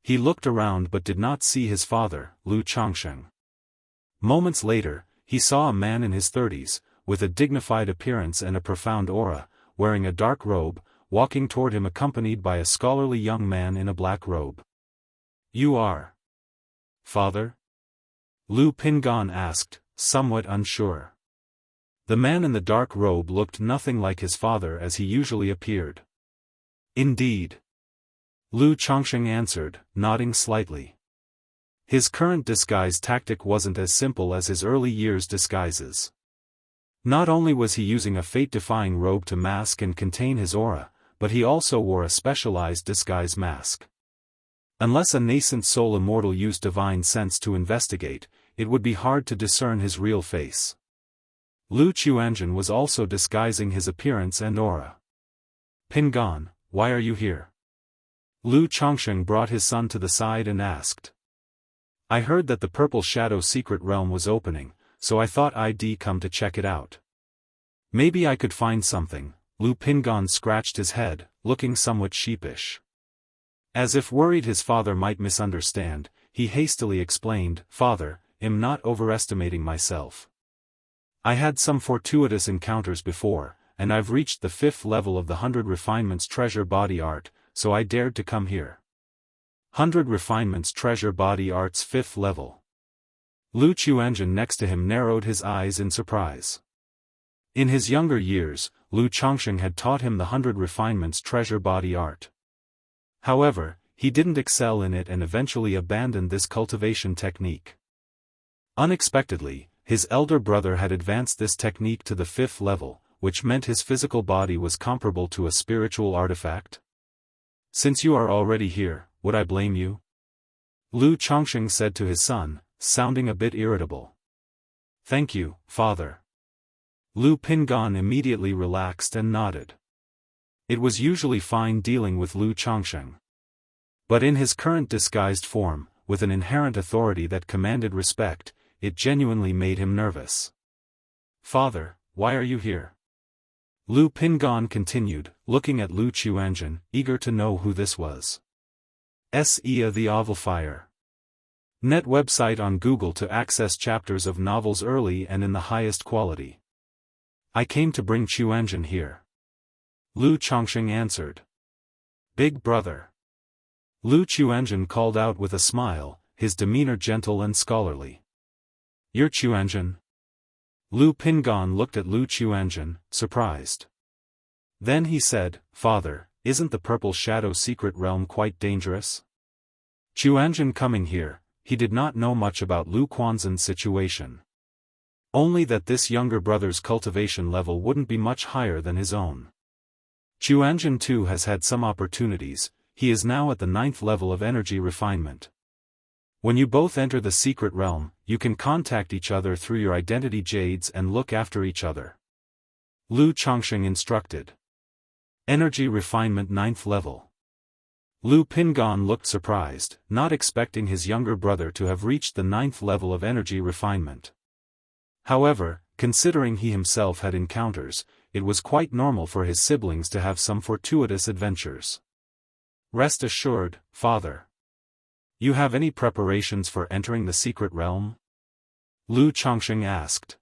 He looked around but did not see his father, Lu Chongqing. Moments later, he saw a man in his 30s, with a dignified appearance and a profound aura, wearing a dark robe, walking toward him accompanied by a scholarly young man in a black robe. You are father? Lu Pingon asked, somewhat unsure. The man in the dark robe looked nothing like his father as he usually appeared. Indeed. Lu Chongqing answered, nodding slightly. His current disguise tactic wasn't as simple as his early years' disguises. Not only was he using a fate-defying robe to mask and contain his aura, but he also wore a specialized disguise mask. Unless a nascent soul immortal used divine sense to investigate, it would be hard to discern his real face. Lu Chuanjun was also disguising his appearance and aura. Pingon, why are you here? Lu Chongqing brought his son to the side and asked. I heard that the Purple Shadow secret realm was opening, so I thought I'd come to check it out. Maybe I could find something. Lu Pingon scratched his head, looking somewhat sheepish. As if worried his father might misunderstand, he hastily explained, Father, I'm not overestimating myself. I had some fortuitous encounters before, and I've reached the 5th level of the 100 Refinements Treasure Body Art, so I dared to come here. 100 Refinements Treasure Body Art's 5th level. Lu Chuanjun next to him narrowed his eyes in surprise. In his younger years, Lu Chongqing had taught him the 100 Refinements Treasure Body Art. However, he didn't excel in it and eventually abandoned this cultivation technique. Unexpectedly, his elder brother had advanced this technique to the 5th level, which meant his physical body was comparable to a spiritual artifact. Since you are already here, would I blame you? Lu Chongqing said to his son, sounding a bit irritable. Thank you, father. Lu Pingon immediately relaxed and nodded. It was usually fine dealing with Lu Chongqing. But in his current disguised form, with an inherent authority that commanded respect, it genuinely made him nervous. Father, why are you here? Lu Pingon continued, looking at Lu Chuanjun, eager to know who this was. Sea the Ovalfire. Net website on Google to access chapters of novels early and in the highest quality. I came to bring Chuanjun here. Lu Chongqing answered. Big brother. Lu Chuanjun called out with a smile, his demeanor gentle and scholarly. You're Chuanjun? Lu Pingon looked at Lu Chuanjun, surprised. Then he said, Father, isn't the Purple Shadow secret realm quite dangerous? Chuanjun coming here, he did not know much about Lu Quanzhen's situation. Only that this younger brother's cultivation level wouldn't be much higher than his own. Chuanjun too has had some opportunities, he is now at the 9th level of energy refinement. When you both enter the secret realm, you can contact each other through your identity jades and look after each other. Lu Chongqing instructed. Energy refinement 9th level. Lu Pingon looked surprised, not expecting his younger brother to have reached the 9th level of energy refinement. However, considering he himself had encounters, it was quite normal for his siblings to have some fortuitous adventures. Rest assured, father. You have any preparations for entering the secret realm? Lu Chongqing asked.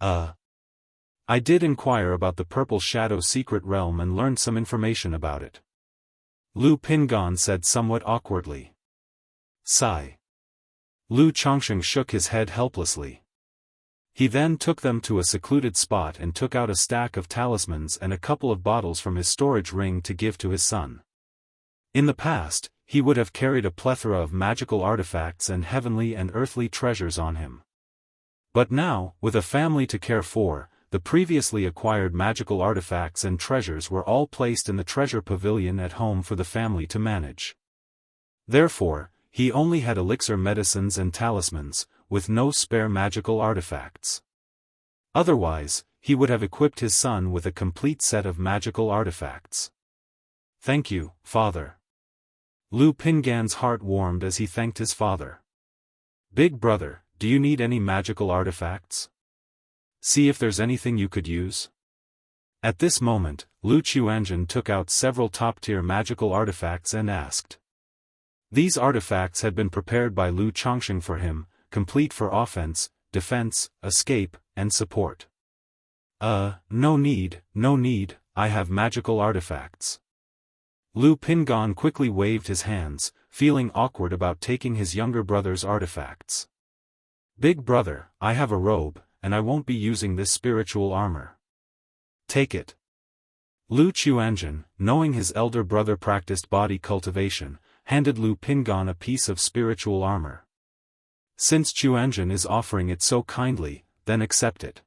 I did inquire about the Purple Shadow secret realm and learned some information about it. Lu Pingon said somewhat awkwardly. Sigh. Lu Chongqing shook his head helplessly. He then took them to a secluded spot and took out a stack of talismans and a couple of bottles from his storage ring to give to his son. In the past, he would have carried a plethora of magical artifacts and heavenly and earthly treasures on him. But now, with a family to care for, the previously acquired magical artifacts and treasures were all placed in the treasure pavilion at home for the family to manage. Therefore, he only had elixir medicines and talismans, with no spare magical artifacts. Otherwise, he would have equipped his son with a complete set of magical artifacts. "Thank you, father." Lu Pingan's heart warmed as he thanked his father. "Big brother, do you need any magical artifacts? See if there's anything you could use." At this moment, Lu Qiuanzhen took out several top-tier magical artifacts and asked. These artifacts had been prepared by Lu Chongsheng for him, complete for offense, defense, escape, and support. No need, I have magical artifacts." Lu Pingan quickly waved his hands, feeling awkward about taking his younger brother's artifacts. "Big brother, I have a robe, and I won't be using this spiritual armor." "Take it." Lu Qiuanzhen, knowing his elder brother practiced body cultivation, handed Lu Pingan a piece of spiritual armor. "Since Qiuanzhen is offering it so kindly, then accept it.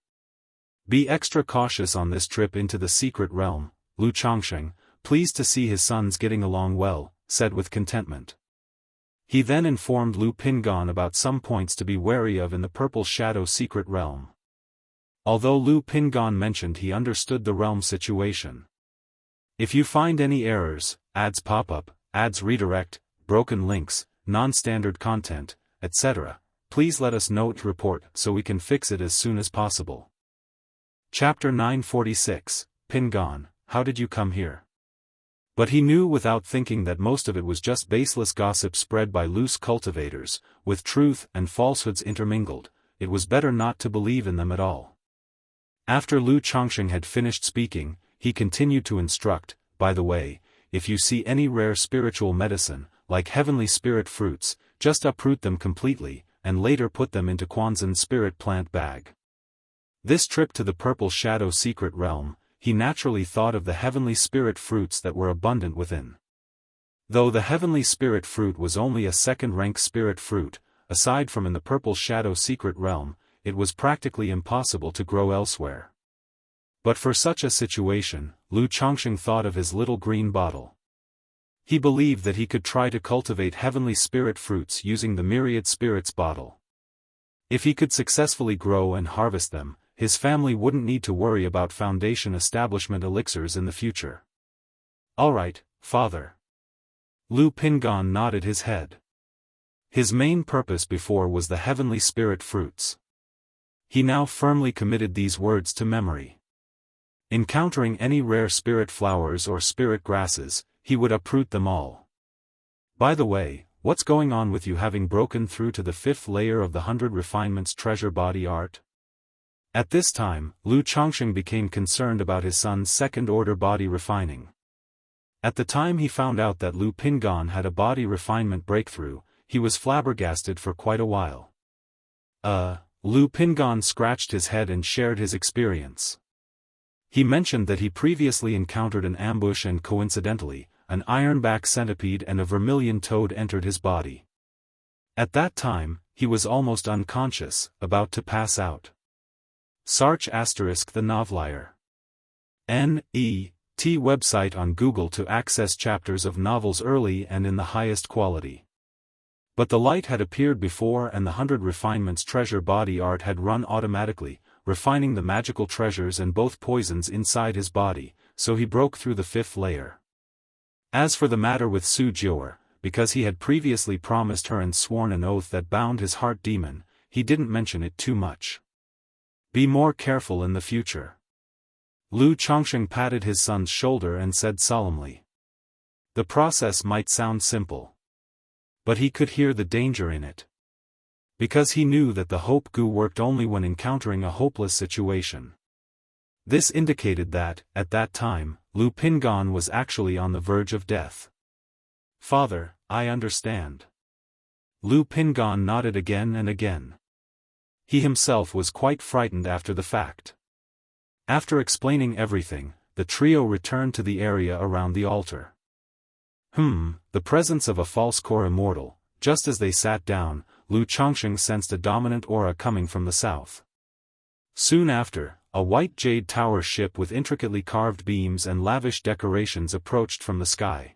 Be extra cautious on this trip into the secret realm." Lu Chongsheng, pleased to see his sons getting along well, said with contentment. He then informed Lu Pingan about some points to be wary of in the Purple Shadow secret realm. Although Lu Pingan mentioned he understood the realm situation. "If you find any errors, ads pop up, ads redirect, broken links, non-standard content, etc., please let us know to report so we can fix it as soon as possible." Chapter 946, Pingan, How Did You Come Here? But he knew without thinking that most of it was just baseless gossip spread by loose cultivators, with truth and falsehoods intermingled. It was better not to believe in them at all. After Lu Chongsheng had finished speaking, he continued to instruct, "By the way, if you see any rare spiritual medicine, like heavenly spirit fruits, just uproot them completely, and later put them into Quanzhen's spirit plant bag." This trip to the Purple Shadow secret realm, he naturally thought of the heavenly spirit fruits that were abundant within. Though the heavenly spirit fruit was only a second-rank spirit fruit, aside from in the Purple Shadow secret realm, it was practically impossible to grow elsewhere. But for such a situation, Lu Chongsheng thought of his little green bottle. He believed that he could try to cultivate heavenly spirit fruits using the myriad spirits bottle. If he could successfully grow and harvest them, his family wouldn't need to worry about foundation establishment elixirs in the future. "All right, father." Lu Pingan nodded his head. His main purpose before was the heavenly spirit fruits. He now firmly committed these words to memory. Encountering any rare spirit flowers or spirit grasses, he would uproot them all. "By the way, what's going on with you having broken through to the 5th layer of the 100 Refinements treasure body art?" At this time, Lu Chongsheng became concerned about his son's second-order body refining. At the time he found out that Lu Pingan had a body refinement breakthrough, he was flabbergasted for quite a while. Lu Pingan scratched his head and shared his experience. He mentioned that he previously encountered an ambush and coincidentally, an ironback centipede and a vermilion toad entered his body. At that time, he was almost unconscious, about to pass out. Sarch * the Novelier. N.E.T. website on Google to access chapters of novels early and in the highest quality. But the light had appeared before and the 100 Refinements treasure body art had run automatically, refining the magical treasures and both poisons inside his body, so he broke through the 5th layer. As for the matter with Su Jiuer, because he had previously promised her and sworn an oath that bound his heart demon, he didn't mention it too much. "Be more careful in the future." Lu Chongsheng patted his son's shoulder and said solemnly. The process might sound simple. But he could hear the danger in it. Because he knew that the hope goo worked only when encountering a hopeless situation. This indicated that, at that time, Lu Pingan was actually on the verge of death. "Father, I understand." Lu Pingan nodded again and again. He himself was quite frightened after the fact. After explaining everything, the trio returned to the area around the altar. The presence of a false core immortal. Just as they sat down, Lu Chongsheng sensed a dominant aura coming from the south. Soon after, a white jade tower ship with intricately carved beams and lavish decorations approached from the sky.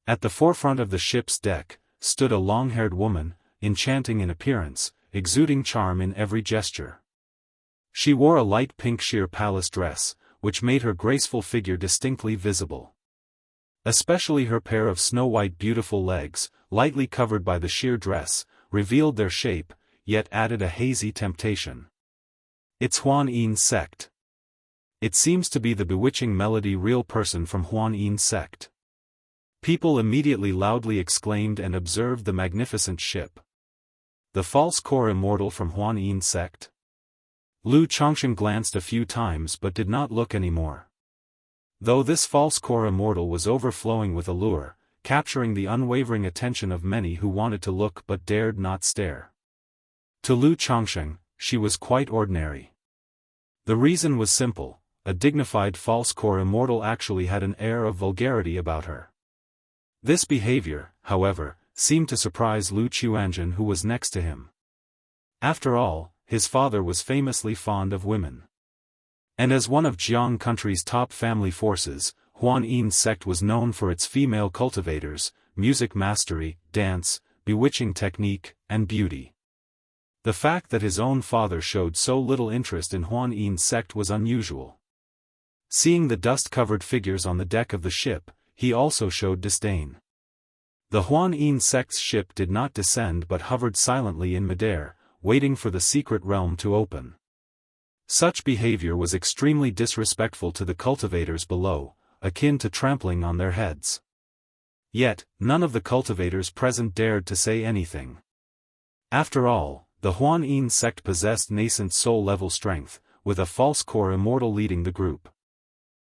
At the forefront of the ship's deck, stood a long-haired woman, enchanting in appearance, exuding charm in every gesture. She wore a light pink sheer palace dress, which made her graceful figure distinctly visible. Especially her pair of snow-white beautiful legs, lightly covered by the sheer dress, revealed their shape, yet added a hazy temptation. It's Huan Yin sect. It seems to be the bewitching melody real person from Huan Yin sect. People immediately loudly exclaimed and observed the magnificent ship. The false core immortal from Huan Yin sect? Lu Chongsheng glanced a few times but did not look anymore. Though this false core immortal was overflowing with allure, capturing the unwavering attention of many who wanted to look but dared not stare. To Lu Chongsheng, she was quite ordinary. The reason was simple: a dignified false core immortal actually had an air of vulgarity about her. This behavior, however, seemed to surprise Lu Chuanjun, who was next to him. After all, his father was famously fond of women. And as one of Jianghu country's top family forces, Huan Yin sect was known for its female cultivators, music mastery, dance, bewitching technique, and beauty. The fact that his own father showed so little interest in Huan Yin sect was unusual. Seeing the dust-covered figures on the deck of the ship, he also showed disdain. The Huan Yin sect's ship did not descend but hovered silently in midair, waiting for the secret realm to open. Such behavior was extremely disrespectful to the cultivators below, akin to trampling on their heads. Yet, none of the cultivators present dared to say anything. After all, the Huan Yin sect possessed nascent soul-level strength, with a false core immortal leading the group.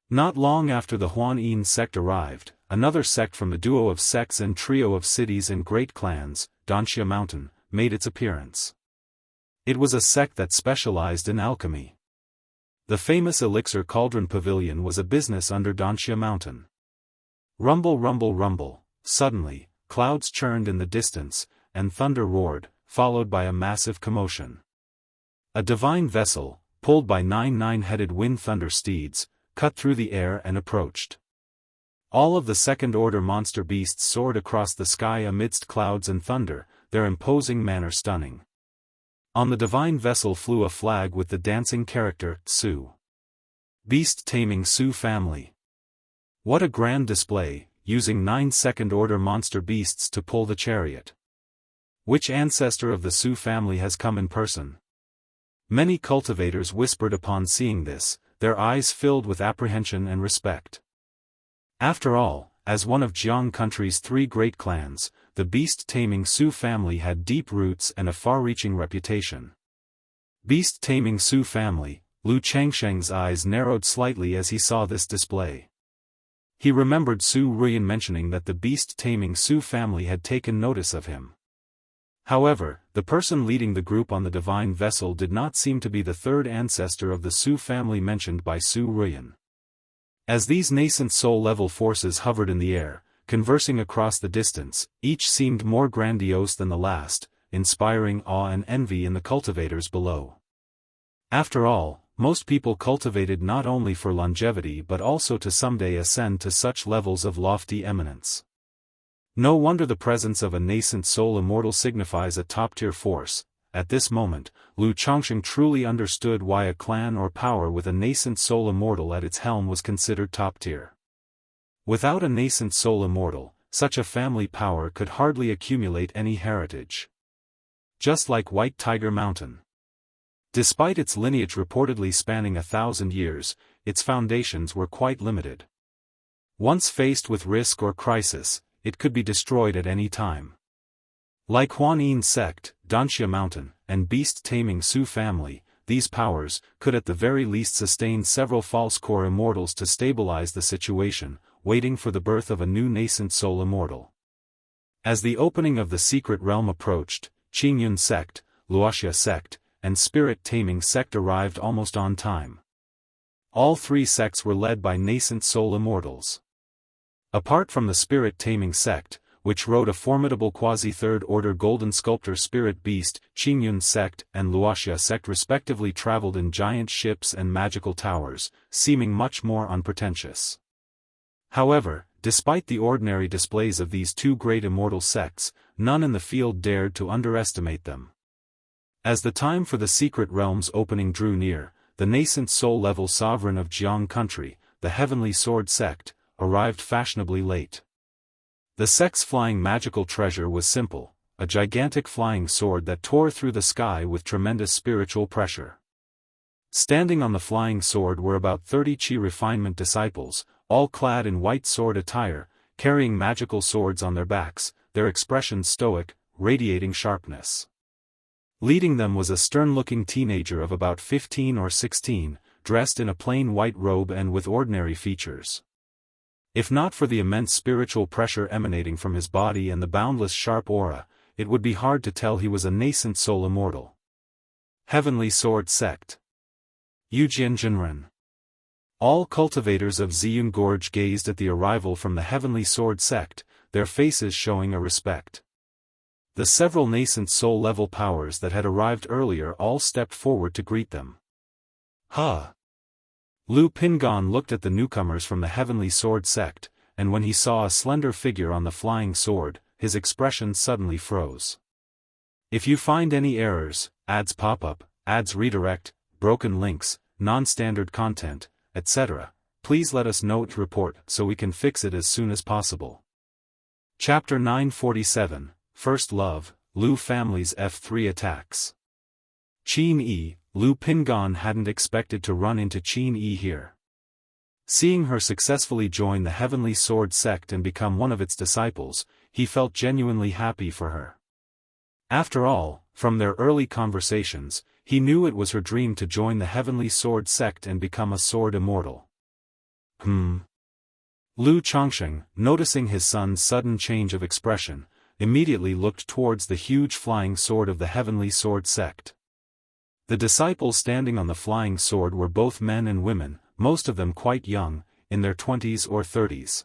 Not long after the Huan Yin sect arrived, another sect from the duo of sects and trio of cities and great clans, Daoist Mountain, made its appearance. It was a sect that specialized in alchemy. The famous Elixir Cauldron Pavilion was a business under Daoist Mountain. Rumble, rumble, rumble. Suddenly, clouds churned in the distance, and thunder roared, followed by a massive commotion. A divine vessel, pulled by 9 nine-headed wind thunder steeds, cut through the air and approached. All of the second-order monster beasts soared across the sky amidst clouds and thunder, their imposing manner stunning. On the divine vessel flew a flag with the dancing character, Su. Beast-taming Su family. What a grand display, using 9 second-order monster beasts to pull the chariot. Which ancestor of the Su family has come in person? Many cultivators whispered upon seeing this, their eyes filled with apprehension and respect. After all, as one of Jianghu country's 3 great clans, the beast-taming Su family had deep roots and a far-reaching reputation. Beast-taming Su family, Lu Changsheng's eyes narrowed slightly as he saw this display. He remembered Su Ruyan mentioning that the beast-taming Su family had taken notice of him. However, the person leading the group on the divine vessel did not seem to be the third ancestor of the Su family mentioned by Su Ruyan. As these nascent soul-level forces hovered in the air, conversing across the distance, each seemed more grandiose than the last, inspiring awe and envy in the cultivators below. After all, most people cultivated not only for longevity but also to someday ascend to such levels of lofty eminence. No wonder the presence of a nascent soul immortal signifies a top-tier force. At this moment, Lu Chongsheng truly understood why a clan or power with a nascent soul immortal at its helm was considered top-tier. Without a nascent soul immortal, such a family power could hardly accumulate any heritage. Just like White Tiger Mountain. Despite its lineage reportedly spanning 1,000 years, its foundations were quite limited. Once faced with risk or crisis, it could be destroyed at any time. Like Huan Yin sect, Daoist Mountain, and beast-taming Su family, these powers could at the very least sustain several false core immortals to stabilize the situation, waiting for the birth of a new nascent soul immortal. As the opening of the secret realm approached, Qingyun sect, Luoxia sect, and spirit-taming sect arrived almost on time. All three sects were led by nascent soul immortals. Apart from the spirit-taming sect, which rode a formidable quasi-third-order golden sculptor spirit beast, Qingyun sect and Luoxia sect respectively traveled in giant ships and magical towers, seeming much more unpretentious. However, despite the ordinary displays of these two great immortal sects, none in the field dared to underestimate them. As the time for the secret realm's opening drew near, the nascent soul-level sovereign of Jianghu country, the Heavenly Sword sect, arrived fashionably late. The sect's flying magical treasure was simple, a gigantic flying sword that tore through the sky with tremendous spiritual pressure. Standing on the flying sword were about 30 Qi refinement disciples, all clad in white sword attire, carrying magical swords on their backs, their expressions stoic, radiating sharpness. Leading them was a stern-looking teenager of about 15 or 16, dressed in a plain white robe and with ordinary features. If not for the immense spiritual pressure emanating from his body and the boundless sharp aura, it would be hard to tell he was a nascent soul immortal. Heavenly Sword Sect. Yujian Jinren. All cultivators of Ziyun Gorge gazed at the arrival from the Heavenly Sword Sect, their faces showing a respect. The several nascent soul-level powers that had arrived earlier all stepped forward to greet them. Huh! Lu Pingan looked at the newcomers from the Heavenly Sword Sect, and when he saw a slender figure on the flying sword, his expression suddenly froze. If you find any errors, ads pop up, ads redirect, broken links, non-standard content, etc., please let us know to report so we can fix it as soon as possible. Chapter 947, First Love, Lu Family's F3 Attacks. Qin Yi, Lu Pingan hadn't expected to run into Qin Yi here. Seeing her successfully join the Heavenly Sword Sect and become one of its disciples, he felt genuinely happy for her. After all, from their early conversations, he knew it was her dream to join the Heavenly Sword Sect and become a sword immortal. Lu Chongsheng, noticing his son's sudden change of expression, immediately looked towards the huge flying sword of the Heavenly Sword Sect. The disciples standing on the flying sword were both men and women, most of them quite young, in their 20s or 30s.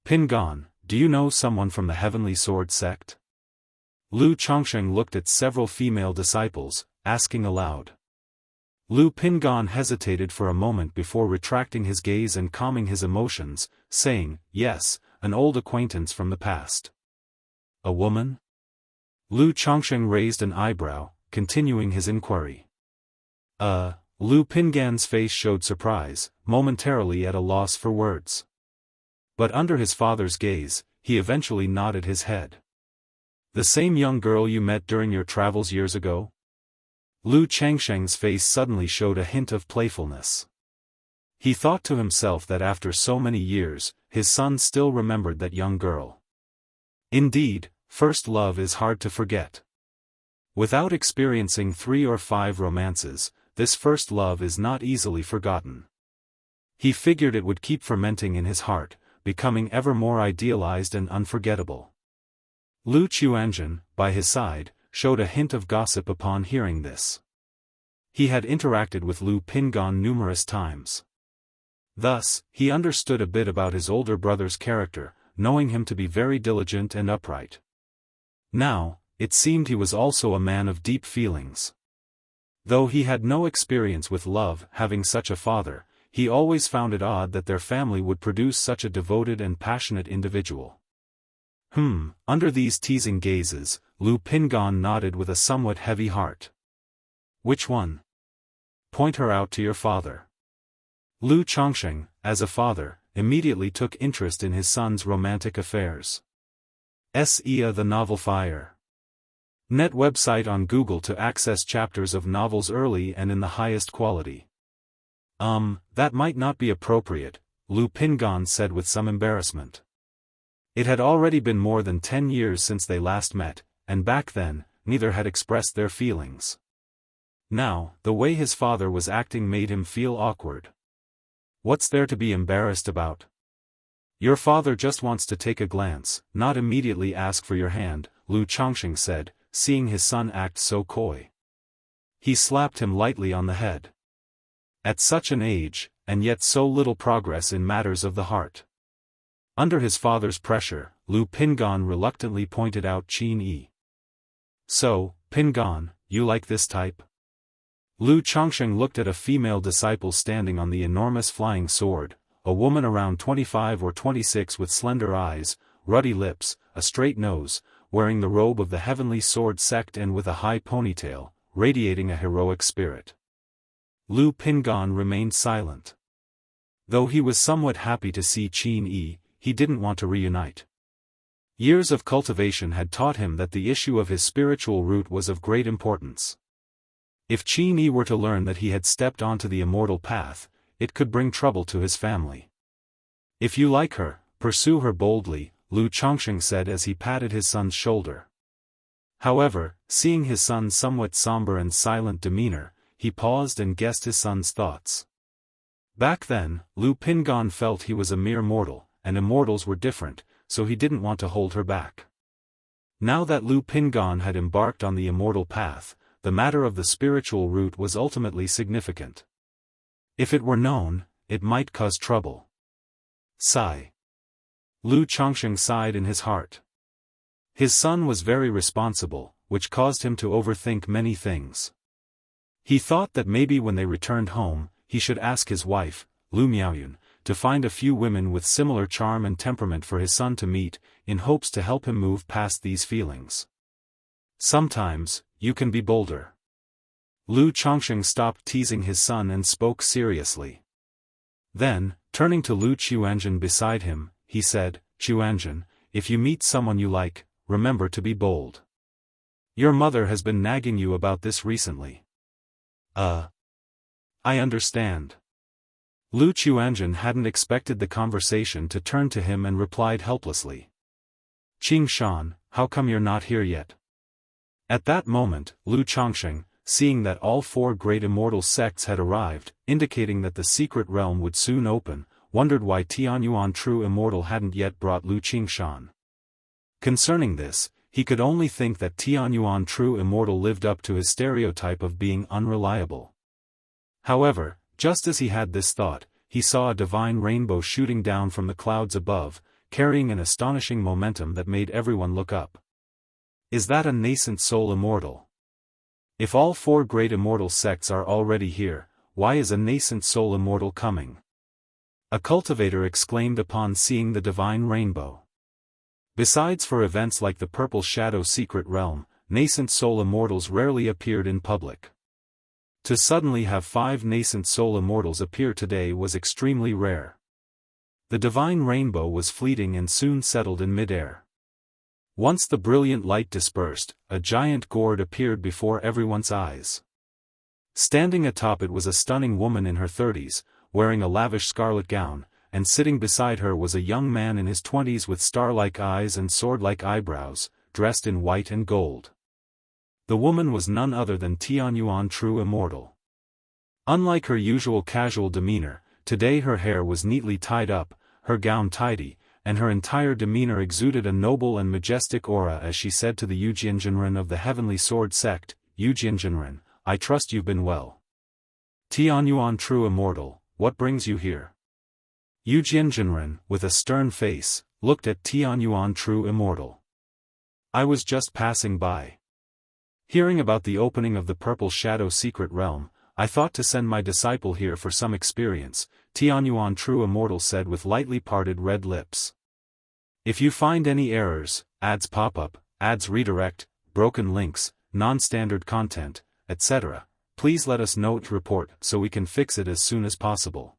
Pingan, do you know someone from the Heavenly Sword Sect? Lu Chongsheng looked at several female disciples, asking aloud. Lu Pingan hesitated for a moment before retracting his gaze and calming his emotions, saying, yes, an old acquaintance from the past. A woman? Lu Chongsheng raised an eyebrow, continuing his inquiry. Lu Pingan's face showed surprise, momentarily at a loss for words. But under his father's gaze, he eventually nodded his head. The same young girl you met during your travels years ago? Lu Changsheng's face suddenly showed a hint of playfulness. He thought to himself that after so many years, his son still remembered that young girl. Indeed, first love is hard to forget. Without experiencing 3 or 5 romances, this first love is not easily forgotten. He figured it would keep fermenting in his heart, becoming ever more idealized and unforgettable. Lu Chuanjin, by his side, showed a hint of gossip upon hearing this. He had interacted with Lu Pingan numerous times. Thus, he understood a bit about his older brother's character, knowing him to be very diligent and upright. Now, it seemed he was also a man of deep feelings. Though he had no experience with love, having such a father, he always found it odd that their family would produce such a devoted and passionate individual. Under these teasing gazes, Lu Pingan nodded with a somewhat heavy heart. Which one? Point her out to your father. Lu Chongsheng, as a father, immediately took interest in his son's romantic affairs. Ia the Novel Fire. Net website on Google to access chapters of novels early and in the highest quality. That might not be appropriate, Lu Pingan said with some embarrassment. It had already been more than 10 years since they last met, and back then, neither had expressed their feelings. Now, the way his father was acting made him feel awkward. What's there to be embarrassed about? Your father just wants to take a glance, not immediately ask for your hand, Lu Chongsheng said, seeing his son act so coy. He slapped him lightly on the head. At such an age, and yet so little progress in matters of the heart. Under his father's pressure, Lu Pingan reluctantly pointed out Qin Yi. So, Pingan, you like this type? Lu Chongsheng looked at a female disciple standing on the enormous flying sword, a woman around 25 or 26 with slender eyes, ruddy lips, a straight nose, wearing the robe of the heavenly sword sect and with a high ponytail, radiating a heroic spirit. Lu Pingan remained silent. Though he was somewhat happy to see Qin Yi, he didn't want to reunite. Years of cultivation had taught him that the issue of his spiritual root was of great importance. If Qin Yi were to learn that he had stepped onto the immortal path, it could bring trouble to his family. If you like her, pursue her boldly, Lu Chongsheng said as he patted his son's shoulder. However, seeing his son's somewhat somber and silent demeanor, he paused and guessed his son's thoughts. Back then, Lu Pingan felt he was a mere mortal, and immortals were different, so he didn't want to hold her back. Now that Lu Pingan had embarked on the immortal path, the matter of the spiritual root was ultimately significant. If it were known, it might cause trouble. Sigh. Lu Chongsheng sighed in his heart. His son was very responsible, which caused him to overthink many things. He thought that maybe when they returned home, he should ask his wife, Lu Miaoyun, to find a few women with similar charm and temperament for his son to meet, in hopes to help him move past these feelings. Sometimes, you can be bolder. Lu Chongsheng stopped teasing his son and spoke seriously. Then, turning to Lu Qiuanzhen beside him, he said, Qiuanzhen, if you meet someone you like, remember to be bold. Your mother has been nagging you about this recently. I understand. Lu Qiuanzhen hadn't expected the conversation to turn to him and replied helplessly. Qing Shan, how come you're not here yet? At that moment, Lu Chongsheng, seeing that all four great immortal sects had arrived, indicating that the secret realm would soon open, wondered why Tianyuan True Immortal hadn't yet brought Lu Qingshan. Concerning this, he could only think that Tianyuan True Immortal lived up to his stereotype of being unreliable. However, just as he had this thought, he saw a divine rainbow shooting down from the clouds above, carrying an astonishing momentum that made everyone look up. Is that a nascent soul immortal? If all four great immortal sects are already here, why is a nascent soul immortal coming? A cultivator exclaimed upon seeing the divine rainbow. Besides for events like the Purple Shadow Secret Realm, nascent soul immortals rarely appeared in public. To suddenly have 5 nascent soul immortals appear today was extremely rare. The divine rainbow was fleeting and soon settled in mid-air. Once the brilliant light dispersed, a giant gourd appeared before everyone's eyes. Standing atop it was a stunning woman in her 30s, wearing a lavish scarlet gown, and sitting beside her was a young man in his 20s with star-like eyes and sword-like eyebrows, dressed in white and gold. The woman was none other than Tianyuan True Immortal. Unlike her usual casual demeanor, today her hair was neatly tied up, her gown tidy, and her entire demeanor exuded a noble and majestic aura as she said to the Yujianzhenren of the Heavenly Sword Sect, Yujianzhenren, I trust you've been well. Tianyuan True Immortal, what brings you here? Yujianzhenren, with a stern face, looked at Tianyuan True Immortal. I was just passing by. Hearing about the opening of the Purple Shadow Secret Realm, I thought to send my disciple here for some experience, Tianyuan True Immortal said with lightly parted red lips. If you find any errors, ads pop up, ads redirect, broken links, non-standard content, etc., please let us know to report so we can fix it as soon as possible.